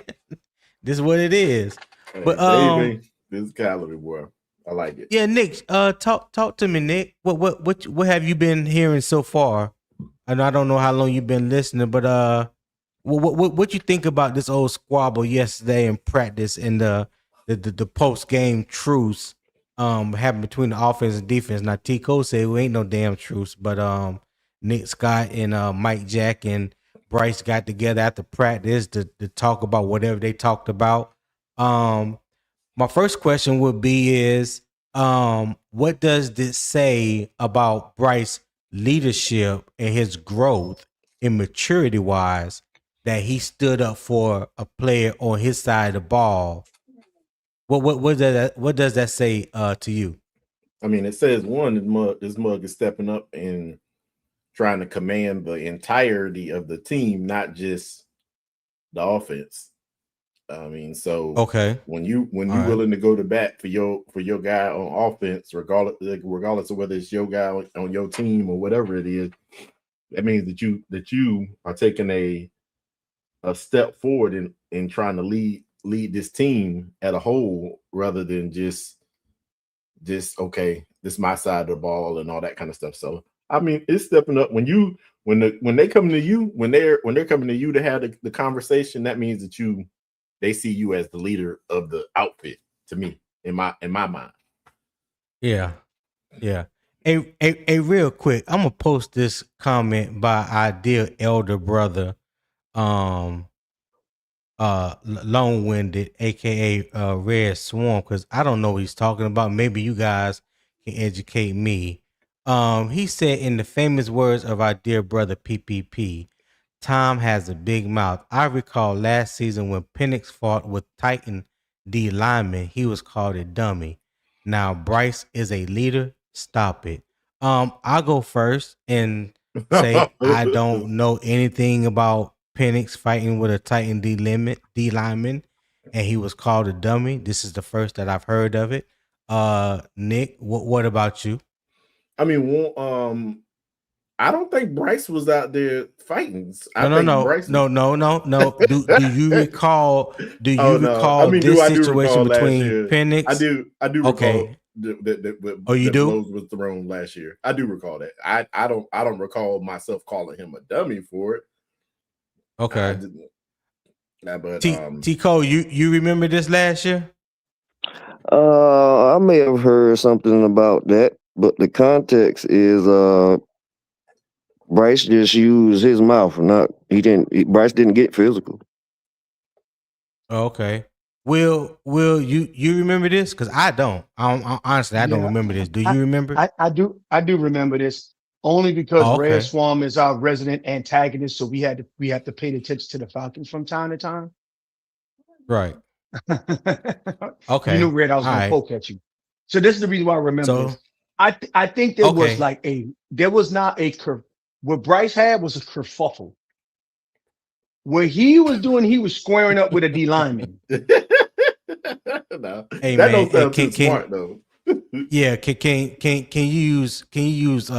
Speaker 1: This is what it is.
Speaker 7: Hey,
Speaker 1: But
Speaker 7: David, this calorie boy, I like it.
Speaker 1: yeah, Nick, talk to me, Nick. What have you been hearing so far? And I don't know how long you've been listening, but what you think about this old squabble yesterday in practice and the post game truce happened between the offense and defense? Now Tico said we ain't no damn truce, but Nick Scott and Mike Jack and Bryce got together after practice to talk about whatever they talked about. My first question would be is what does this say about Bryce leadership and his growth and maturity wise that he stood up for a player on his side of the ball? What does that say to you?
Speaker 7: I mean, it says one, this mug is stepping up and trying to command the entirety of the team, not just the offense. I mean, so
Speaker 1: Okay.
Speaker 7: when you
Speaker 1: right.
Speaker 7: willing to go to bat for your guy on offense, regardless of whether it's your guy on your team or whatever it is, that means that you are taking a step forward in trying to lead this team at a whole rather than just okay, this is my side of the ball and all that kind of stuff. So I mean, it's stepping up when they come to you, when they're coming to you to have the conversation, that means that they see you as the leader of the outfit, to me, in my mind.
Speaker 1: Yeah. Yeah. A real quick, I'm gonna post this comment by our dear elder brother, long-winded, aka Red Swarm, because I don't know what he's talking about. Maybe you guys can educate me. He said, in the famous words of our dear brother PPP, Tom has a big mouth. I recall last season when Penix fought with Titan D lineman, he was called a dummy. Now Bryce is a leader. Stop it. I'll go first and say I don't know anything about Penix fighting with a Titan D lineman, and he was called a dummy. This is the first that I've heard of it. Nick, what about you?
Speaker 7: I mean, I don't think Bryce was out there fighting.
Speaker 1: No.
Speaker 7: Bryce
Speaker 1: Do you recall? Do you recall
Speaker 7: I mean,
Speaker 1: this
Speaker 7: I do
Speaker 1: situation
Speaker 7: recall last
Speaker 1: between
Speaker 7: year.
Speaker 1: Penix?
Speaker 7: I do
Speaker 1: Okay.
Speaker 7: recall that
Speaker 1: Oh, you do?
Speaker 7: blows was thrown last year. I do recall that. I don't recall myself calling him a dummy for it.
Speaker 1: Okay.
Speaker 7: But
Speaker 1: Tico, you remember this last year?
Speaker 6: I may have heard something about that, but the context is Bryce just used his mouth. Bryce didn't get physical.
Speaker 1: Okay. Will you remember this? Because I don't. Honestly, I don't remember this. Do you remember?
Speaker 3: I do remember this only because Red
Speaker 1: Okay.
Speaker 3: Swarm is our resident antagonist, so we have to pay attention to the Falcons from time to time.
Speaker 1: Right. Okay.
Speaker 3: You knew Red, I was
Speaker 1: All
Speaker 3: going to
Speaker 1: right.
Speaker 3: poke at you. So this is the reason why I remember
Speaker 1: So
Speaker 3: this. I think there was there was not a curve. What Bryce had was a kerfuffle. What he was doing, he was squaring up with a D lineman.
Speaker 7: no,
Speaker 1: Hey,
Speaker 7: that
Speaker 1: man,
Speaker 7: don't sound too smart though.
Speaker 1: Yeah, can you use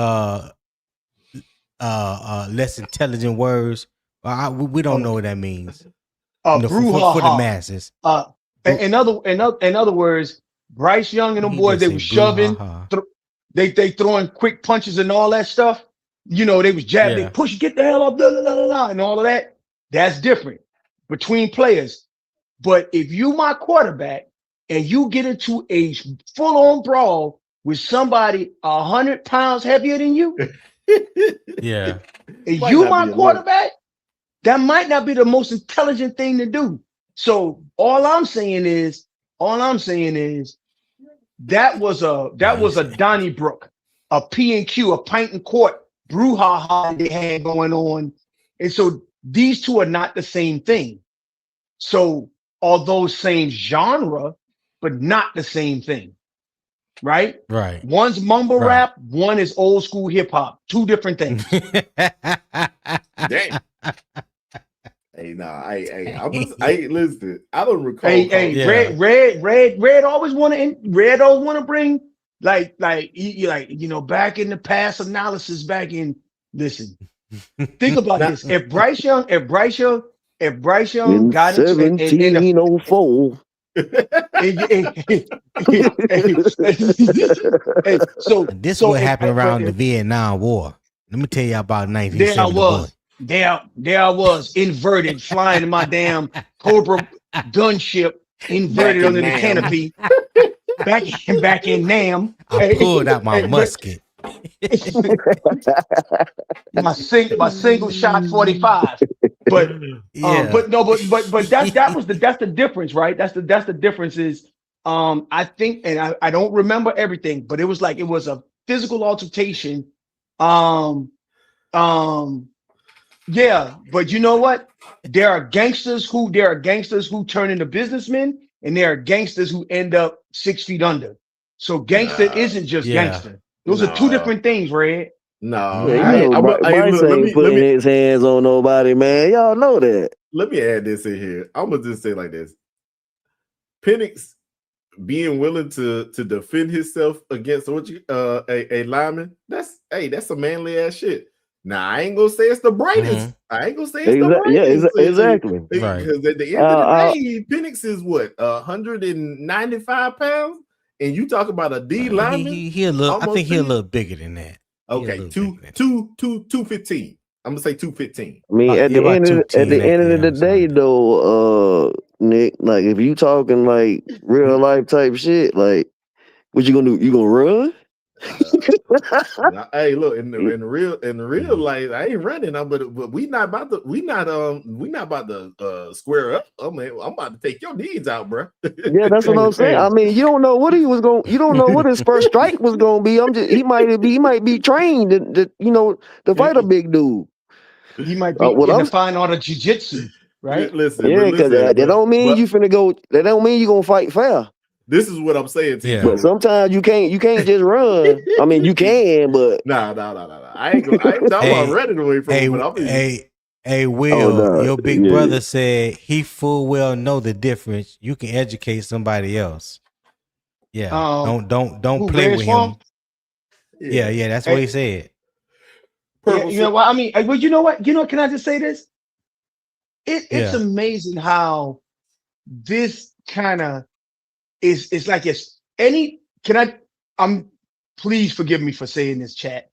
Speaker 1: less intelligent words? We don't know what that means. For the masses.
Speaker 3: In other words, Bryce Young and them boys, they were shoving, they throwing quick punches and all that stuff. You know, they was jabbing, they push, get the hell up, blah, blah, blah, blah, and all of that. That's different between players. But if you my quarterback and you get into a full-on brawl with somebody 100 pounds heavier than you,
Speaker 1: yeah,
Speaker 3: and you my quarterback, that might not be the most intelligent thing to do. So all I'm saying is that was a Donnybrook, a P&Q, a pint and quart brouhaha they had going on. And so these two are not the same thing. So although same genre, but not the same thing. Right?
Speaker 1: Right.
Speaker 3: One's mumble rap, one is old school hip hop. Two different things.
Speaker 7: Damn. Hey, nah, hey, listen. I don't recall.
Speaker 3: Hey,
Speaker 1: Yeah.
Speaker 3: Red always want to bring like back in the past analysis back in. Listen, think about
Speaker 7: Now,
Speaker 3: this. If Bryce Young
Speaker 6: In
Speaker 3: got into in the
Speaker 6: 1704.
Speaker 1: This
Speaker 3: so
Speaker 1: what
Speaker 3: if
Speaker 1: happened
Speaker 3: but
Speaker 1: around the
Speaker 3: if
Speaker 1: Vietnam War. Let me tell you about
Speaker 3: there I
Speaker 1: 1971.
Speaker 3: was, there I was inverted, flying in my damn Cobra gunship,
Speaker 7: back
Speaker 3: inverted
Speaker 7: in
Speaker 3: under the
Speaker 7: Nam.
Speaker 3: canopy, back in Nam.
Speaker 1: I pulled out my
Speaker 3: But
Speaker 1: musket.
Speaker 3: my single shot 45. But
Speaker 1: Yeah.
Speaker 3: but that's the difference, right? That's the difference is I think, and I don't remember everything, but it was like it was a physical altercation. Um yeah, but you know what? There are gangsters who turn into businessmen, and there are gangsters who end up 6 feet under. So gangster
Speaker 7: Nah,
Speaker 3: isn't just
Speaker 1: Yeah.
Speaker 3: gangster. Those are two
Speaker 7: no,
Speaker 3: different things, Red.
Speaker 7: no.
Speaker 6: Yeah, you know,
Speaker 7: Hey,
Speaker 6: Bryce
Speaker 7: look,
Speaker 6: ain't putting his hands on nobody, man. Y'all know that.
Speaker 7: let me add this in here. I'm gonna just say like this: Penix being willing to defend himself against a lineman. That's some manly ass shit. Now I ain't gonna say it's the brightest.
Speaker 1: Mhm.
Speaker 7: I ain't gonna say it's the brightest.
Speaker 6: Exactly.
Speaker 1: Right.
Speaker 7: Because at the end of the day, Penix is what 195 pounds, and you talk about a D lineman.
Speaker 1: He a little. I
Speaker 7: almost
Speaker 1: think he a
Speaker 7: six.
Speaker 1: little bigger than that. He a
Speaker 7: Okay,
Speaker 1: little bigger than that.
Speaker 7: 215. I'm gonna say 215.
Speaker 6: I mean, at
Speaker 1: Yeah,
Speaker 6: the
Speaker 1: about
Speaker 6: end of at
Speaker 1: 210.
Speaker 6: the end of the
Speaker 1: Yeah, something
Speaker 6: day,
Speaker 1: like that.
Speaker 6: though, Nick, like if you talking like real life type shit, like what you gonna do? You gonna run?
Speaker 7: Hey, look in the real life, I ain't running. But we not about to square up. I'm about to take your knees out, bro.
Speaker 6: Yeah, that's what I'm saying. I mean, you don't know what he was going. You don't know what his first strike was going to be. He might be trained to fight a big dude.
Speaker 3: He might be
Speaker 6: What
Speaker 3: in the
Speaker 6: I'm
Speaker 3: fine art of jiu-jitsu, right?
Speaker 6: Yeah, because that don't mean you finna go. That don't mean you gonna fight fair.
Speaker 7: This is what I'm saying to
Speaker 1: Yeah.
Speaker 6: But
Speaker 7: you.
Speaker 6: sometimes you can't just run. I mean, you can, but
Speaker 7: Nah. I ain't talking about running away from him, but I'm
Speaker 1: Will,
Speaker 6: no,
Speaker 1: your big
Speaker 6: yeah.
Speaker 1: brother said he full well know the difference. You can educate somebody else. Yeah. Don't
Speaker 3: Who
Speaker 1: play
Speaker 3: Red
Speaker 1: with
Speaker 3: Swamp?
Speaker 1: him. Yeah, that's what he said.
Speaker 3: Yeah, you know what I mean. Well, you know what? Can I just say this? It's
Speaker 1: Yeah.
Speaker 3: amazing how this kind of is like it's any. Can I? Please forgive me for saying this, chat.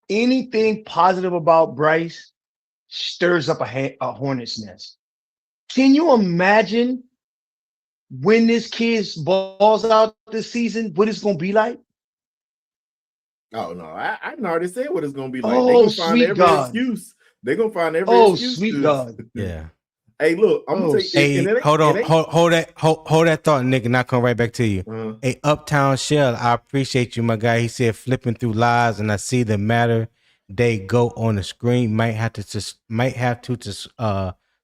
Speaker 3: Anything positive about Bryce stirs up a hornet's nest. Can you imagine when this kid's balls out this season? What it's gonna be like?
Speaker 7: Oh no, I can already say what it's gonna be like. They're
Speaker 3: Oh,
Speaker 7: gonna find
Speaker 3: sweet
Speaker 7: every
Speaker 3: God!
Speaker 7: excuse. They're gonna find every
Speaker 3: Oh,
Speaker 7: excuse
Speaker 3: sweet
Speaker 7: to
Speaker 3: God!
Speaker 1: Yeah.
Speaker 7: Hey, look, I'm
Speaker 3: Oh,
Speaker 7: gonna take it.
Speaker 1: Hey, hold on, hold that thought, Nick, and I'll come right back to you. Hey, Uptown Shell, I appreciate you, my guy. He said flipping through lives, and I see the matter they go on the screen. Might have to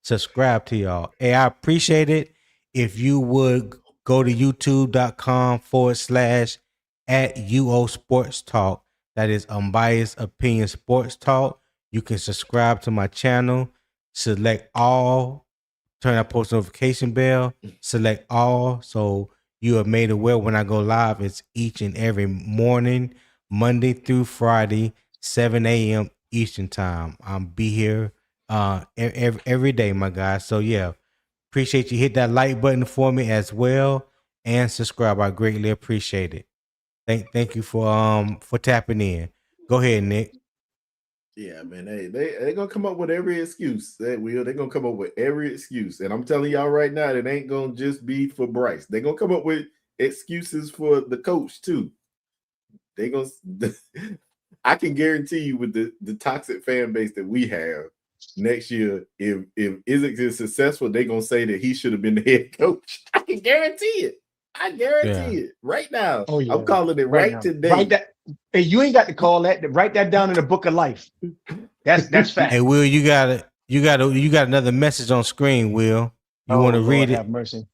Speaker 1: subscribe to y'all. Hey, I appreciate it. If you would go to youtube.com/@UO Sports Talk. That is Unbiased Opinion Sports Talk. You can subscribe to my channel. Select all. Turn that post notification bell, select all, so you are made aware when I go live. It's each and every morning, Monday through Friday, 7 a.m. Eastern time. I'll be here every day, my guys. So yeah, appreciate you. Hit that like button for me as well and subscribe. I greatly appreciate it. Thank you for tapping in. Go ahead, Nick.
Speaker 7: Yeah, man, they gonna come up with every excuse. They're gonna come up with every excuse, and I'm telling y'all right now, it ain't gonna just be for Bryce. They're gonna come up with excuses for the coach too. They gonna, I can guarantee you, with the toxic fan base that we have next year, if Isaac is successful, they gonna say that he should have been the head coach. I can guarantee it. I guarantee it right now.
Speaker 3: Oh yeah,
Speaker 7: I'm calling it right today.
Speaker 3: Write that. Hey, you ain't got to call that. Write that down in the book of life. That's fact.
Speaker 1: Hey, Will, you got another message on screen, Will. You want to read it?
Speaker 3: Have mercy.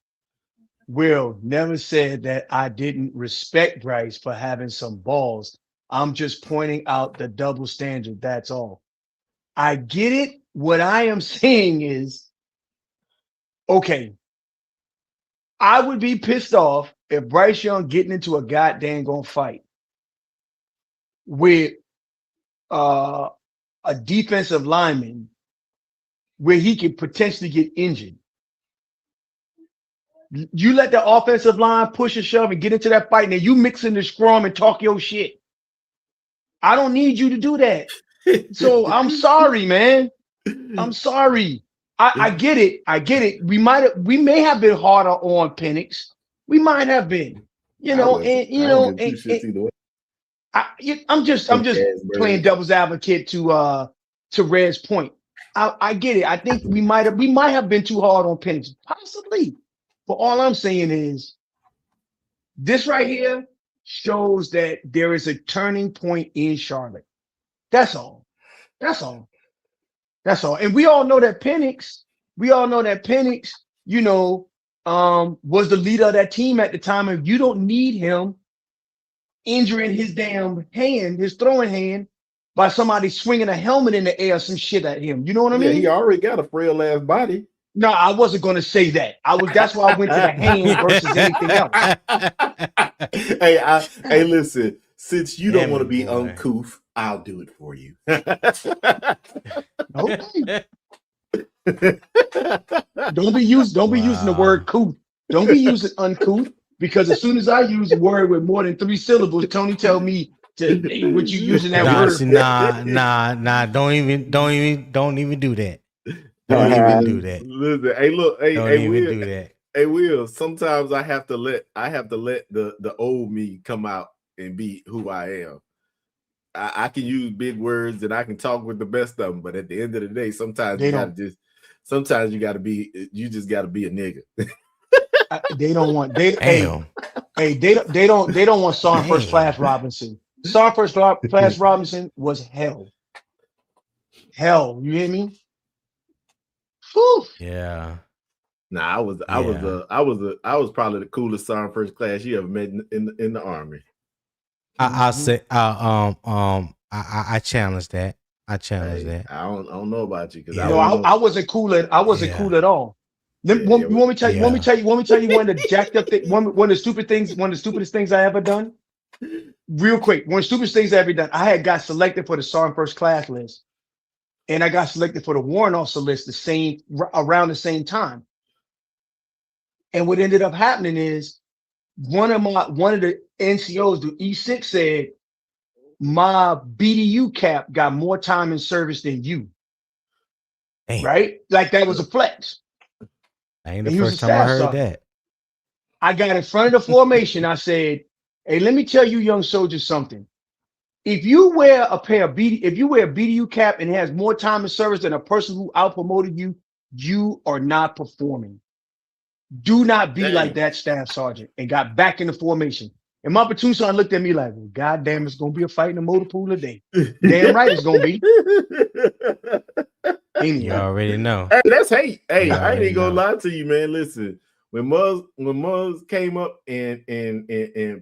Speaker 3: Will never said that I didn't respect Bryce for having some balls. I'm just pointing out the double standard. That's all. I get it. What I am saying is Okay, I would be pissed off if Bryce Young getting into a goddamn gonna fight with uh, a defensive lineman where he could potentially get injured. You let the offensive line push and shove and get into that fight, and then you mix in the scrum and talk your shit. I don't need you to do that. So I'm sorry, man. I'm sorry. I get it. I get it. We may have been harder on Penix. We might have been,
Speaker 7: I don't give two shits either way.
Speaker 3: I'm just playing devil's advocate to Red's point. I get it. I think we might have been too hard on Penix, possibly. But all I'm saying is this right here shows that there is a turning point in Charlotte. That's all. That's all. That's all. And we all know that Penix, was the leader of that team at the time. And you don't need him injuring his damn hand, his throwing hand, by somebody swinging a helmet in the air or some shit at him. You know what I mean?
Speaker 7: Yeah, he already got a frail ass body.
Speaker 3: No, I wasn't going to say that. That's why I went to the hand versus anything else.
Speaker 7: Hey, listen. Since you don't want to be uncouth, I'll do it for you.
Speaker 3: Okay. Don't be using the word couth. Don't be using uncouth, because as soon as I use a word with more than 3 syllables, Tony tell me hey, what you using that word.
Speaker 1: Nah. Don't even do that. Don't even do that.
Speaker 7: Listen, hey, look,
Speaker 1: don't even
Speaker 7: Will,
Speaker 1: do that.
Speaker 7: Hey, Will, sometimes I have to let the old me come out and be who I am. I can use big words and I can talk with the best of them, but at the end of the day, sometimes you just gotta be a nigga.
Speaker 3: They don't want they don't want Song First Class Robinson. Song First Class Robinson was hell. Hell, you hear me? Whew.
Speaker 1: Yeah.
Speaker 7: Nah, I was probably the coolest Sergeant First Class you ever met in the Army.
Speaker 1: I'll say I challenge that. I challenge that.
Speaker 7: I don't know about you because
Speaker 3: I wasn't cool at cool at all. You want me to tell you one of the jacked up one of the stupidest things I ever done? Real quick, one of the stupidest things I ever done. I had got selected for the Sergeant First Class list, and I got selected for the Warrant Officer list around the same time. And what ended up happening is one of the NCOs, the E6, said my BDU cap got more time in service than you. Damn. Right? Like that was a flex.
Speaker 1: Ain't the first time I heard that.
Speaker 3: I got in front of the formation. I said, hey, let me tell you young soldiers something. If you wear a BDU cap and has more time in service than a person who out-promoted you, you are not performing. Do not be like that, Staff Sergeant. And got back in the formation. And my platoon sergeant looked at me like, well, God damn, it's going to be a fight in the motor pool today. Damn right it's going to be.
Speaker 1: Anyway. You already know.
Speaker 7: Hey, that's hate. Hey, I ain't even going to lie to you, man. Listen, when Muzz came up and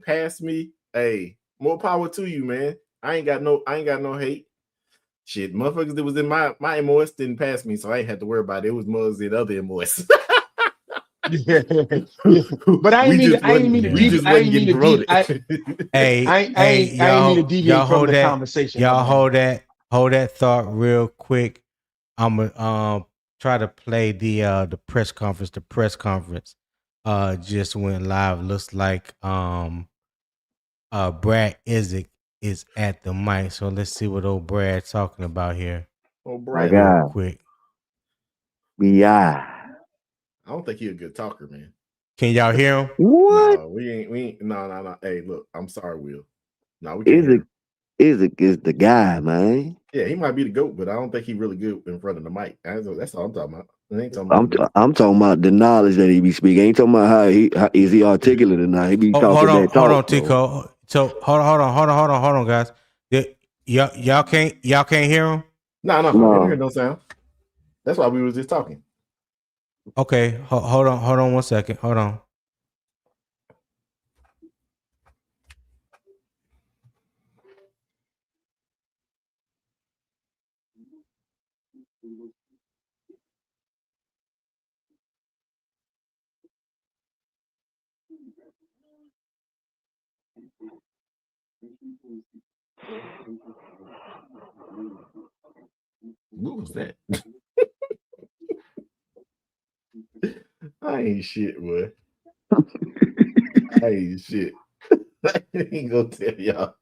Speaker 7: passed me, hey, more power to you, man. I ain't got no hate. Shit, motherfuckers that was in my MOS didn't pass me, so I ain't had to worry about it. It was Muzz and other MOS.
Speaker 3: But I ain't mean to deviate from the conversation.
Speaker 1: Y'all hold that thought real quick. I'm gonna try to play the press conference. The press conference just went live. Looks like Brad Isaac is at the mic. So let's see what old Brad's talking about here.
Speaker 7: Oh, Brad,
Speaker 6: real
Speaker 7: quick.
Speaker 6: Yeah.
Speaker 7: I don't think he's a good talker, man.
Speaker 1: Can y'all hear him?
Speaker 6: What?
Speaker 7: No, we ain't. No. Hey, look, I'm sorry, Will. No, we
Speaker 6: can't. Isaac is the guy, man.
Speaker 7: Yeah, he might be the GOAT, but I don't think he's really good in front of the mic. That's all I'm talking about.
Speaker 6: I'm talking about the knowledge that he be speaking. I ain't talking about how is he articulate or not. He be talking that talk.
Speaker 1: Hold on, Tico. So hold on, guys. Y'all can't hear him?
Speaker 7: No. I didn't hear no sound. That's why we was just talking.
Speaker 1: Okay, hold on 1 second. Hold on.
Speaker 7: What was that? I ain't shit, boy. I ain't shit. I ain't gonna tell y'all.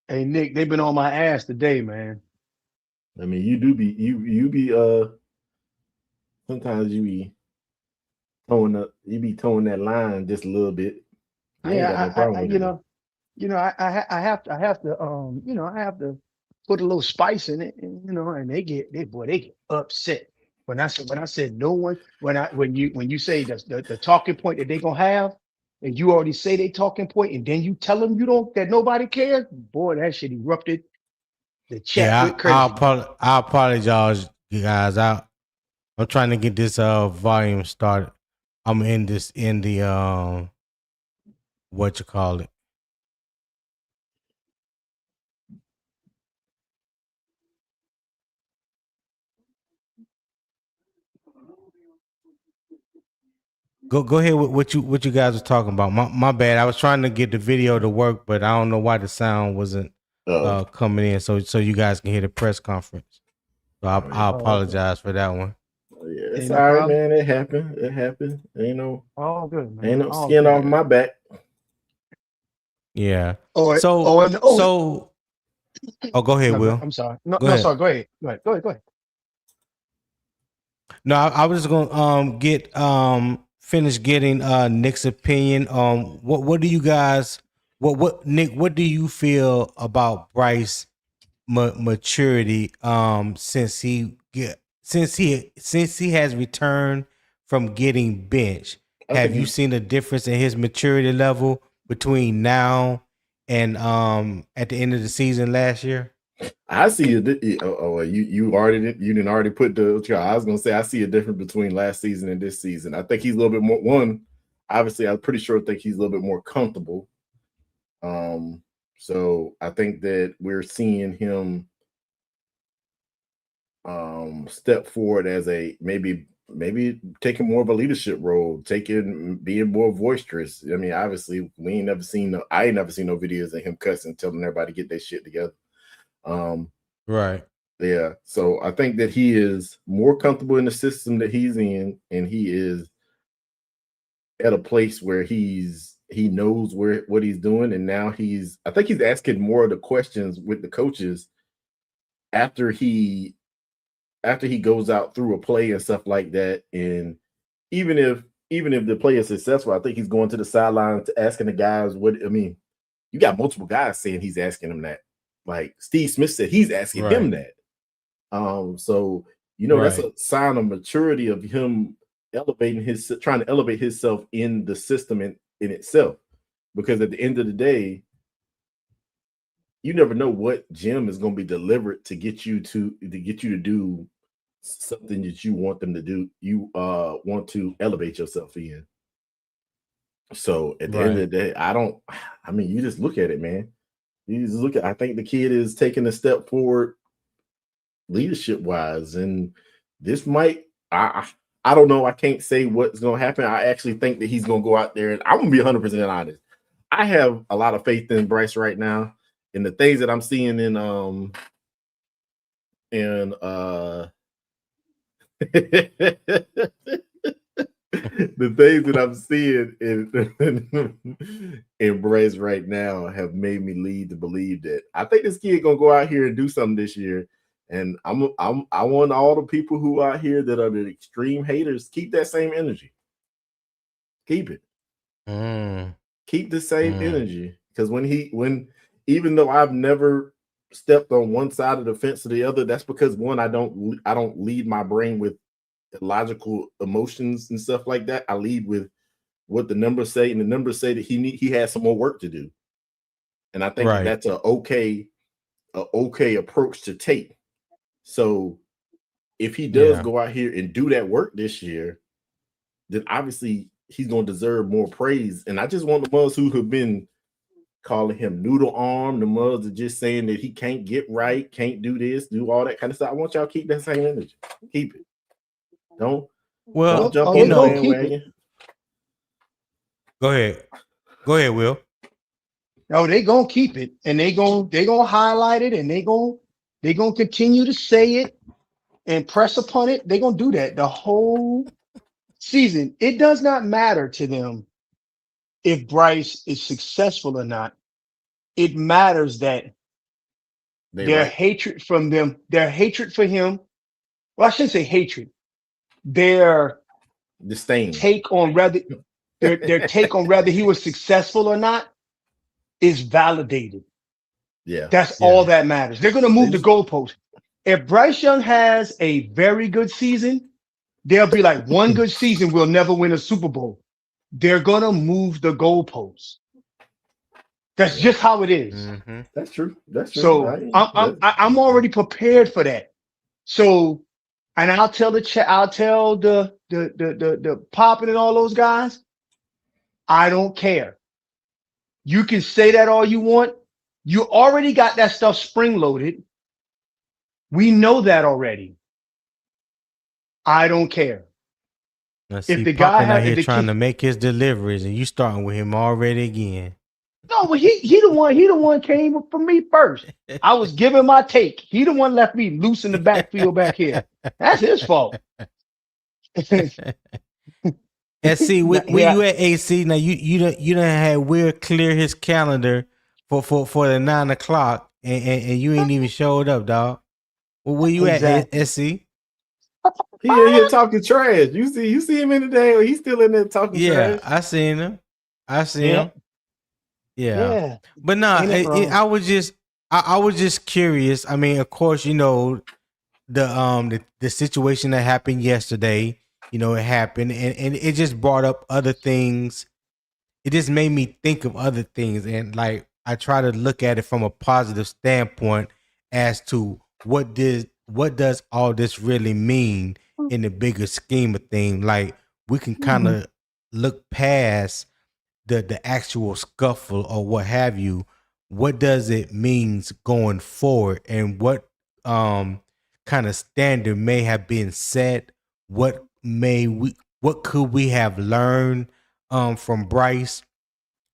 Speaker 3: Hey Nick, they've been on my ass today, man.
Speaker 7: I mean, you do be you be sometimes you be towing that line just a little bit. I ain't got no
Speaker 3: Yeah,
Speaker 7: problem with it though.
Speaker 3: I have to, I have to put a little spice in it, and, and they get upset when I said no one when you say the talking point that they gonna have, and you already say they talking point, and then you tell them you don't that nobody cares. Boy, that shit erupted the chat
Speaker 1: Yeah,
Speaker 3: with crazy, man.
Speaker 1: I apologize, you guys. I'm trying to get this volume started. I'm in the what you call it. Go ahead with what you guys was talking about. My bad. I was trying to get the video to work, but I don't know why the sound wasn't
Speaker 7: Oh,
Speaker 1: coming in. So you guys can hear the press conference. So I
Speaker 3: Oh, okay.
Speaker 1: apologize for that one.
Speaker 7: yeah, it's
Speaker 3: Ain't
Speaker 7: all
Speaker 3: no
Speaker 7: right,
Speaker 3: problem.
Speaker 7: man. It happened. It happened.
Speaker 3: All good,
Speaker 7: Ain't
Speaker 3: man.
Speaker 7: no
Speaker 3: All
Speaker 7: skin
Speaker 3: good.
Speaker 7: off my back.
Speaker 1: Yeah.
Speaker 3: Oh,
Speaker 1: So
Speaker 3: oh, and oh,
Speaker 1: so oh, go ahead,
Speaker 3: no,
Speaker 1: Will.
Speaker 3: I'm sorry. No,
Speaker 1: Go
Speaker 3: no,
Speaker 1: ahead.
Speaker 3: sorry. Go ahead. Go ahead.
Speaker 1: No, I was just gonna get finish getting Nick's opinion on what do you guys what Nick, what do you feel about Bryce maturity since he has returned from getting benched?
Speaker 7: I think
Speaker 1: Have you
Speaker 7: he.
Speaker 1: seen a difference in his maturity level between now and at the end of the season last year?
Speaker 7: I see it. You didn't already put the. I was gonna say I see a difference between last season and this season. I think he's a little bit more. One, obviously, I'm pretty sure. I think he's a little bit more comfortable. So I think that we're seeing him step forward as a maybe taking more of a leadership role, being more boisterous. I mean, obviously, I ain't never seen no videos of him cussing, telling everybody to get their shit together.
Speaker 1: Right.
Speaker 7: Yeah, so I think that he is more comfortable in the system that he's in, and he is at a place where he knows what he's doing, and now I think he's asking more of the questions with the coaches after he goes out through a play and stuff like that. And even if the play is successful, I think he's going to the sidelines asking the guys what I mean. You got multiple guys saying he's asking him that. Like Steve Smith said, he's asking him
Speaker 1: Right.
Speaker 7: that. So that's
Speaker 1: Right.
Speaker 7: a sign of maturity of him trying to elevate himself in the system in itself. Because at the end of the day, you never know what gem is going to be delivered to get you to do something that you want them to do. You want to elevate yourself in. So at the end of the
Speaker 1: Right.
Speaker 7: day, you just look at it, man. I think the kid is taking a step forward leadership wise, and this might I don't know. I can't say what's going to happen. I actually think that he's going to go out there, and I'm going to be 100% honest. I have a lot of faith in Bryce right now, and the things that I'm seeing in the things that I'm seeing in Bryce right now have made me lead to believe that I think this kid gonna go out here and do something this year. And I want all the people who out here that are the extreme haters, keep that same energy. Keep it. Keep the same energy. Because even though I've never stepped on one side of the fence or the other, that's because one, I don't lead my brain with logical emotions and stuff like that. I lead with what the numbers say, and the numbers say that he has some more work to do. And I think that
Speaker 1: Right.
Speaker 7: that's a okay approach to take. So if he does
Speaker 1: Yeah.
Speaker 7: go out here and do that work this year, then obviously he's going to deserve more praise. And I just want the ones who have been calling him noodle arm. The mothers are just saying that he can't get right, can't do this, do all that kind of stuff. I want y'all to keep that same energy. Keep it. Don't jump on
Speaker 3: they
Speaker 7: the
Speaker 3: gonna keep it.
Speaker 7: bandwagon.
Speaker 1: Go ahead. Go ahead, Will.
Speaker 3: No, they gonna keep it, and they gonna highlight it, and they gonna continue to say it and press upon it. They gonna do that the whole season. It does not matter to them if Bryce is successful or not. It matters that their hatred from them, their hatred for him. Well, I shouldn't say hatred. Their
Speaker 7: disdain
Speaker 3: take on whether their take on whether he was successful or not is validated.
Speaker 7: Yeah,
Speaker 3: that's all that matters. They're going to move the goalpost. If Bryce Young has a very good season, they'll be like, one good season, we'll never win a Super Bowl. They're going to move the goalpost. That's just how it is.
Speaker 1: Mm-hmm.
Speaker 7: That's true. That's true.
Speaker 3: So I'm already prepared for that. So, and I'll tell the chat, I'll tell the Poppin and all those guys, I don't care. You can say that all you want. You already got that stuff spring loaded. We know that already. I don't care.
Speaker 1: Let's
Speaker 3: if
Speaker 1: see,
Speaker 3: the guy
Speaker 1: out
Speaker 3: has
Speaker 1: here
Speaker 3: the
Speaker 1: trying
Speaker 3: kid,
Speaker 1: to make his deliveries, and you starting with him already again.
Speaker 3: no, but he the one came from me first. I was giving my take. He the one left me loose in the backfield back here. That's his fault.
Speaker 1: And see, where you at, AC? Now you done had Will clear his calendar for the 9 o'clock, and you ain't even showed up, dog. Well, where you at, SC?
Speaker 7: He in here talking trash. You see him in the day. He's still in there talking trash.
Speaker 1: Yeah, I seen him. Yeah. But no, I was just curious. I mean, of course, you know, the situation that happened yesterday. You know, it happened, and it just brought up other things. It just made me think of other things, and like I try to look at it from a positive standpoint as to what does all this really mean in the bigger scheme of things. Like we can kind of look past the actual scuffle or what have you. What does it mean going forward, and what kind of standard may have been set? What could we have learned from Bryce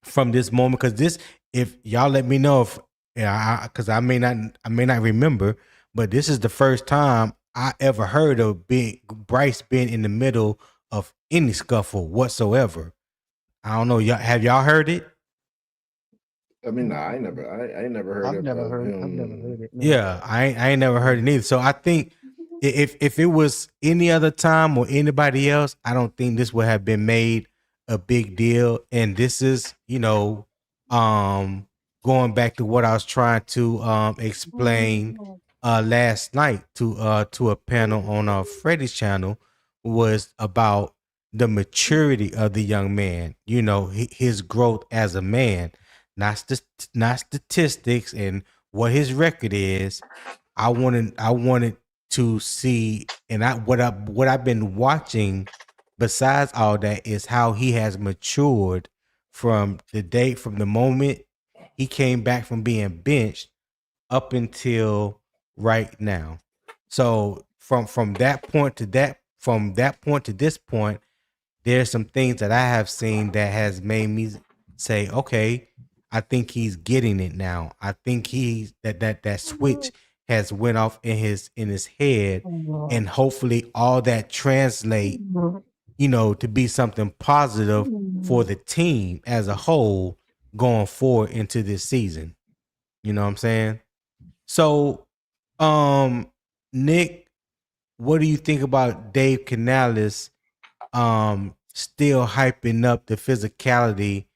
Speaker 1: from this moment? Because this, if y'all let me know if, because I may not remember, but this is the first time I ever heard of Bryce being in the middle of any scuffle whatsoever. I don't know. Have y'all heard it?
Speaker 7: I mean, I ain't never heard
Speaker 3: I've
Speaker 7: of
Speaker 3: never heard
Speaker 7: him.
Speaker 3: it. No.
Speaker 1: Yeah, I ain't never heard it either. So I think if it was any other time or anybody else, I don't think this would have been made a big deal. And this is, you know, going back to what I was trying to explain last night to a panel on Freddie's channel, was about the maturity of the young man. You know, his growth as a man, not statistics and what his record is. I wanted to see, and what I've been watching besides all that is how he has matured from the moment he came back from being benched up until right now. So from that point to this point, there's some things that I have seen that has made me say, okay, I think he's getting it now. I think he's that switch has went off in his head, and hopefully all that translate, you know, to be something positive for the team as a whole going forward into this season. You know what I'm saying? So, Nick, what do you think about Dave Canales still hyping up the physicality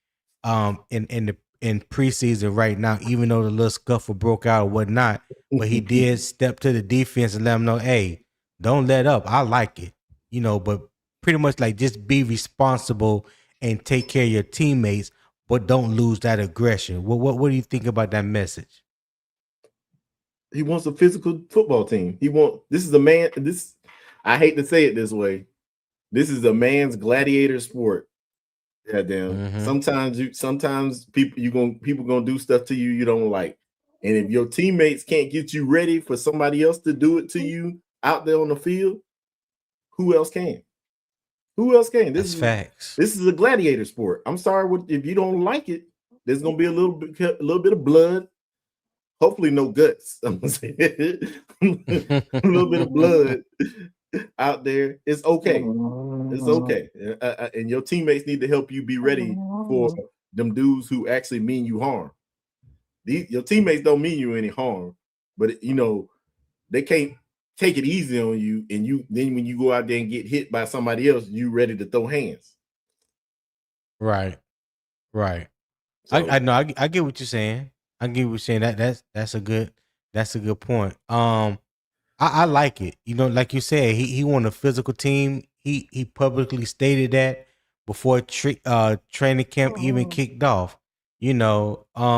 Speaker 1: in preseason right now, even though the little scuffle broke out or whatnot? But he did step to the defense and let them know, hey, don't let up. I like it. You know, but pretty much like just be responsible and take care of your teammates, but don't lose that aggression. What do you think about that message?
Speaker 7: He wants a physical football team. This is a man. I hate to say it this way. This is a man's gladiator sport. Yeah, damn.
Speaker 1: Mhm.
Speaker 7: Sometimes people gonna do stuff to you you don't like. And if your teammates can't get you ready for somebody else to do it to you out there on the field, who else can? Who else can?
Speaker 1: That's facts.
Speaker 7: This is a gladiator sport. I'm sorry if you don't like it. There's gonna be a little bit of blood. Hopefully, no guts. I'm gonna say a little bit of blood out there. It's okay. It's okay. And your teammates need to help you be ready for them dudes who actually mean you harm. Your teammates don't mean you any harm, but you know they can't take it easy on you. And then when you go out there and get hit by somebody else, you ready to throw hands.
Speaker 1: Right.
Speaker 7: So,
Speaker 1: I know. I get what you're saying. I get what you're saying. That's a good point. I like it. You know, like you said, he won a physical team. He publicly stated that before training camp even kicked off. You know, I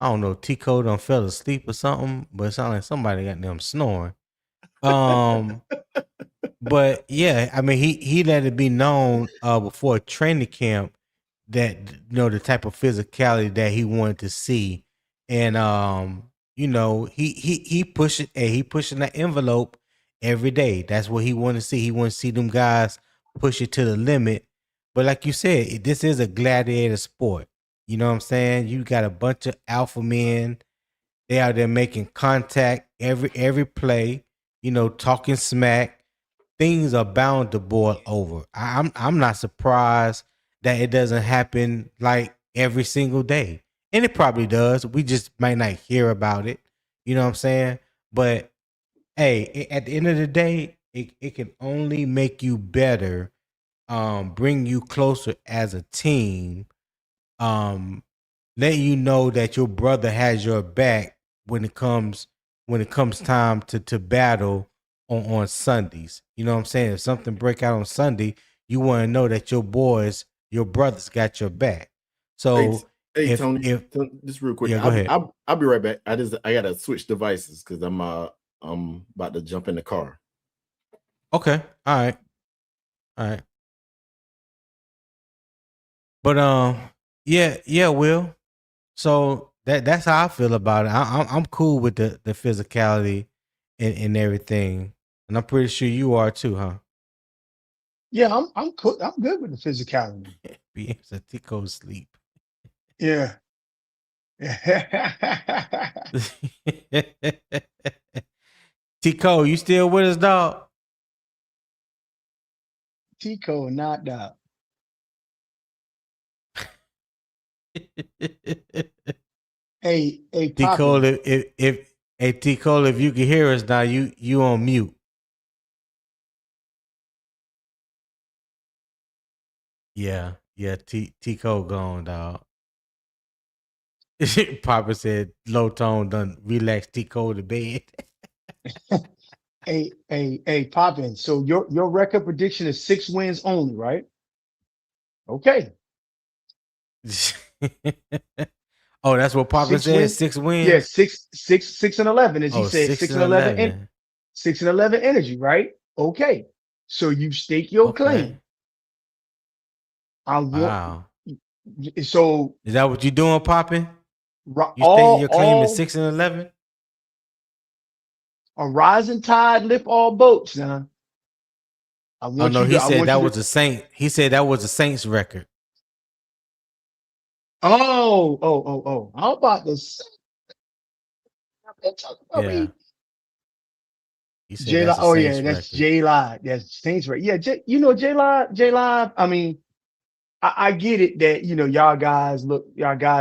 Speaker 1: don't know, Tico done fell asleep or something, but it sounded like somebody got them snoring. But yeah, I mean, he let it be known before training camp that the type of physicality that he wanted to see, and he pushing he pushing that envelope every day. That's what he wanted to see. He wanted to see them guys push it to the limit. But like you said, this is a gladiator sport. You know what I'm saying? You got a bunch of alpha men. They out there making contact every play. Talking smack. Things are bound to boil over. I'm not surprised that it doesn't happen like every single day. And it probably does. We just might not hear about it. You know what I'm saying? But hey, at the end of the day, it can only make you better, bring you closer as a team, um, letting you know that your brother has your back when it comes time to battle on Sundays. You know what I'm saying? If something break out on Sunday, you want to know that your brothers got your back. So
Speaker 7: hey
Speaker 1: if
Speaker 7: Tony,
Speaker 1: if
Speaker 7: just real quick,
Speaker 1: yeah, go ahead.
Speaker 7: I'll be right back. I gotta switch devices because I'm about to jump in the car.
Speaker 1: Okay, all right. But yeah, Will. So that's how I feel about it. I'm cool with the physicality and everything, and I'm pretty sure you are too, huh?
Speaker 3: Yeah, I'm cool. I'm good with the physicality.
Speaker 1: Be a Tico sleep.
Speaker 3: Yeah.
Speaker 1: Tico, you still with us, dog?
Speaker 3: Tico knocked out. Hey,
Speaker 1: Tico,
Speaker 3: Poppin.
Speaker 1: if you can hear us now, you on mute. Yeah, Tico gone, dog. Papa said low tone done relax Tico to bed.
Speaker 3: Hey, Poppin. So your record prediction is 6 wins only, right? Okay.
Speaker 1: Oh, that's what Papa
Speaker 3: 6
Speaker 1: said.
Speaker 3: wins.
Speaker 1: 6
Speaker 3: Yeah,
Speaker 1: wins.
Speaker 3: 6 and 11, as he
Speaker 1: Oh,
Speaker 3: said,
Speaker 1: 6
Speaker 3: 6
Speaker 1: and
Speaker 3: and 11 and
Speaker 1: 11.
Speaker 3: 6 and 11 energy, right? Okay. So you stake your
Speaker 1: Okay.
Speaker 3: claim. I want
Speaker 1: Wow.
Speaker 3: so
Speaker 1: Is that what you doing, Poppin? You stating
Speaker 3: all
Speaker 1: your claim is
Speaker 3: all
Speaker 1: 6 and 11?
Speaker 3: a rising tide lift all boats now. I
Speaker 1: Oh
Speaker 3: want
Speaker 1: no,
Speaker 3: you to
Speaker 1: he
Speaker 3: I
Speaker 1: said
Speaker 3: want
Speaker 1: that
Speaker 3: you
Speaker 1: was
Speaker 3: to
Speaker 1: a Saint. He said that was a Saints record.
Speaker 3: oh. How about this?
Speaker 1: Yeah. He said
Speaker 3: J
Speaker 1: that's
Speaker 3: Live.
Speaker 1: a
Speaker 3: Oh yeah,
Speaker 1: Saints
Speaker 3: that's
Speaker 1: record.
Speaker 3: J Live. That's Saints right. Yeah, J Live. J Live. I mean, I get it that y'all guys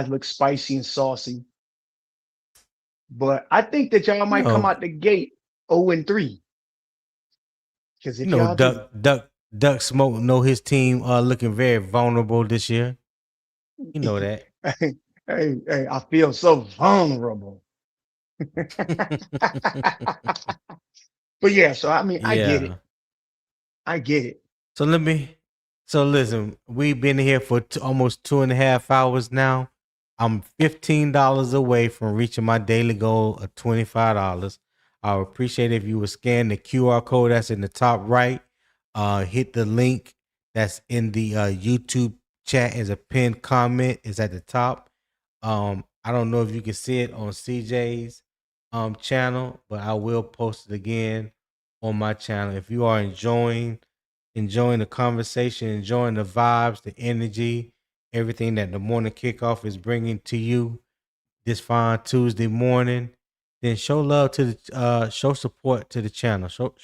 Speaker 3: look spicy and saucy, but I think that y'all
Speaker 1: You
Speaker 3: might come
Speaker 1: know,
Speaker 3: out the gate 0-3. Because
Speaker 1: you
Speaker 3: if
Speaker 1: know,
Speaker 3: y'all do,
Speaker 1: Duck Smoke know his team looking very vulnerable this year. You know that.
Speaker 3: I feel so vulnerable. But yeah, so I mean, I get it.
Speaker 1: Yeah.
Speaker 3: I get it.
Speaker 1: So listen, we've been here for almost 2.5 hours now. I'm $15 away from reaching my daily goal of $25. I would appreciate if you would scan the QR code that's in the top right. hit the link that's in the YouTube chat as a pinned comment. Is at the top. I don't know if you can see it on CJ's channel, but I will post it again on my channel. If you are enjoying the conversation, enjoying the vibes, the energy, everything that the morning kickoff is bringing to you this fine Tuesday morning, then show love to the show support to the channel. Show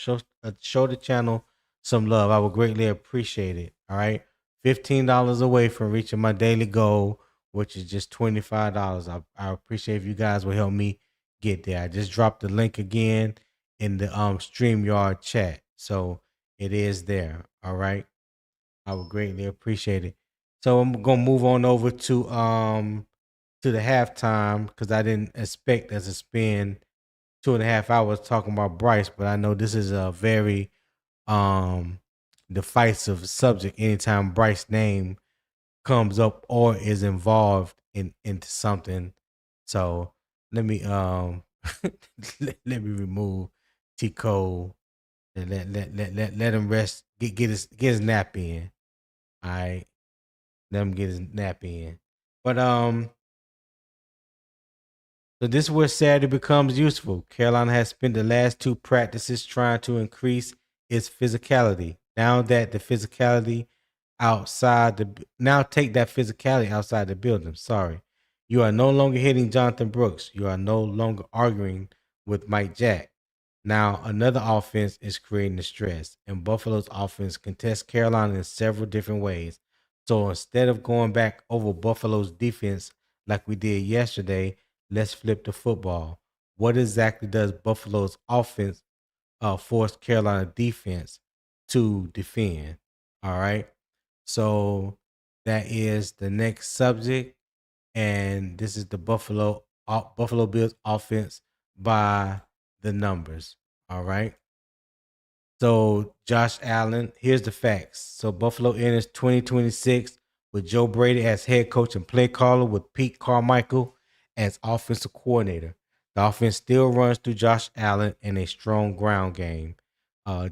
Speaker 1: the channel some love. I would greatly appreciate it. All right. $15 away from reaching my daily goal, which is just $25. I appreciate if you guys will help me get there. I just dropped the link again in the StreamYard chat. So it is there. All right. I would greatly appreciate it. So I'm gonna move on over to the halftime because I didn't expect us to spend 2.5 hours talking about Bryce, but I know this is a very divisive subject anytime Bryce's name comes up or is involved into something. So let me let me remove T Cole and let him rest, get his nap in. All right. Let him get his nap in. But so this is where Saturday becomes useful. Carolina has spent the last two practices trying to increase its physicality. Now take that physicality outside the building. Sorry. You are no longer hitting Jonathan Brooks. You are no longer arguing with Mike Jack. Now another offense is creating the stress, and Buffalo's offense contests Carolina in several different ways. So instead of going back over Buffalo's defense like we did yesterday, let's flip the football. What exactly does Buffalo's offense force Carolina defense to defend? All right. So that is the next subject, and this is the Buffalo Bills offense by the numbers. All right. So Josh Allen, here's the facts. So Buffalo enters 2026 with Joe Brady as head coach and play caller, with Pete Carmichael as offensive coordinator. The offense still runs through Josh Allen in a strong ground game.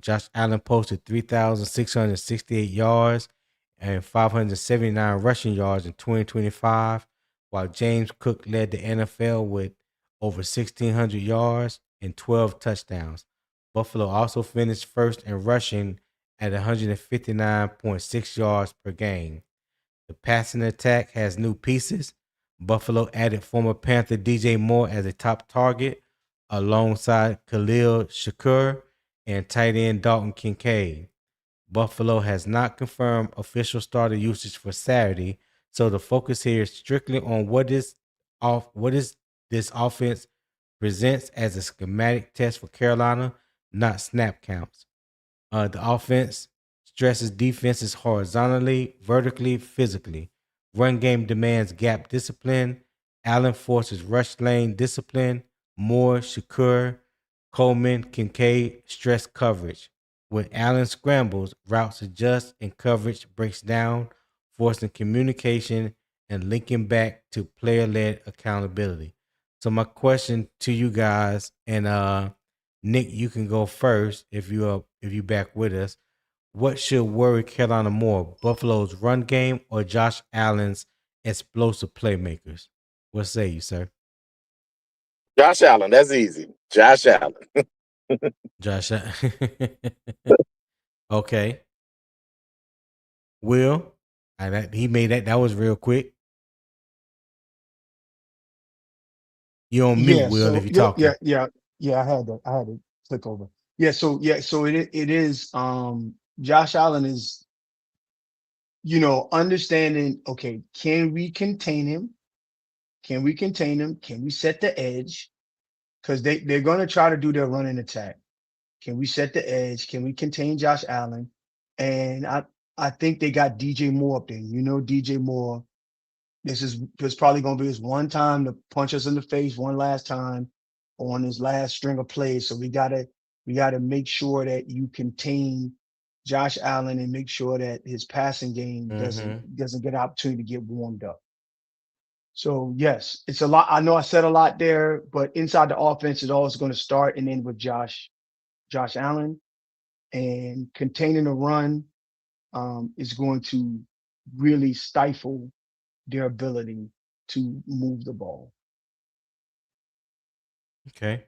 Speaker 1: Josh Allen posted 3,668 yards and 579 rushing yards in 2025, while James Cook led the NFL with over 1,600 yards and 12 touchdowns. Buffalo also finished first in rushing at 159.6 yards per game. The passing attack has new pieces. Buffalo added former Panther DJ Moore as a top target alongside Khalil Shakir and tight end Dalton Kincaid. Buffalo has not confirmed official starter usage for Saturday, so the focus here is strictly on what is this offense presents as a schematic test for Carolina, not snap counts. The offense stresses defenses horizontally, vertically, physically. Run game demands gap discipline. Allen forces rush lane discipline. Moore, Shakur, Coleman, Kincaid stress coverage. When Allen scrambles, routes adjust and coverage breaks down, forcing communication and linking back to player-led accountability. So my question to you guys, and Nick, you can go first if you back with us. What should worry Carolina more, Buffalo's run game or Josh Allen's explosive playmakers? What say you, sir?
Speaker 8: Josh Allen, that's easy. Josh Allen.
Speaker 1: Josh. Okay. Will, he made that. That was real quick. You on mute,
Speaker 3: Yeah.
Speaker 1: Will, if
Speaker 3: So
Speaker 1: you're talking.
Speaker 3: yeah. I had to click over. So it is. Josh Allen is, understanding. Okay, can we contain him? Can we contain him? Can we set the edge? Because they're going to try to do their running attack. Can we set the edge? Can we contain Josh Allen? And I think they got DJ Moore up there. DJ Moore. This probably going to be his one time to punch us in the face one last time on his last string of plays. So we gotta make sure that you contain Josh Allen and make sure that his passing game doesn't get an opportunity to get warmed up. So yes, it's a lot. I know I said a lot there, but inside the offense, it's always going to start and end with Josh Allen. and containing a run is going to really stifle their ability to move the ball.
Speaker 1: Okay.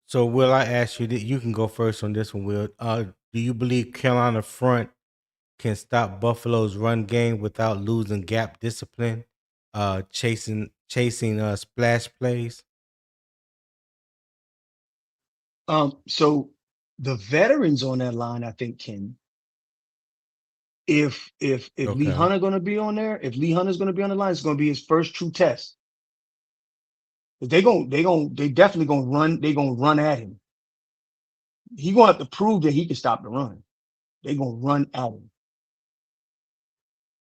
Speaker 1: So will I ask you that you can go first on this one, Will? Do you believe Carolina front can stop Buffalo's run game without losing gap discipline, chasing splash plays?
Speaker 3: So the veterans on that line, I think, can. If Lee
Speaker 1: Okay.
Speaker 3: Hunter going to be on there, if Lee Hunter's going to be on the line, it's going to be his first true test. They definitely gonna run. They gonna run at him. He gonna have to prove that he can stop the run. They gonna run at him.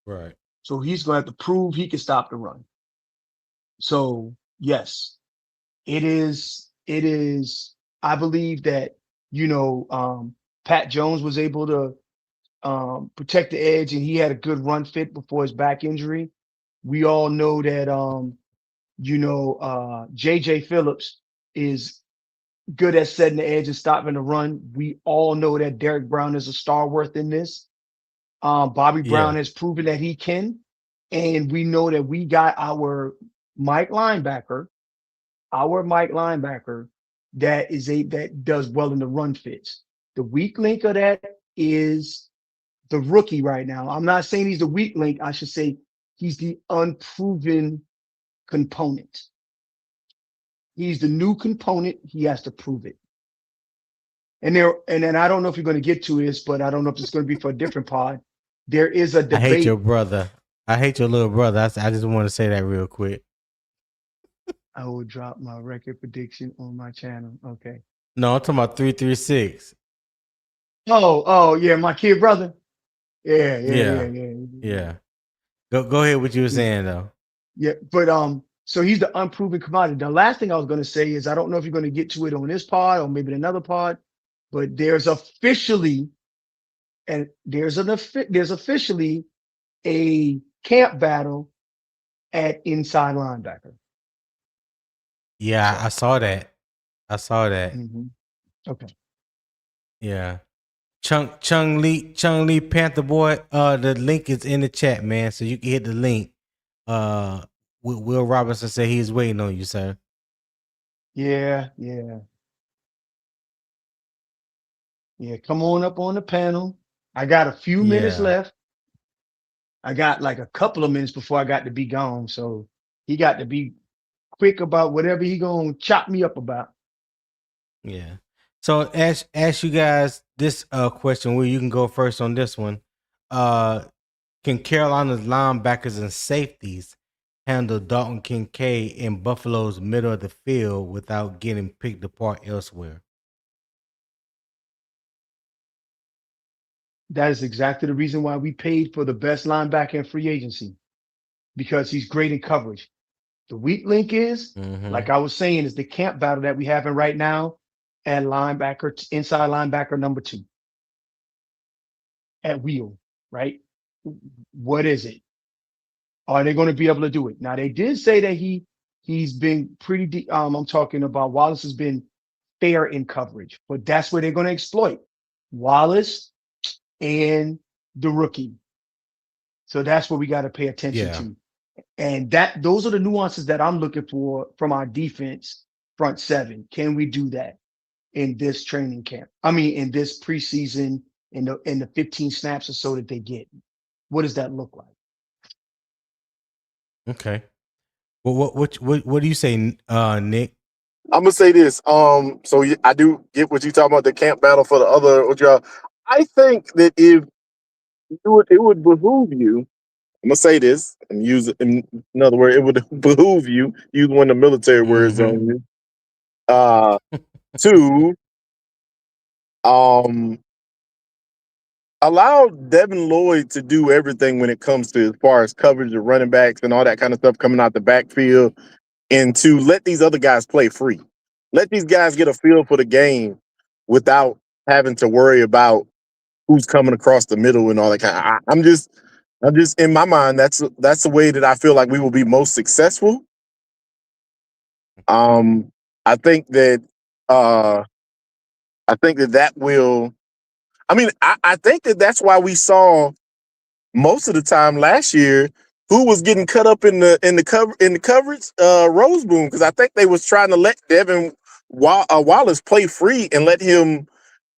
Speaker 1: Right.
Speaker 3: So he's gonna have to prove he can stop the run. So yes, it is. It is. I believe that Pat Jones was able to protect the edge, and he had a good run fit before his back injury. We all know that JJ Phillips is good at setting the edge and stopping the run. We all know that Derek Brown is a star worth in this. Bobby Brown
Speaker 1: Yeah.
Speaker 3: has proven that he can. And we know that we got our Mike linebacker that does well in the run fits. The weak link of that is the rookie right now. I'm not saying he's the weak link. I should say he's the unproven component. He's the new component. He has to prove it. And then I don't know if you're going to get to this, but I don't know if it's going to be for a different pod. There is a
Speaker 1: I hate your
Speaker 3: debate.
Speaker 1: brother. I hate your little brother. I just want to say that real quick.
Speaker 3: I will drop my record prediction on my channel. Okay.
Speaker 1: No, I'm talking about 336.
Speaker 3: Oh, yeah, my kid brother. Yeah.
Speaker 1: Yeah. Go ahead. What you were saying though.
Speaker 3: Yeah, but so he's the unproven commodity. The last thing I was going to say is I don't know if you're going to get to it on this pod or maybe another pod, but there's officially a camp battle at inside linebacker.
Speaker 1: Yeah, I saw that.
Speaker 3: Mm-hmm. Okay.
Speaker 1: Yeah. Chung Lee Panther Boy. The link is in the chat, man. So you can hit the link. Will Robinson said he's waiting on you, sir.
Speaker 3: Yeah. Come on up on the panel. I got a few minutes
Speaker 1: Yeah.
Speaker 3: left. I got like a couple of minutes before I got to be gone. So he got to be quick about whatever he gonna chop me up about.
Speaker 1: Yeah. So ask you guys this question where you can go first on this one. Can Carolina's linebackers and safeties handle Dalton Kincaid in Buffalo's middle of the field without getting picked apart elsewhere?
Speaker 3: That is exactly the reason why we paid for the best linebacker in free agency, because he's great in coverage. The weak link is, like I was saying, is the camp battle that we having right now at linebacker, inside linebacker number 2 at wheel, right? What is it? Are they going to be able to do it? Now they did say that he's been pretty. I'm talking about Wallace has been fair in coverage, but that's where they're going to exploit Wallace and the rookie. So that's what we got to pay attention to. And those are the nuances that I'm looking for from our defense front seven. Can we do that in this training camp? I mean, in this preseason, in the 15 snaps or so that they get? What does that look like?
Speaker 1: Okay. Well, what do you say, Nick?
Speaker 8: I'm gonna say this. So I do get what you talking about, the camp battle for the other. I think that if it would behoove you. I'm gonna say this and use it in another word. It would behoove you. Use one of the military words on you. To allow Devin Lloyd to do everything when it comes to as far as coverage of running backs and all that kind of stuff coming out the backfield, and to let these other guys play free. Let these guys get a feel for the game without having to worry about who's coming across the middle and all that kind of. I'm just in my mind, that's the way that I feel like we will be most successful. I think that that will I mean, I think that's why we saw most of the time last year who was getting cut up in the coverage, Roseboom, because I think they was trying to let Devin Wallace play free and let him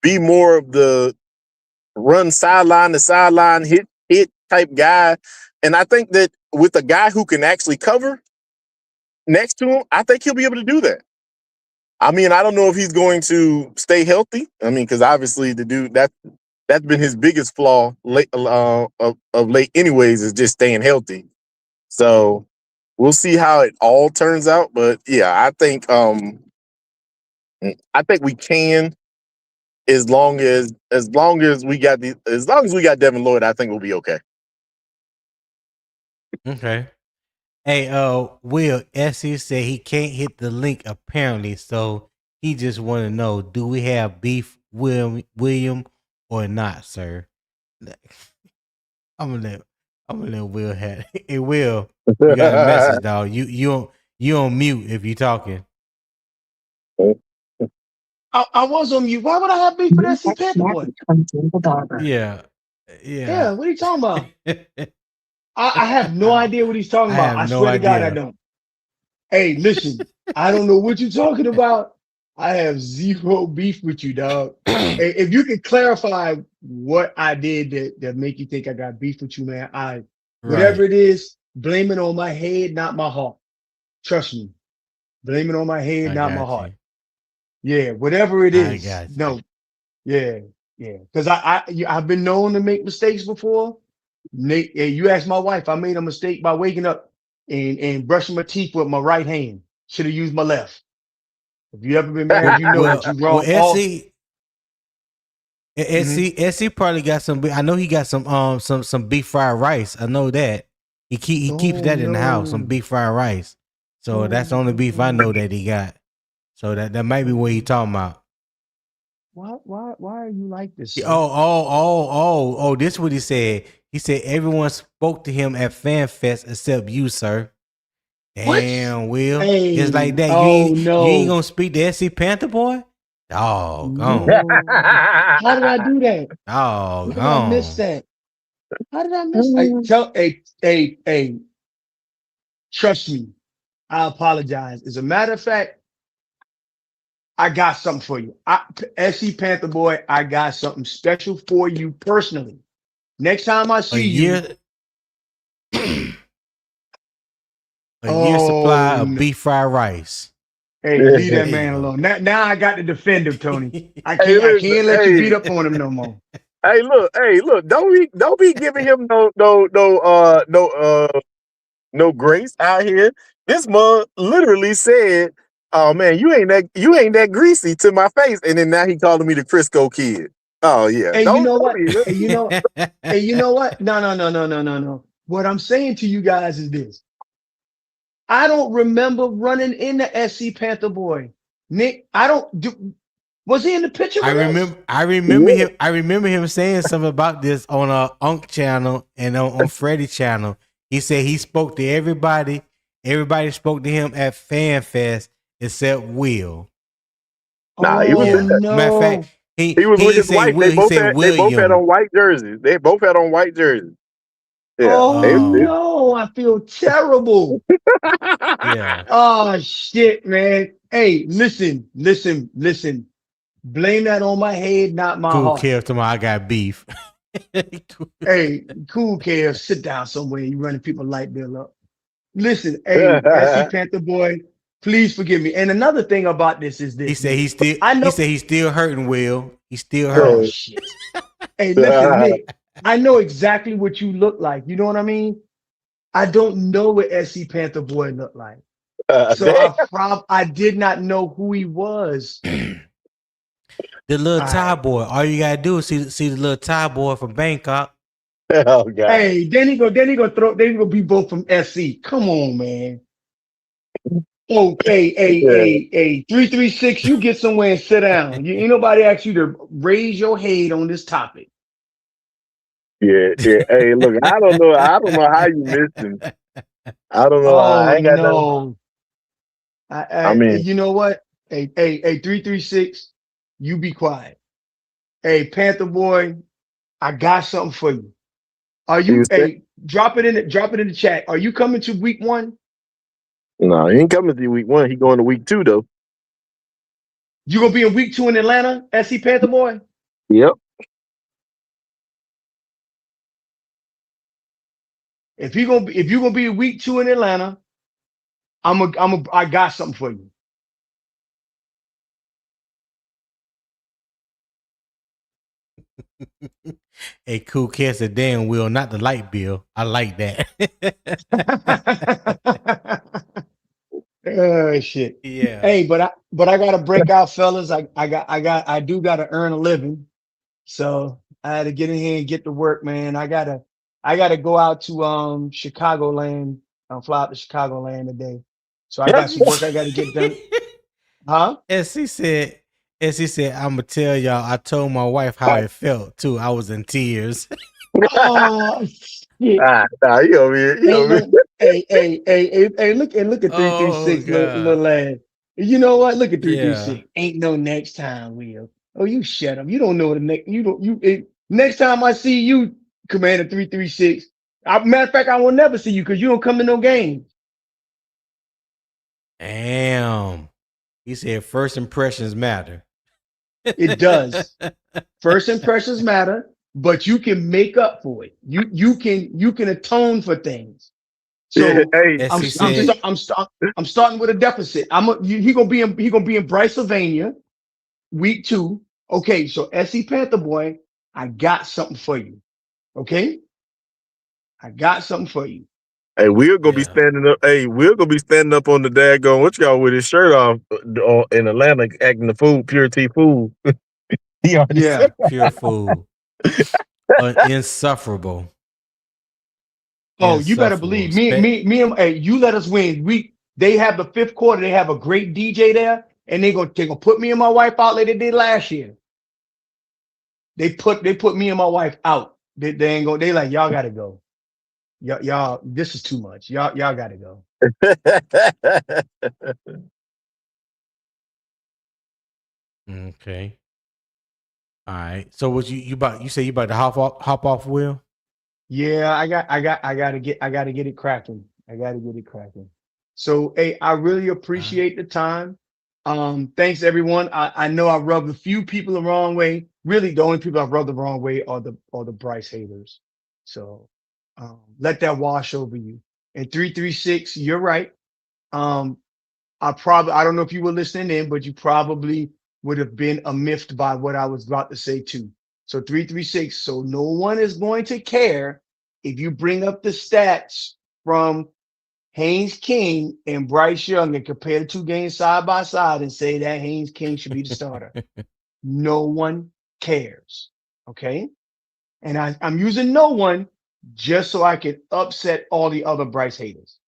Speaker 8: be more of the run sideline to sideline hit type guy. And I think that with a guy who can actually cover next to him, I think he'll be able to do that. I mean, I don't know if he's going to stay healthy. I mean, because obviously the dude that's been his biggest flaw of late, anyways, is just staying healthy. So we'll see how it all turns out. But yeah, I think we can, as long as we got Devin Lloyd, I think we'll be okay.
Speaker 1: Okay. Hey, Will, Essie said he can't hit the link apparently, so he just want to know, do we have beef, William, or not, sir? I'm gonna let Will have it. Hey, Will, you got a message, dog. You on mute if you talking.
Speaker 3: I was on mute. Why would I have beef with SC Panther Boy?
Speaker 1: Yeah.
Speaker 3: Yeah, what are you talking about? I have no idea what he's talking about. I
Speaker 1: have no
Speaker 3: swear to God, I
Speaker 1: idea.
Speaker 3: don't. Hey, listen, I don't know what you're talking about. I have zero beef with you, dog. Hey, if you could clarify what I did that make you think I got beef with you, man, whatever
Speaker 1: Right.
Speaker 3: it is, blame it on my head, not my heart. Trust me. Blame it on my head,
Speaker 1: I
Speaker 3: not my
Speaker 1: got
Speaker 3: heart.
Speaker 1: you.
Speaker 3: Yeah, whatever it
Speaker 1: I
Speaker 3: is.
Speaker 1: got you.
Speaker 3: No. Yeah. Because I've been known to make mistakes before. Nate, you asked my wife, I made a mistake by waking up and brushing my teeth with my right hand. Should have used my left. If you ever been married, you know that you
Speaker 1: Well,
Speaker 3: wrong all.
Speaker 1: SC probably got some. I know he got some beef fried rice. I know that he keeps
Speaker 3: Oh
Speaker 1: that in the house, some
Speaker 3: no.
Speaker 1: beef fried rice. So that's the
Speaker 3: Oh
Speaker 1: only beef I know
Speaker 3: no.
Speaker 1: that he got. So that might be what he talking about.
Speaker 3: Why are you like this, sir?
Speaker 1: Oh! This is what he said. He said everyone spoke to him at Fan Fest except you, sir.
Speaker 3: What?
Speaker 1: Damn, Will. Just like
Speaker 3: Hey,
Speaker 1: that.
Speaker 3: oh
Speaker 1: You ain't
Speaker 3: no.
Speaker 1: gonna speak to SC Panther boy? Dog gone.
Speaker 3: No. How did I do that?
Speaker 1: Dog
Speaker 3: Where did I miss
Speaker 1: gone.
Speaker 3: that? How did I miss? Hey, trust me. I apologize. As a matter of fact, I got something for you. SC Panther Boy, I got something special for you personally. Next time I
Speaker 1: A
Speaker 3: see you,
Speaker 1: year a year supply
Speaker 3: oh
Speaker 1: of
Speaker 3: no.
Speaker 1: beef fried rice.
Speaker 3: Hey, leave that
Speaker 1: There you
Speaker 3: man
Speaker 1: go.
Speaker 3: alone. Now I got to defend him, Tony. I
Speaker 8: Hey, listen,
Speaker 3: can't let you beat up on him no more.
Speaker 8: hey, look, don't be giving him no grace out here. This mug literally said, "Oh man, you ain't that greasy to my face," and then now he calling me the Crisco kid. Oh yeah,
Speaker 3: Hey, you know
Speaker 8: don't
Speaker 3: what?
Speaker 8: be.
Speaker 3: Hey, you know what? No. What I'm saying to you guys is this. I don't remember running into SC Panther Boy. Nick, was he in the picture with us?
Speaker 1: I remember him saying something about this on a Unk channel and on Freddie channel. He said he spoke to everybody. Everybody spoke to him at Fan Fest except Will.
Speaker 8: Nah, he was
Speaker 3: Oh
Speaker 1: Yeah. Matter of
Speaker 3: no.
Speaker 1: fact, he
Speaker 8: he was
Speaker 1: he
Speaker 8: with
Speaker 1: didn't
Speaker 8: his
Speaker 1: say
Speaker 8: wife.
Speaker 1: Will, he said
Speaker 8: They both had
Speaker 1: William.
Speaker 8: on white jerseys. They both had on white jerseys. Yeah,
Speaker 3: Oh
Speaker 8: they
Speaker 3: no, I feel terrible.
Speaker 1: Yeah.
Speaker 3: Oh shit, man. Hey, listen. Blame that on my head, not my
Speaker 1: Cool
Speaker 3: heart.
Speaker 1: Kev tomorrow I got beef.
Speaker 3: Hey, cool, Kev, sit down somewhere. You running people light bill up. Listen, hey, SC Panther Boy, please forgive me. And another thing about this is
Speaker 1: He
Speaker 3: this,
Speaker 1: said
Speaker 3: Nick.
Speaker 1: he still
Speaker 3: I
Speaker 1: he
Speaker 3: know.
Speaker 1: said he's still hurting, Will. He's still
Speaker 3: Oh
Speaker 1: hurting.
Speaker 3: shit. Hey, listen, Nick. I know exactly what you look like. You know what I mean? I don't know what SC Panther Boy looked like. So
Speaker 8: Damn.
Speaker 3: I did not know who he was.
Speaker 1: The little
Speaker 3: All
Speaker 1: Thai
Speaker 3: right.
Speaker 1: boy. All you gotta do is see the little Thai boy from Bangkok.
Speaker 8: Oh god.
Speaker 3: Hey, then he gonna be both from SC. Come on, man. Oh,
Speaker 8: Yeah,
Speaker 3: 336, you get somewhere and sit down. Ain't nobody asked you to raise your head on this topic.
Speaker 8: yeah. Hey, look, I don't know. I don't know how you missed him. I don't know. I
Speaker 3: Oh
Speaker 8: ain't got nothing.
Speaker 3: no.
Speaker 8: I mean,
Speaker 3: You know what? Hey, 336, you be quiet. Hey, Panther boy, I got something for you. Are
Speaker 8: He
Speaker 3: you?
Speaker 8: was saying,
Speaker 3: Hey, drop it in the chat. Are you coming to week 1?
Speaker 8: no, he ain't coming to week 1. He going to week 2 though.
Speaker 3: You gonna be in week 2 in Atlanta, SC Panther boy?
Speaker 8: Yep.
Speaker 3: If you gonna be in week 2 in Atlanta, I got something for you.
Speaker 1: A cool cast a damn wheel, not the light bill. I like that.
Speaker 3: Oh shit.
Speaker 1: Yeah.
Speaker 3: Hey, but I gotta break out, fellas. I do gotta earn a living. So I had to get in here and get to work, man. I gotta go out to Chicagoland. Fly out to Chicagoland today. So I got some work I gotta get done. Huh?
Speaker 1: As he said, I'm gonna tell y'all. I told my wife how it felt too. I was in tears.
Speaker 3: Oh shit.
Speaker 8: Nah, he over here. He
Speaker 3: Ain't
Speaker 8: over here.
Speaker 3: no hey, look at
Speaker 1: Oh
Speaker 3: 336 little
Speaker 1: God.
Speaker 3: lad. You know what? Look at
Speaker 1: Yeah.
Speaker 3: 336. Ain't no next time, Will. Oh, you shut up. You don't know the next next time I see you, Commander 336. Matter of fact, I will never see you because you don't come to no games.
Speaker 1: Damn. He said first impressions matter.
Speaker 3: It does. First impressions matter, but you can make up for it. You can atone for things.
Speaker 8: Yeah,
Speaker 3: So
Speaker 8: hey,
Speaker 1: As
Speaker 3: I'm
Speaker 1: he
Speaker 3: I'm
Speaker 1: said,
Speaker 3: I'm starting with a deficit. He gonna be in Bryce, week 2. Okay, so SC Panther boy, I got something for you. Okay, I got something for you.
Speaker 8: hey, we're gonna be
Speaker 1: yeah.
Speaker 8: standing up. Hey, we're gonna be standing up on the daggone what y'all with his shirt off in Atlanta, acting the fool, pure T fool. He already
Speaker 3: Yeah.
Speaker 8: said.
Speaker 1: Pure fool. Insufferable.
Speaker 3: Oh, you better believe
Speaker 1: Insufferable.
Speaker 3: me and hey, you let us win. They have the 5th quarter. They have a great DJ there, and they gonna put me and my wife out like they did last year. They put me and my wife out. They ain't go. They like y'all gotta go. Y'all, this is too much. Y'all gotta go.
Speaker 1: Okay. All right. So what you say you about to hop off Will?
Speaker 3: Yeah, I gotta get it cracking. I gotta get it cracking. So, hey, I really appreciate the time. Thanks everyone. I know I rubbed a few people the wrong way. Really, the only people I've rubbed the wrong way are the Bryce haters. So, let that wash over you. And 336, you're right. Um, I don't know if you were listening in, but you probably would have been miffed by what I was about to say too. So 336. So no one is going to care if you bring up the stats from Haynes King and Bryce Young and compare the 2 games side by side and say that Haynes King should be the starter. No one cares. Okay. And I'm using no one just so I can upset all the other Bryce haters.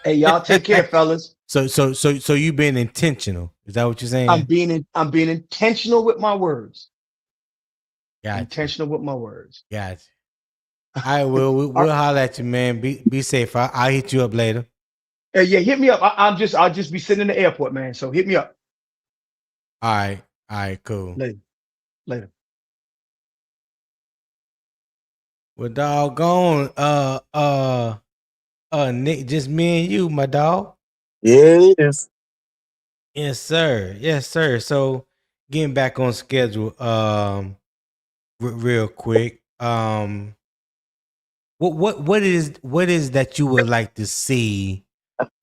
Speaker 3: Hey, y'all take care, fellas.
Speaker 1: So you being intentional. Is that what you're saying?
Speaker 3: I'm being intentional with my words.
Speaker 1: Gotcha.
Speaker 3: Intentional with my words.
Speaker 1: Gotcha. All right, we'll holler at you, man. Be safe. I'll hit you up later.
Speaker 3: Yeah, hit me up. I'll just be sitting in the airport, man. So hit me up.
Speaker 1: All right, cool.
Speaker 3: Later.
Speaker 1: Well, doggone, Nick, just me and you, my dog.
Speaker 8: Yeah, it is.
Speaker 1: Yes, sir. Yes, sir. So getting back on schedule, real quick. What is that you would like to see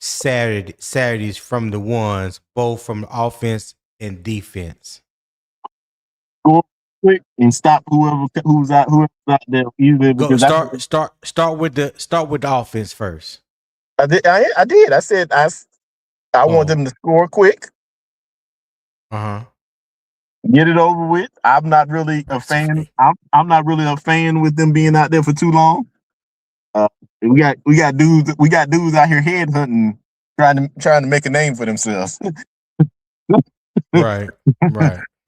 Speaker 1: Saturdays from the ones, both from offense and defense?
Speaker 8: Go quick and stop whoever's out there. Usually
Speaker 1: Go
Speaker 8: because
Speaker 1: start with the offense first.
Speaker 8: I did. I said I want them to score quick.
Speaker 1: Uh-huh.
Speaker 8: Get it over with. I'm not really a fan. I'm not really a fan with them being out there for too long. We got dudes out here headhunting, trying to make a name for themselves.
Speaker 1: Right.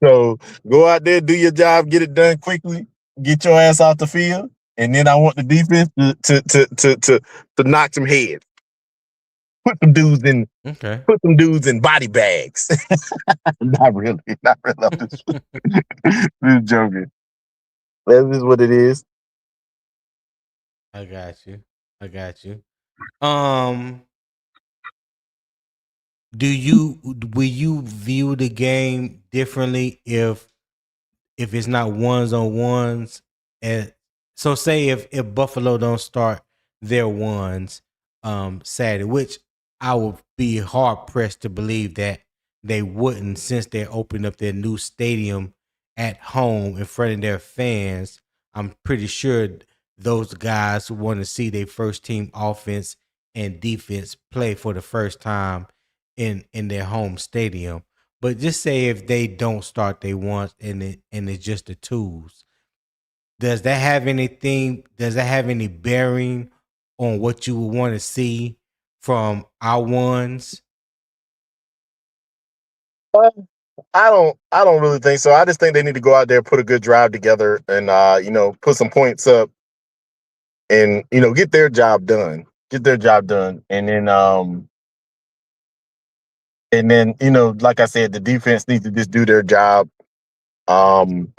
Speaker 8: So go out there, do your job, get it done quickly, get your ass off the field, and then I want the defense to knock some heads. put some dudes in
Speaker 1: Okay.
Speaker 8: body bags. Not really. I'm just joking. That is what it is.
Speaker 1: I got you. I got you. Um, will you view the game differently if it's not ones on ones? And so say if Buffalo don't start their ones Saturday, which I would be hard pressed to believe that they wouldn't, since they opened up their new stadium at home in front of their fans. I'm pretty sure those guys want to see their first team offense and defense play for the first time in their home stadium. But just say if they don't start they want and it's just the tools. Does that have anything? Does that have any bearing on what you would want to see from our ones?
Speaker 8: I don't really think so. I just think they need to go out there, put a good drive together, and put some points up, and get their job done. Get their job done, and then like I said, the defense needs to just do their job. Um,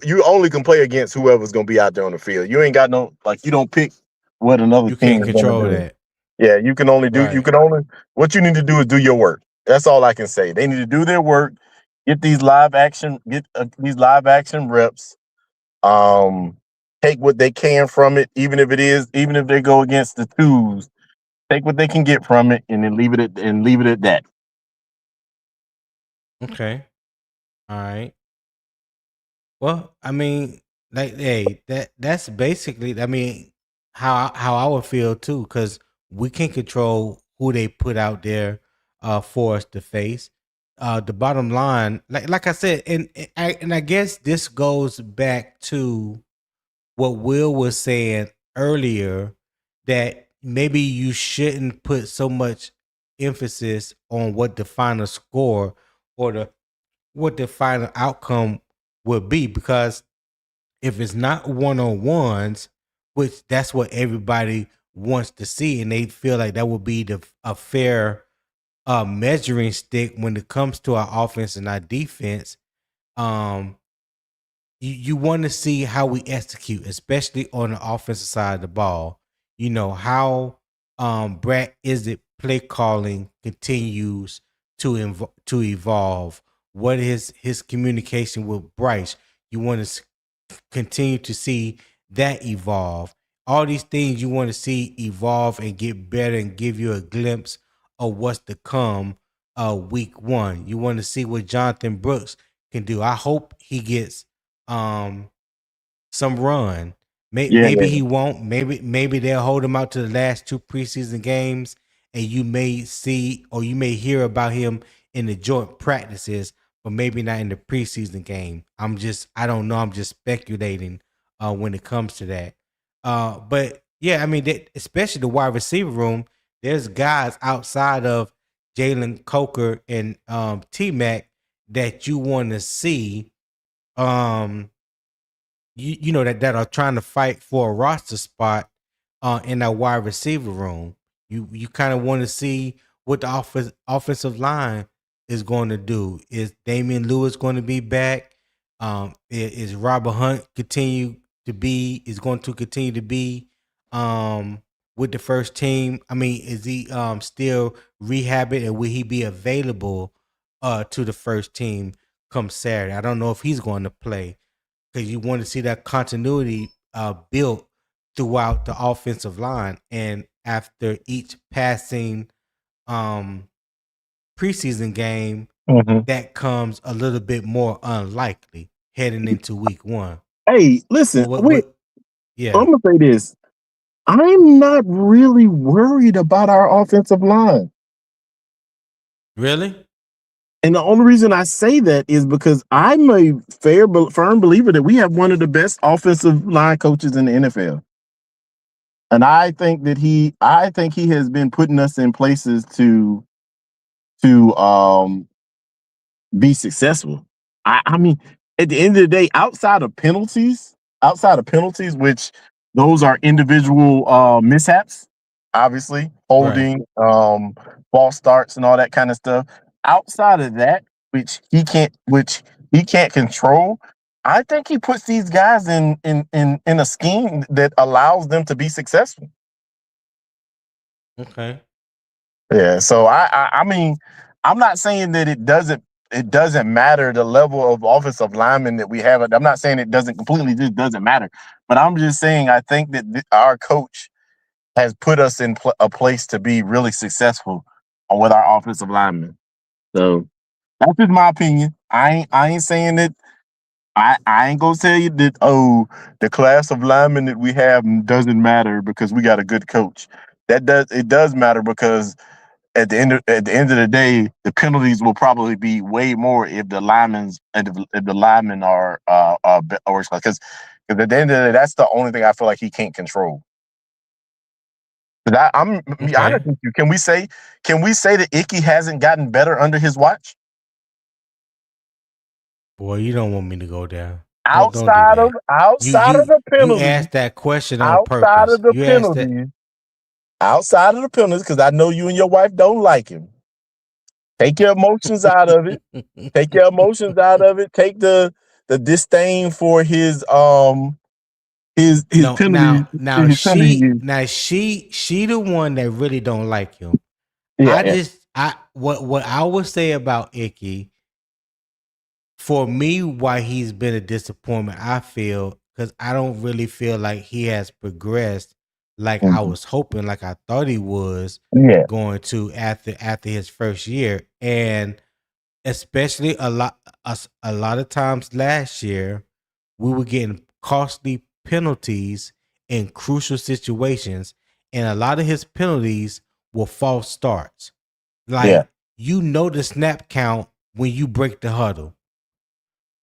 Speaker 8: you only can play against whoever's gonna be out there on the field. You ain't got no, like, you don't pick what another
Speaker 1: You
Speaker 8: team
Speaker 1: can't
Speaker 8: is gonna
Speaker 1: control
Speaker 8: do.
Speaker 1: that.
Speaker 8: Yeah, you can only
Speaker 1: Right.
Speaker 8: what you need to do is do your work. That's all I can say. They need to do their work, get these live action, reps. Um, take what they can from it, even if they go against the twos, take what they can get from it, and then leave it at that.
Speaker 1: Okay. All right. Well, I mean, like, hey, that's basically, I mean, how I would feel too, because we can control who they put out there for us to face. The bottom line, like I said, and I guess this goes back to what Will was saying earlier, that maybe you shouldn't put so much emphasis on what the final score or what the final outcome would be, because if it's not one on ones, which that's what everybody wants to see, and they feel like that would be a fair measuring stick when it comes to our offense and our defense. Um, you want to see how we execute, especially on the offensive side of the ball. You know how Brett is it play calling continues to evolve. What is his communication with Bryce? You want to continue to see that evolve. All these things you want to see evolve and get better and give you a glimpse of what's to come week one. You want to see what Jonathan Brooks can do. I hope he gets um some run.
Speaker 8: Yeah,
Speaker 1: Maybe he won't. Maybe they'll hold him out to the last two preseason games, and you may see or you may hear about him in the joint practices, but maybe not in the preseason game. I don't know. I'm just speculating when it comes to that. But yeah, I mean, especially the wide receiver room. There's guys outside of Jalen Coker and T Mac that you want to see. Um, you know that are trying to fight for a roster spot in that wide receiver room. You kind of want to see what the offensive line is going to do. Is Damian Lewis going to be back? Is Robert Hunt is going to continue to be with the first team? I mean, is he still rehabbing, and will he be available to the first team come Saturday? I don't know if he's going to play, because you want to see that continuity built throughout the offensive line. And after each passing um, preseason game,
Speaker 8: Mhm.
Speaker 1: that comes a little bit more unlikely heading into week one.
Speaker 8: Hey, listen,
Speaker 1: Yeah,
Speaker 8: I'm gonna say this. I'm not really worried about our offensive line.
Speaker 1: really?
Speaker 8: And the only reason I say that is because I'm a firm believer that we have one of the best offensive line coaches in the NFL. And I think he has been putting us in places to be successful. I mean, at the end of the day, outside of penalties, which those are individual mishaps, obviously, holding, false starts and all that kind of stuff. Outside of that, which he can't control, I think he puts these guys in a scheme that allows them to be successful.
Speaker 1: Okay.
Speaker 8: Yeah, so I mean, I'm not saying that it doesn't matter the level of offensive lineman that we have. I'm not saying it doesn't completely just doesn't matter, but I'm just saying I think that our coach has put us in a place to be really successful with our offensive linemen. So that's just my opinion. I ain't saying that. I ain't gonna tell you that. Oh, the class of linemen that we have doesn't matter because we got a good coach. It does matter because at the end of the day, the penalties will probably be way more if the linemen are or because at the end of the day, that's the only thing I feel like he can't control. But I'm be
Speaker 1: Okay.
Speaker 8: honest with you. Can we say that Icky hasn't gotten better under his watch?
Speaker 1: Boy, you don't want me to go there. Don't do
Speaker 8: Outside of
Speaker 1: that. You
Speaker 8: outside of
Speaker 1: you
Speaker 8: the
Speaker 1: you
Speaker 8: penalties,
Speaker 1: asked that question on
Speaker 8: outside
Speaker 1: purpose.
Speaker 8: of the
Speaker 1: You asked that.
Speaker 8: penalties, outside of the penalties, because I know you and your wife don't like him. Take your emotions out of it. Take your emotions out of it. Take the disdain for his
Speaker 1: No,
Speaker 8: penalties.
Speaker 1: now
Speaker 8: His penalties.
Speaker 1: she the one that really don't like him.
Speaker 8: Yeah,
Speaker 1: I
Speaker 8: yeah,
Speaker 1: just I what I would say about Icky, for me, why he's been a disappointment, I feel, because I don't really feel like he has progressed like I
Speaker 8: mhm,
Speaker 1: was hoping, like I thought he was
Speaker 8: yeah,
Speaker 1: going to after his first year. And especially a lot of times last year, we were getting costly penalties in crucial situations, and a lot of his penalties were false starts.
Speaker 8: yeah.
Speaker 1: Like, the snap count when you break the huddle.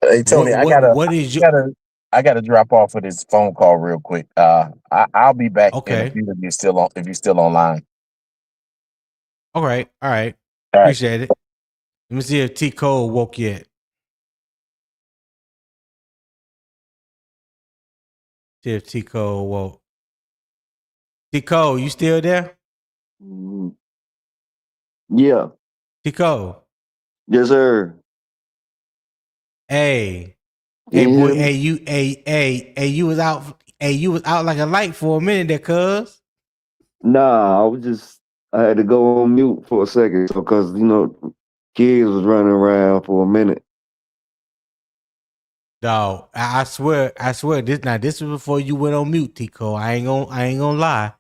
Speaker 8: Hey Tony,
Speaker 1: What is your
Speaker 8: I gotta drop off for this phone call real quick. I'll be back in a
Speaker 1: okay?
Speaker 8: few if you're still online.
Speaker 1: All right.
Speaker 8: All right.
Speaker 1: Appreciate it. Let me see if T Cole woke yet. See if T Cole woke. T Cole, you still there?
Speaker 6: Mhm. Yeah.
Speaker 1: T Cole.
Speaker 6: Yes, sir.
Speaker 1: Hey,
Speaker 6: Can you
Speaker 1: boy,
Speaker 6: hear me?
Speaker 1: you was out. Hey, you was out like a light for a minute there, cuz.
Speaker 6: Nah, I had to go on mute for a second because kids was running around for a minute.
Speaker 1: Dog, I swear, this was before you went on mute, Tico. I ain't gonna lie.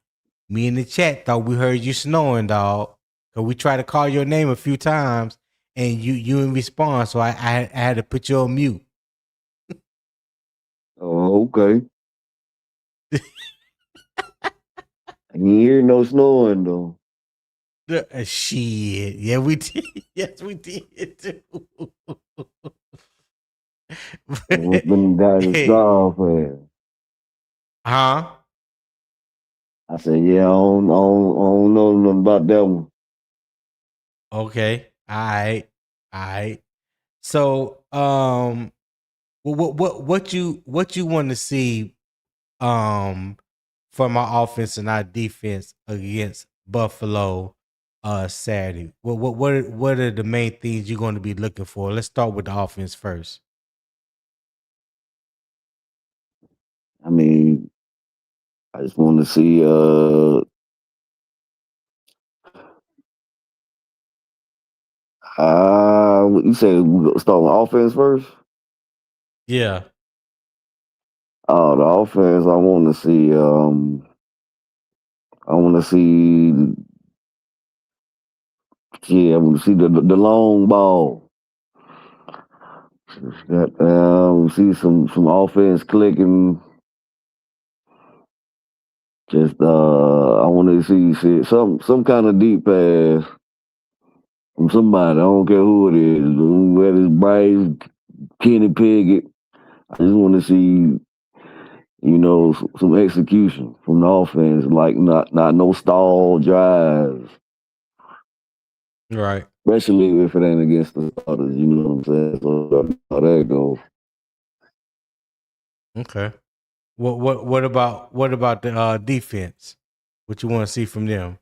Speaker 1: Me in the chat thought we heard you snoring, dog. Cause we tried to call your name a few times and you didn't respond, so I had to put you on mute.
Speaker 6: Oh, okay. I can hear no snoring though.
Speaker 1: Shit, yeah, we did. Yes, we did too.
Speaker 6: What's been got his
Speaker 1: Hey,
Speaker 6: job for?
Speaker 1: huh?
Speaker 6: I said, yeah, I don't know nothing about that one.
Speaker 1: Okay, all right. So, what you want to see um from our offense and our defense against Buffalo Saturday? What are the main things you're going to be looking for? Let's start with the offense first.
Speaker 6: I mean, I just want to see what you say we gonna start with offense first?
Speaker 1: Yeah.
Speaker 6: Oh, the offense I want to see I want to see yeah, I want to see the long ball. See some offense clicking. Just I want to see some kind of deep pass from somebody. I don't care who it is, whether it's Bryce, Kenny Pickett. I just want to see some execution from the offense, like not no stall drives,
Speaker 1: Right.
Speaker 6: especially if it ain't against the starters. You know what I'm saying? So how that goes.
Speaker 1: Okay. What about the defense? What you want to see from them?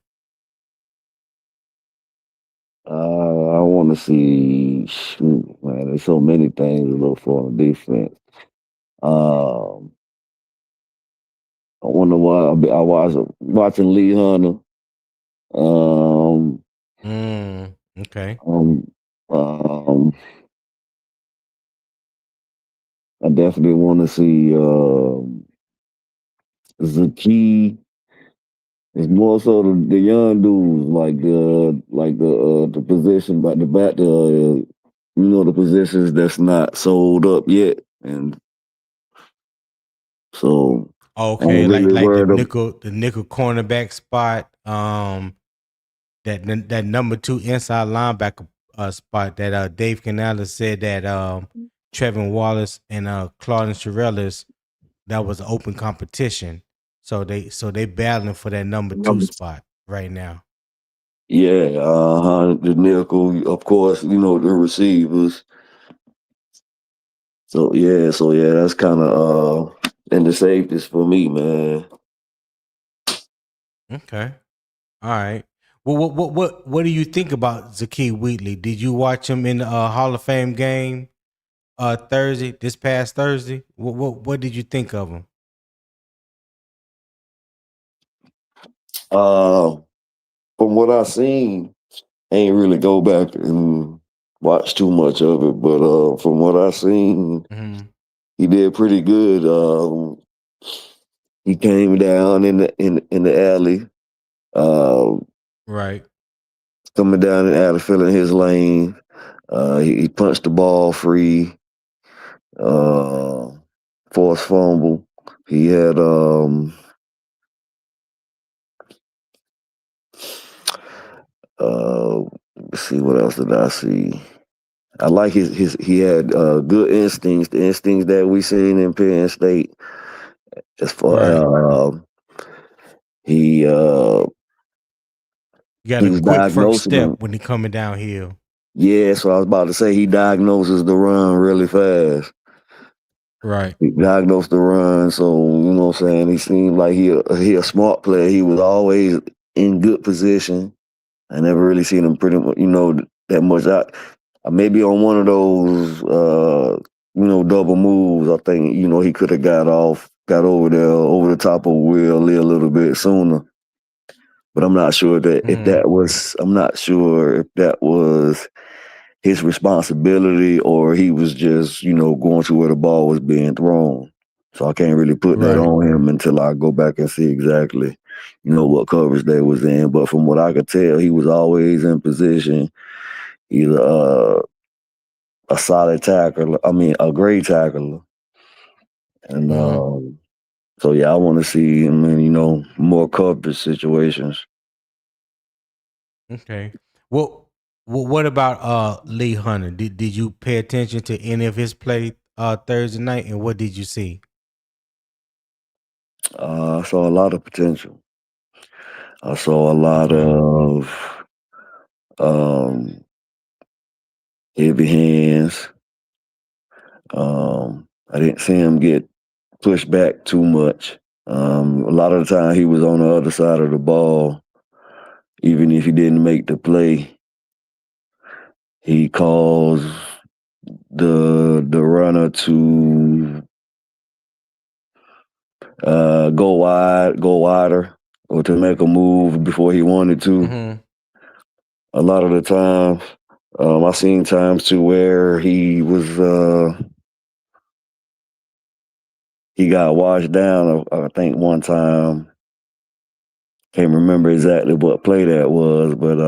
Speaker 6: I want to see. Shoot, man, there's so many things to look for on defense. I wonder why I was watching Lee Hunter.
Speaker 1: Okay.
Speaker 6: I definitely want to see Zaki. It's more so the young dudes, the position, but the positions that's not sold up yet, and so I'm
Speaker 1: Okay,
Speaker 6: really
Speaker 1: like the
Speaker 6: worried.
Speaker 1: nickel cornerback spot. That number 2 inside linebacker spot that Dave Canales said that Trevin Wallace and Claude Chirelis, that was open competition. So they battling for that number 2 spot right now.
Speaker 6: Yeah, the nickel, of course, the receivers. So yeah, that's kind of and the safeties for me, man.
Speaker 1: Okay. All right. Well, what do you think about Zaki Wheatley? Did you watch him in the Hall of Fame game this past Thursday? What did you think of him?
Speaker 6: From what I seen, I ain't really go back and watch too much of it, but from what I seen, he did pretty good. He came down in the alley,
Speaker 1: Right.
Speaker 6: coming down the alley, filling his lane. He punched the ball free, forced fumble. He had let's see, what else did I see? I like he had good instincts, the instincts that we seen in Penn State. As far he
Speaker 1: got a
Speaker 6: was
Speaker 1: quick first
Speaker 6: diagnosing them.
Speaker 1: step when he coming downhill.
Speaker 6: Yeah, so I was about to say he diagnoses the run really fast.
Speaker 1: Right.
Speaker 6: He diagnosed the run, so what I'm saying. He seemed like he a smart player. He was always in good position. I never really seen him pretty much, that much. Maybe on one of those, double moves, I think, he could have got over there, over the top of Willie a little bit sooner. But I'm not sure I'm not sure if that was his responsibility or he was just, going to where the ball was being thrown. So I can't really put that on him until I go back and see exactly, what coverage they was in. But from what I could tell, he was always in position. He's a solid tackler. I mean, a great tackler. And so, yeah, I want to see him in, more coverage situations.
Speaker 1: Okay. Well, what about Lee Hunter? Did you pay attention to any of his play Thursday night, and what did you see?
Speaker 6: I saw a lot of potential. I saw a lot of heavy hands. I didn't see him get pushed back too much. A lot of the time he was on the other side of the ball. Even if he didn't make the play, he caused the runner to go wider, or to make a move before he wanted to. A lot of the times, I seen times too where he got washed down. I think one time, can't remember exactly what play that was, but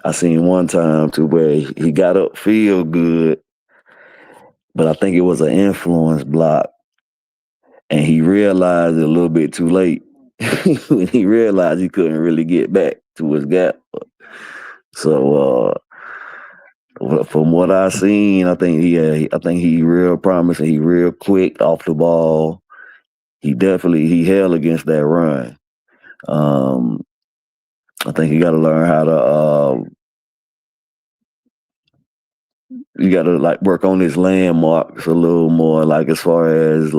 Speaker 6: I seen one time too where he got upfield good, but I think it was an influence block, and he realized it a little bit too late. When he realized he couldn't really get back to his gap. So from what I seen, I think he real promising. He real quick off the ball. He held against that run. I think you got to learn how to. You got to work on his landmarks a little more, as far as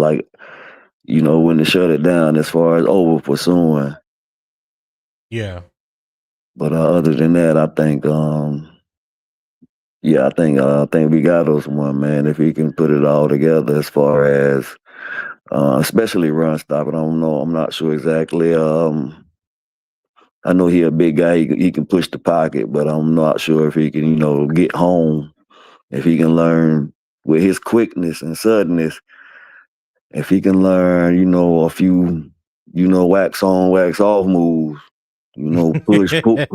Speaker 6: when to shut it down, as far as over pursuing.
Speaker 1: Yeah.
Speaker 6: But other than that, I think I think we got us one, man. If he can put it all together as far as especially run stopping. I don't know. I'm not sure exactly. I know he a big guy. He can push the pocket, but I'm not sure if he can, get home. If he can learn with his quickness and suddenness, if he can learn, a few, wax on, wax off moves, push, pull,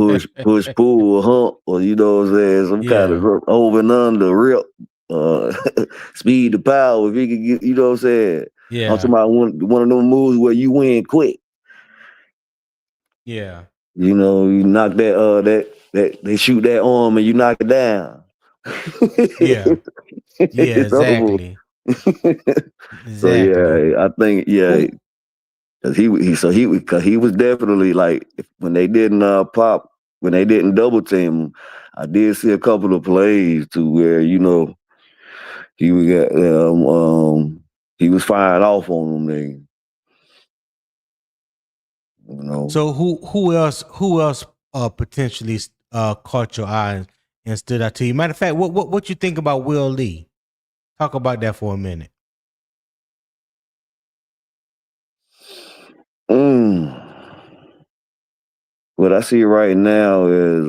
Speaker 6: hump, or what I'm saying, some kind of
Speaker 1: Yeah.
Speaker 6: over and under, rip, uh, speed to power. If he could get, what I'm saying, I'm talking
Speaker 1: Yeah.
Speaker 6: about one of those moves where you win quick.
Speaker 1: Yeah.
Speaker 6: You knock that they shoot that arm and you knock it down.
Speaker 1: Yeah. Yeah.
Speaker 6: It's over.
Speaker 1: Exactly.
Speaker 6: So
Speaker 1: Exactly.
Speaker 6: yeah, I think
Speaker 1: Who?
Speaker 6: because he was definitely like when they didn't pop when they didn't double team him. I did see a couple of plays to where he would get he was firing off on them. They
Speaker 1: So who else potentially caught your eye and stood out to you? Matter of fact, what you think about Will Lee? Talk about that for a minute.
Speaker 6: What I see right now is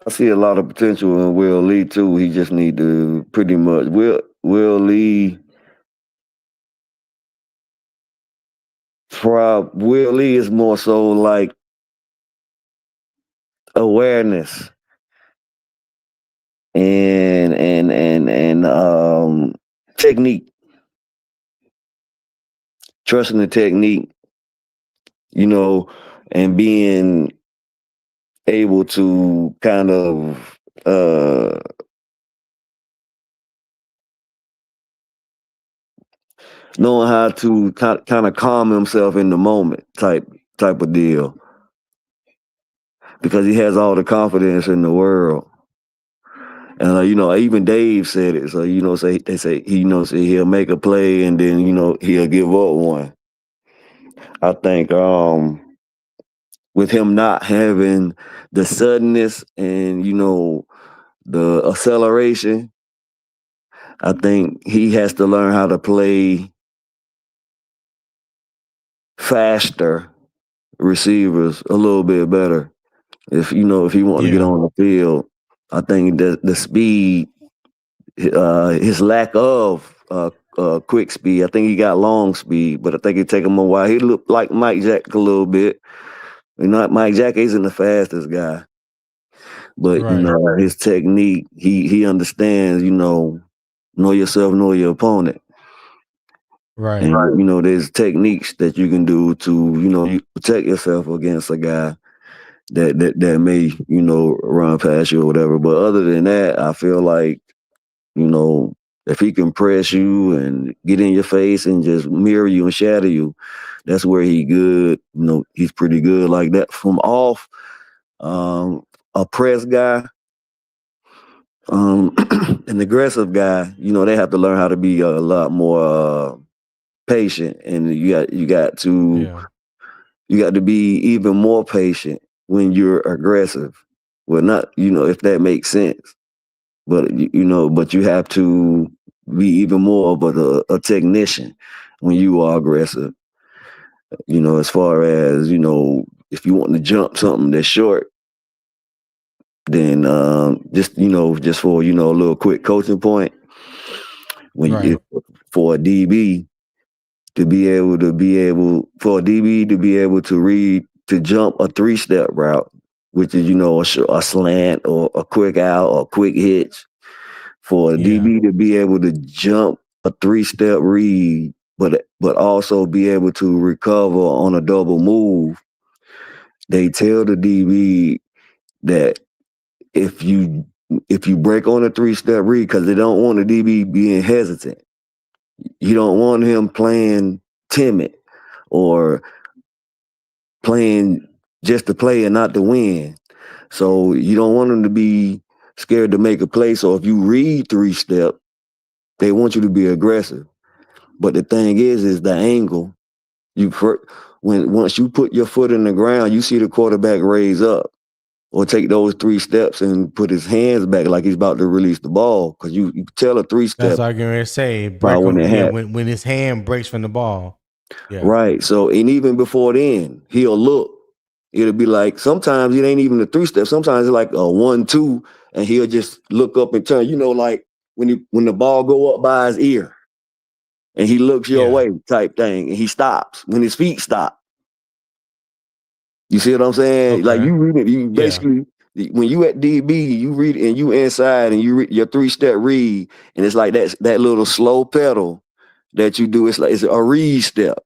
Speaker 6: I see a lot of potential in Will Lee too. He just need to pretty much Will Lee. Will Lee is more so like awareness and technique, trusting the technique, and being able to kind of knowing how to kind of calm himself in the moment type of deal, because he has all the confidence in the world. And even Dave said it. So they say say he'll make a play and then he'll give up one. I think with him not having the suddenness and the acceleration, I think he has to learn how to play faster receivers a little bit better. If he want to get on the field, I think the speed, his lack of quick speed. I think he got long speed, but I think it take him a while. He looked like Mike Jack a little bit. Mike Jack isn't the fastest guy, but
Speaker 1: Right.
Speaker 6: his technique. He understands. Know yourself, know your opponent,
Speaker 1: Right.
Speaker 6: and there's techniques that you can do to you protect yourself against a guy that may run past you or whatever. But other than that, I feel like if he can press you and get in your face and just mirror you and shadow you, that's where he good. He's pretty good like that. From off, a press guy, an aggressive guy, they have to learn how to be a lot more patient, and you got to be even more patient when you're aggressive. Well, not if that makes sense. But but you have to be even more of a technician when you are aggressive. As far as if you want to jump something that's short, then just for a little quick coaching point,
Speaker 1: Right.
Speaker 6: for a DB to be able for a DB to be able to read to jump a 3-step route, which is a slant or a quick out or a quick hitch. For a DB to be able to jump a 3-step read, but also be able to recover on a double move, they tell the DB that if you break on a 3-step read, because they don't want the DB being hesitant. You don't want him playing timid or playing just to play and not to win. So you don't want him to be scared to make a play. So if you read 3-step, they want you to be aggressive. But the thing is the angle. Once you put your foot in the ground, you see the quarterback raise up or take those 3 steps and put his hands back like he's about to release the ball. Because you tell a 3-step.
Speaker 1: That's what I'm going to say.
Speaker 6: By when it happens.
Speaker 1: When his hand breaks from the ball. Yeah.
Speaker 6: Right. So, and even before then, he'll look. It'll be like, sometimes it ain't even a 3-step. Sometimes it's like a 1-2, and he'll just look up and turn. Like when the ball go up by his ear, and he looks your way type thing, and he stops when his feet stop. You see what I'm saying?
Speaker 1: Okay.
Speaker 6: Like you read it, you basically when you at DB, you read it and you inside and you read your 3-step read, and it's like that little slow pedal that you do. It's like it's a read step.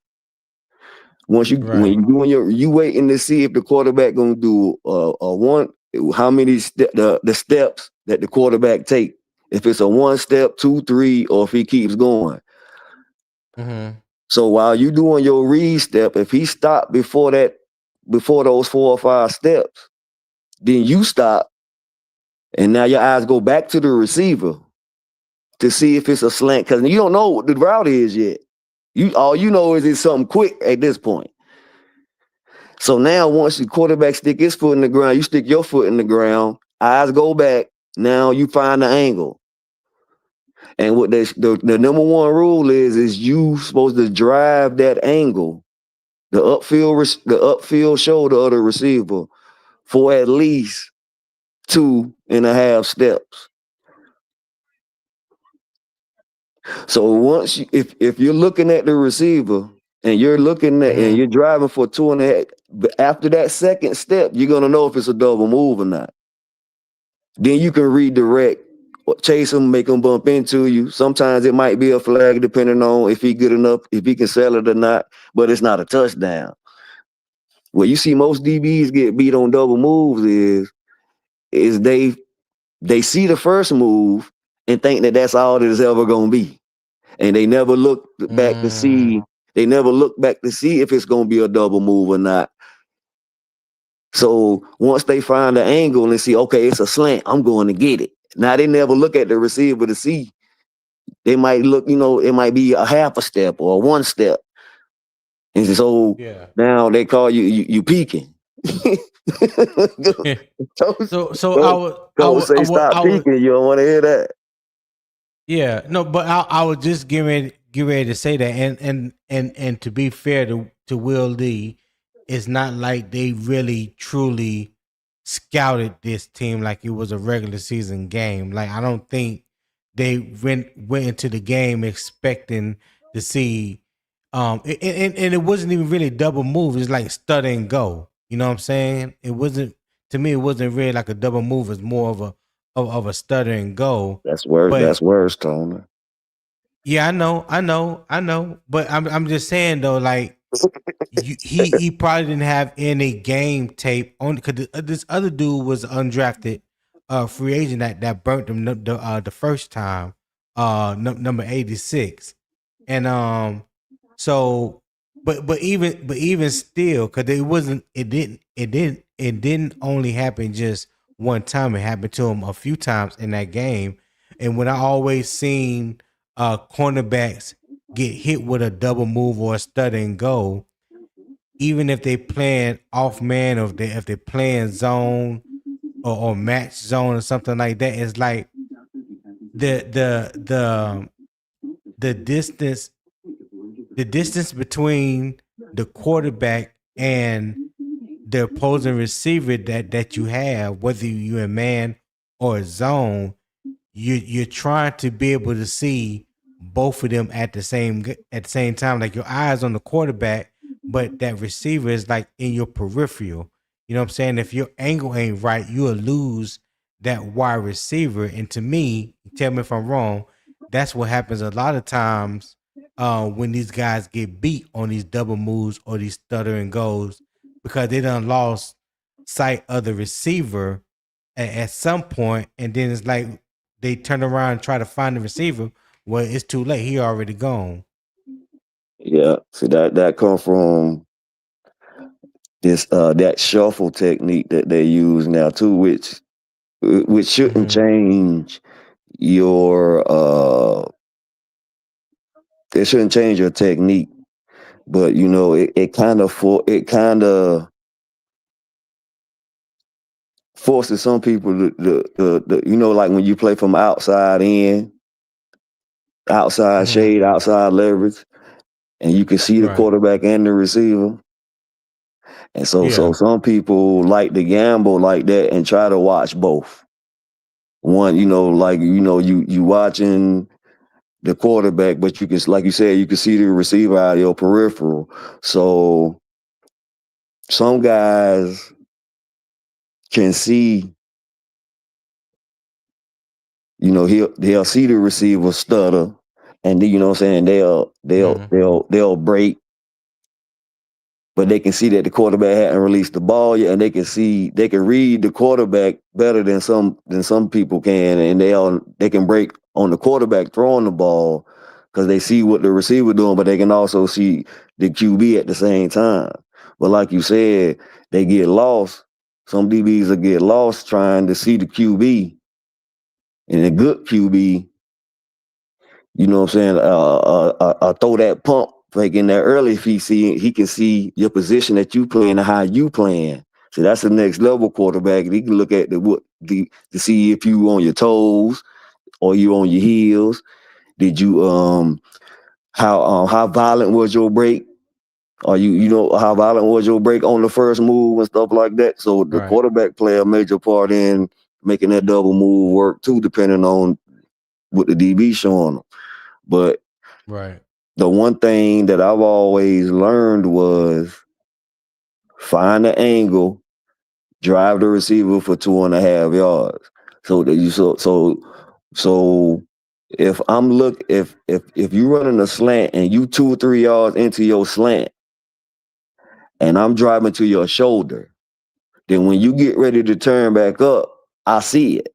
Speaker 6: Once when you doing you waiting to see if the quarterback gonna do how many the steps that the quarterback take. If it's a 1 step, 2, 3, or if he keeps going.
Speaker 1: Mm-hmm.
Speaker 6: So while you doing your read step, if he stopped before those 4 or 5 steps, then you stop, and now your eyes go back to the receiver to see if it's a slant, because you don't know what the route is yet. All you know is it's something quick at this point. So now once the quarterback stick his foot in the ground, you stick your foot in the ground, eyes go back, now you find the angle. And what the number 1 rule is you supposed to drive that angle, the upfield shoulder of the receiver, for at least 2.5 steps. So once if you're looking at the receiver and you're looking at and you're driving for 2.5, but after that second step, you're gonna know if it's a double move or not. Then you can redirect, chase him, make him bump into you. Sometimes it might be a flag, depending on if he good enough, if he can sell it or not. But it's not a touchdown. Where you see most DBs get beat on double moves is they see the first move and think that that's all that it's ever gonna be, and they never look back to see. They never look back to see if it's gonna be a double move or not. So once they find the angle and see, okay, it's a slant, I'm going to get it. Now they never look at the receiver to see. They might look, it might be a half a step or a 1 step. And so now they call you peeking.
Speaker 1: So
Speaker 6: I would say stop peeking. You don't want to hear that.
Speaker 1: Yeah, no, but I was just getting ready to say that, and to be fair to Will Lee, it's not like they really truly scouted this team like it was a regular season game. Like I don't think they went into the game expecting to see, and it wasn't even really double move. It's like stutter and go. You know what I'm saying? It wasn't, to me. It wasn't really like a double move. It's more of a stutter and go.
Speaker 6: That's worse. That's worse, Tony.
Speaker 1: Yeah, I know. But I'm just saying though, like he probably didn't have any game tape on, because this other dude was undrafted free agent that burnt him the first time, number 86, and so but even still, because it didn't only happen just one time. It happened to him a few times in that game. And when I always seen cornerbacks get hit with a double move or a stutter and go, even if they playing off man, or if they playing zone or match zone or something like that, it's like the distance between the quarterback and the opposing receiver that you have, whether you're a man or a zone, you're trying to be able to see both of them at the same time. Like your eyes on the quarterback, but that receiver is like in your peripheral. You know what I'm saying? If your angle ain't right, you'll lose that wide receiver. And to me, tell me if I'm wrong, that's what happens a lot of times when these guys get beat on these double moves or these stutter and goes, because they done lost sight of the receiver at some point, and then it's like they turn around and try to find the receiver. Well, it's too late. He already gone.
Speaker 6: Yeah, see that come from this that shuffle technique that they use now too, which shouldn't change your It shouldn't change your technique, but it kind of forces some people to like when you play from outside in, outside
Speaker 1: Mm-hmm.
Speaker 6: shade, outside leverage, and you can see the
Speaker 1: Right.
Speaker 6: quarterback and the receiver. And so
Speaker 1: Yeah.
Speaker 6: some people like to gamble like that and try to watch both. One, you watching the quarterback, but you can, like you said, you can see the receiver out of your peripheral. So some guys can see, they'll see the receiver stutter, and then, you know what I'm saying, they'll break, but they can see that the quarterback hadn't released the ball yet, and they can read the quarterback better than some people can, and they can break on the quarterback throwing the ball because they see what the receiver doing, but they can also see the QB at the same time. But like you said, they get lost. Some DBs will get lost trying to see the QB, and a good QB, you know what I'm saying, throw that pump like in there early. If he can see your position that you playing and how you playing. So that's the next level quarterback. He can look at to see if you on your toes or you on your heels. Did you how violent was your break? Or how violent was your break on the first move and stuff like that? So the
Speaker 1: Right.
Speaker 6: quarterback play a major part in making that double move work too, depending on what the DB showing them. But
Speaker 1: Right.
Speaker 6: the one thing that I've always learned was find the angle, drive the receiver for 2.5 yards. So if if you running a slant and you 2 or 3 yards into your slant and I'm driving to your shoulder, then when you get ready to turn back up, I see it.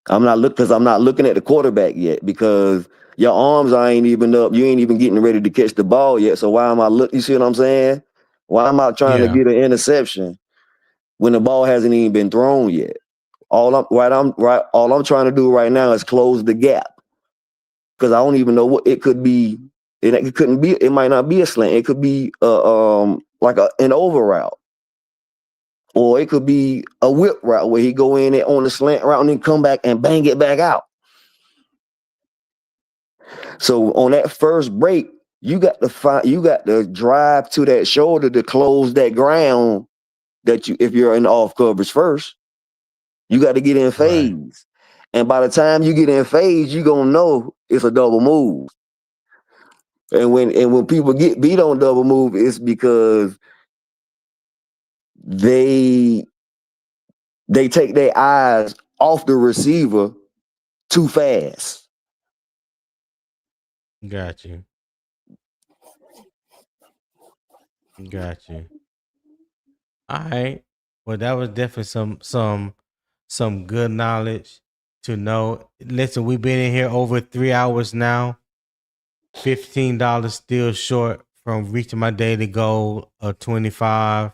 Speaker 6: I'm not looking at the quarterback yet because your arms ain't even up. You ain't even getting ready to catch the ball yet. So why am I looking? You see what I'm saying? Why am I trying to
Speaker 1: Yeah.
Speaker 6: get an interception when the ball hasn't even been thrown yet? All I'm trying to do right now is close the gap because I don't even know what it could be. It couldn't be. It might not be a slant. It could be like an over route. Or it could be a whip route where he go in there on the slant route and then come back and bang it back out. So on that first break, you got to drive to that shoulder to close that ground if you're in off coverage first, you got to get in phase.
Speaker 1: Right.
Speaker 6: And by the time you get in phase, you're gonna know it's a double move. And when people get beat on double move, it's because they take their eyes off the receiver too fast.
Speaker 1: Got you. Got you. All right. Well, that was definitely some good knowledge to know. Listen, we've been in here over 3 hours now. $15 still short from reaching my daily goal of $25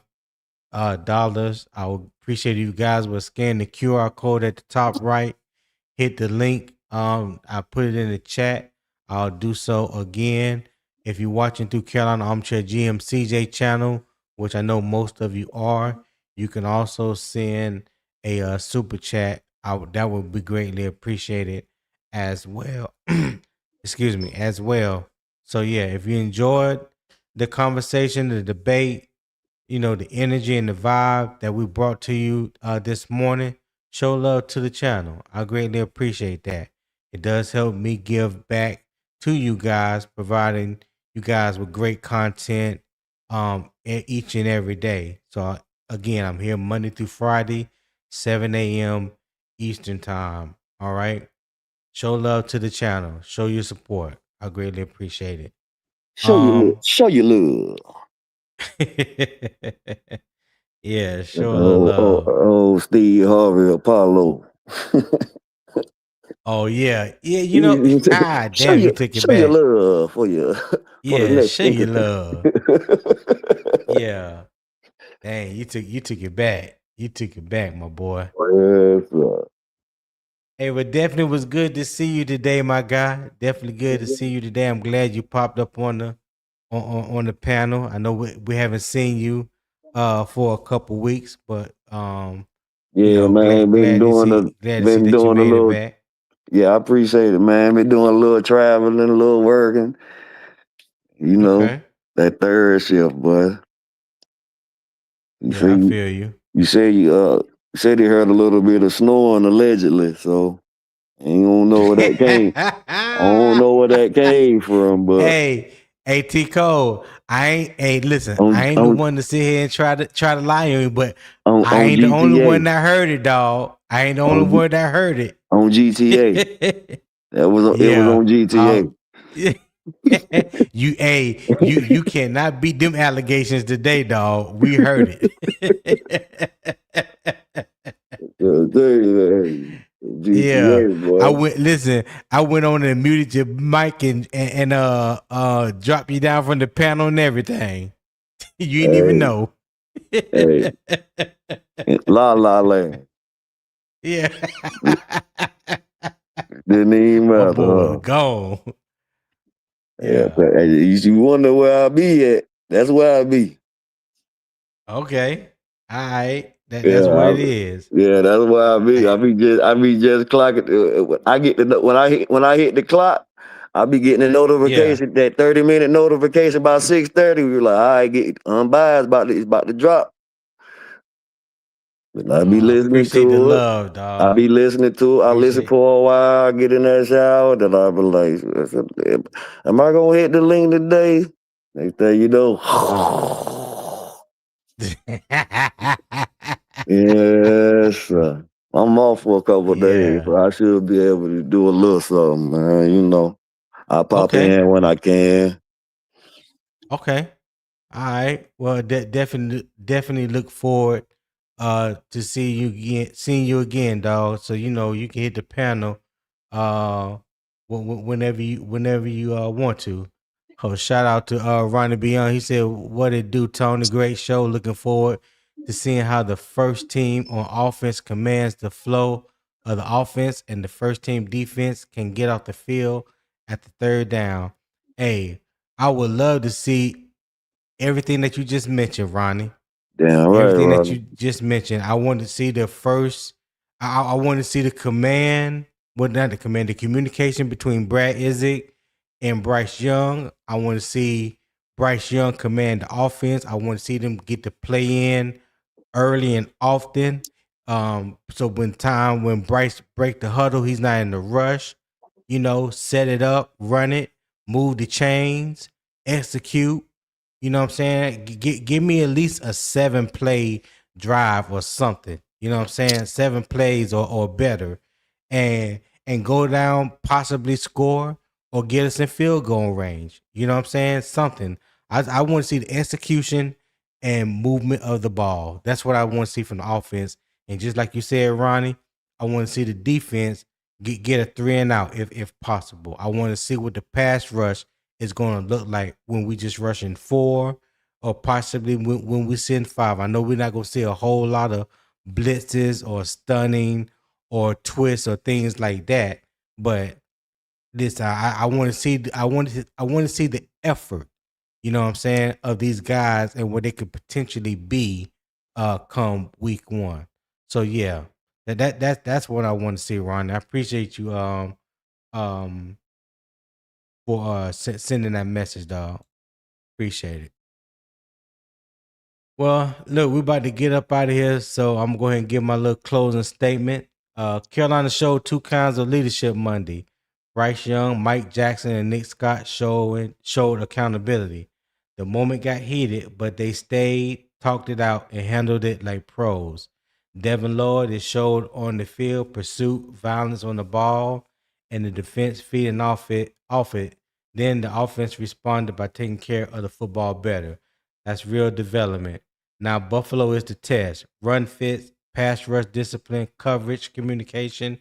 Speaker 1: dollars. I would appreciate you guys would scan the QR code at the top right. Hit the link. I put it in the chat. I'll do so again. If you're watching through Carolina Armchair GM CJ channel, which I know most of you are, you can also send a super chat. That would be greatly appreciated as well. Excuse me, as well. So yeah, if you enjoyed the conversation, the debate, the energy and the vibe that we brought to you this morning, show love to the channel. I greatly appreciate that. It does help me give back to you guys, providing you guys with great content each and every day. So again, I'm here Monday through Friday, 7 a.m. Eastern time. All right. Show love to the channel. Show your support. I greatly appreciate it.
Speaker 6: Show your love.
Speaker 1: Yeah, show a little love.
Speaker 6: Steve Harvey Apollo.
Speaker 1: Oh yeah, yeah.
Speaker 6: Show
Speaker 1: Damn, you took it
Speaker 6: your
Speaker 1: back.
Speaker 6: love for the
Speaker 1: Yeah,
Speaker 6: next
Speaker 1: show your
Speaker 6: entity.
Speaker 1: love. Yeah, dang, you took it back. You took it back, my boy.
Speaker 6: Yes, sir.
Speaker 1: Hey, but definitely was good to see you today, my guy. Definitely good to see you today. I'm glad you popped up on the on the panel. I know we haven't seen you for a couple weeks, but
Speaker 6: Yeah, man, been
Speaker 1: that you
Speaker 6: doing a
Speaker 1: made it
Speaker 6: little.
Speaker 1: back.
Speaker 6: Yeah, I appreciate it, man. Been doing a little traveling, a little working. You know,
Speaker 1: Okay.
Speaker 6: that third shift, boy. You
Speaker 1: Yeah, I
Speaker 6: see,
Speaker 1: feel you.
Speaker 6: you say you said you heard a little bit of snoring allegedly, so you don't know where that came. I don't know where that came from, but
Speaker 1: Hey, T Cole. Hey, listen,
Speaker 6: on
Speaker 1: I ain't the
Speaker 6: on
Speaker 1: one to sit here and try to lie on you, but I
Speaker 6: on
Speaker 1: ain't the only one
Speaker 6: GTA
Speaker 1: that heard it, dog. I ain't the only
Speaker 6: on G,
Speaker 1: one that heard it.
Speaker 6: on GTA. It was
Speaker 1: Yeah.
Speaker 6: on GTA.
Speaker 1: You cannot beat them allegations today, dog. We heard it.
Speaker 6: Yeah,
Speaker 1: Yeah.
Speaker 6: GTA, boy.
Speaker 1: I went on and muted your mic and dropped you down from the panel and everything. You didn't even
Speaker 6: Hey,
Speaker 1: know.
Speaker 6: hey, La La Land.
Speaker 1: Yeah.
Speaker 6: Didn't even
Speaker 1: My
Speaker 6: matter,
Speaker 1: boy was
Speaker 6: huh?
Speaker 1: gone.
Speaker 6: Yeah,
Speaker 1: Yeah.
Speaker 6: but, hey, you wonder where I be at. That's where I be.
Speaker 1: Okay. All right. That's
Speaker 6: Yeah,
Speaker 1: what it is.
Speaker 6: yeah, that's where I be.
Speaker 1: Eh,
Speaker 6: I be just clocking. I get the when I hit the clock, I be getting a
Speaker 1: Yeah.
Speaker 6: notification, that 30-minute notification about 6:30. We were like, all right, get unbiased it's about to drop. But I be listening
Speaker 1: Appreciate the
Speaker 6: to it.
Speaker 1: love,
Speaker 6: I
Speaker 1: dog.
Speaker 6: be listening to it. I listen
Speaker 1: Appreciate.
Speaker 6: for a while. I get in that shower. Then I be like, am I gonna hit the link today? Next thing you know, yes, sir. I'm off for a couple of days,
Speaker 1: Yeah.
Speaker 6: but I should be able to do a little something, man. You know, I pop
Speaker 1: Okay.
Speaker 6: in when I can.
Speaker 1: Okay. All right. Well, definitely look forward to seeing you again, dog. So you can hit the panel whenever you want to. Oh, shout out to Ronnie Beyond. He said, "What it do, Tony? Great show. Looking forward to seeing how the first team on offense commands the flow of the offense, and the first team defense can get off the field at the third down." Hey, I would love to see everything that you just mentioned, Ronnie.
Speaker 6: Damn right,
Speaker 1: Everything that
Speaker 6: Rodney.
Speaker 1: you just mentioned. I want to see the first. I want to see the command. Well, not the command. The communication between Brad Isaac and Bryce Young. I want to see Bryce Young command the offense. I want to see them get to play in early and often. So when Bryce break the huddle, he's not in the rush. Set it up, run it, move the chains, execute. You know what I'm saying? Give me at least a 7-play drive or something. You know what I'm saying? 7 plays or better, and go down, possibly score or get us in field goal range. You know what I'm saying? Something. I want to see the execution and movement of the ball. That's what I want to see from the offense. And just like you said, Ronnie, I want to see the defense get a 3-and-out if possible. I want to see what the pass rush is going to look like when we just rushing 4 or possibly when we send 5. I know we're not going to see a whole lot of blitzes or stunning or twists or things like that, but this I want to see. I want to see the effort. You know what I'm saying, of these guys and what they could potentially be come week 1. So yeah, that's what I want to see, Ron. I appreciate you um for sending that message, dog. Appreciate it. Well, look, we're about to get up out of here, so I'm going to go ahead and give my little closing statement. Carolina showed 2 kinds of leadership Monday. Bryce Young, Mike Jackson, and Nick Scott showed accountability. The moment got heated, but they stayed, talked it out, and handled it like pros. Devin Lloyd is showed on the field, pursuit, violence on the ball, and the defense feeding off it. Then the offense responded by taking care of the football better. That's real development. Now Buffalo is the test. Run fits, pass rush discipline, coverage, communication,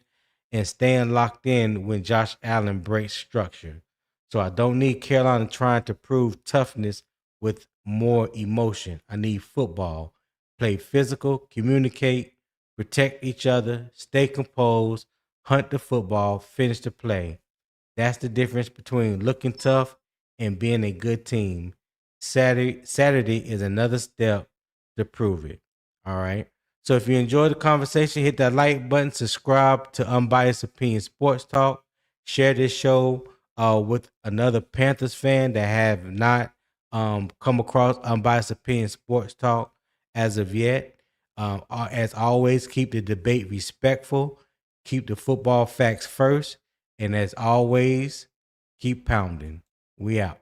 Speaker 1: and staying locked in when Josh Allen breaks structure. So I don't need Carolina trying to prove toughness with more emotion. I need football. Play physical, communicate, protect each other, stay composed, hunt the football, finish the play. That's the difference between looking tough and being a good team. Saturday is another step to prove it. All right. So if you enjoyed the conversation, hit that like button, subscribe to Unbiased Opinion Sports Talk, share this show with another Panthers fan that have not come across Unbiased Opinion Sports Talk as of yet. As always, keep the debate respectful, keep the football facts first, and as always, keep pounding. We out.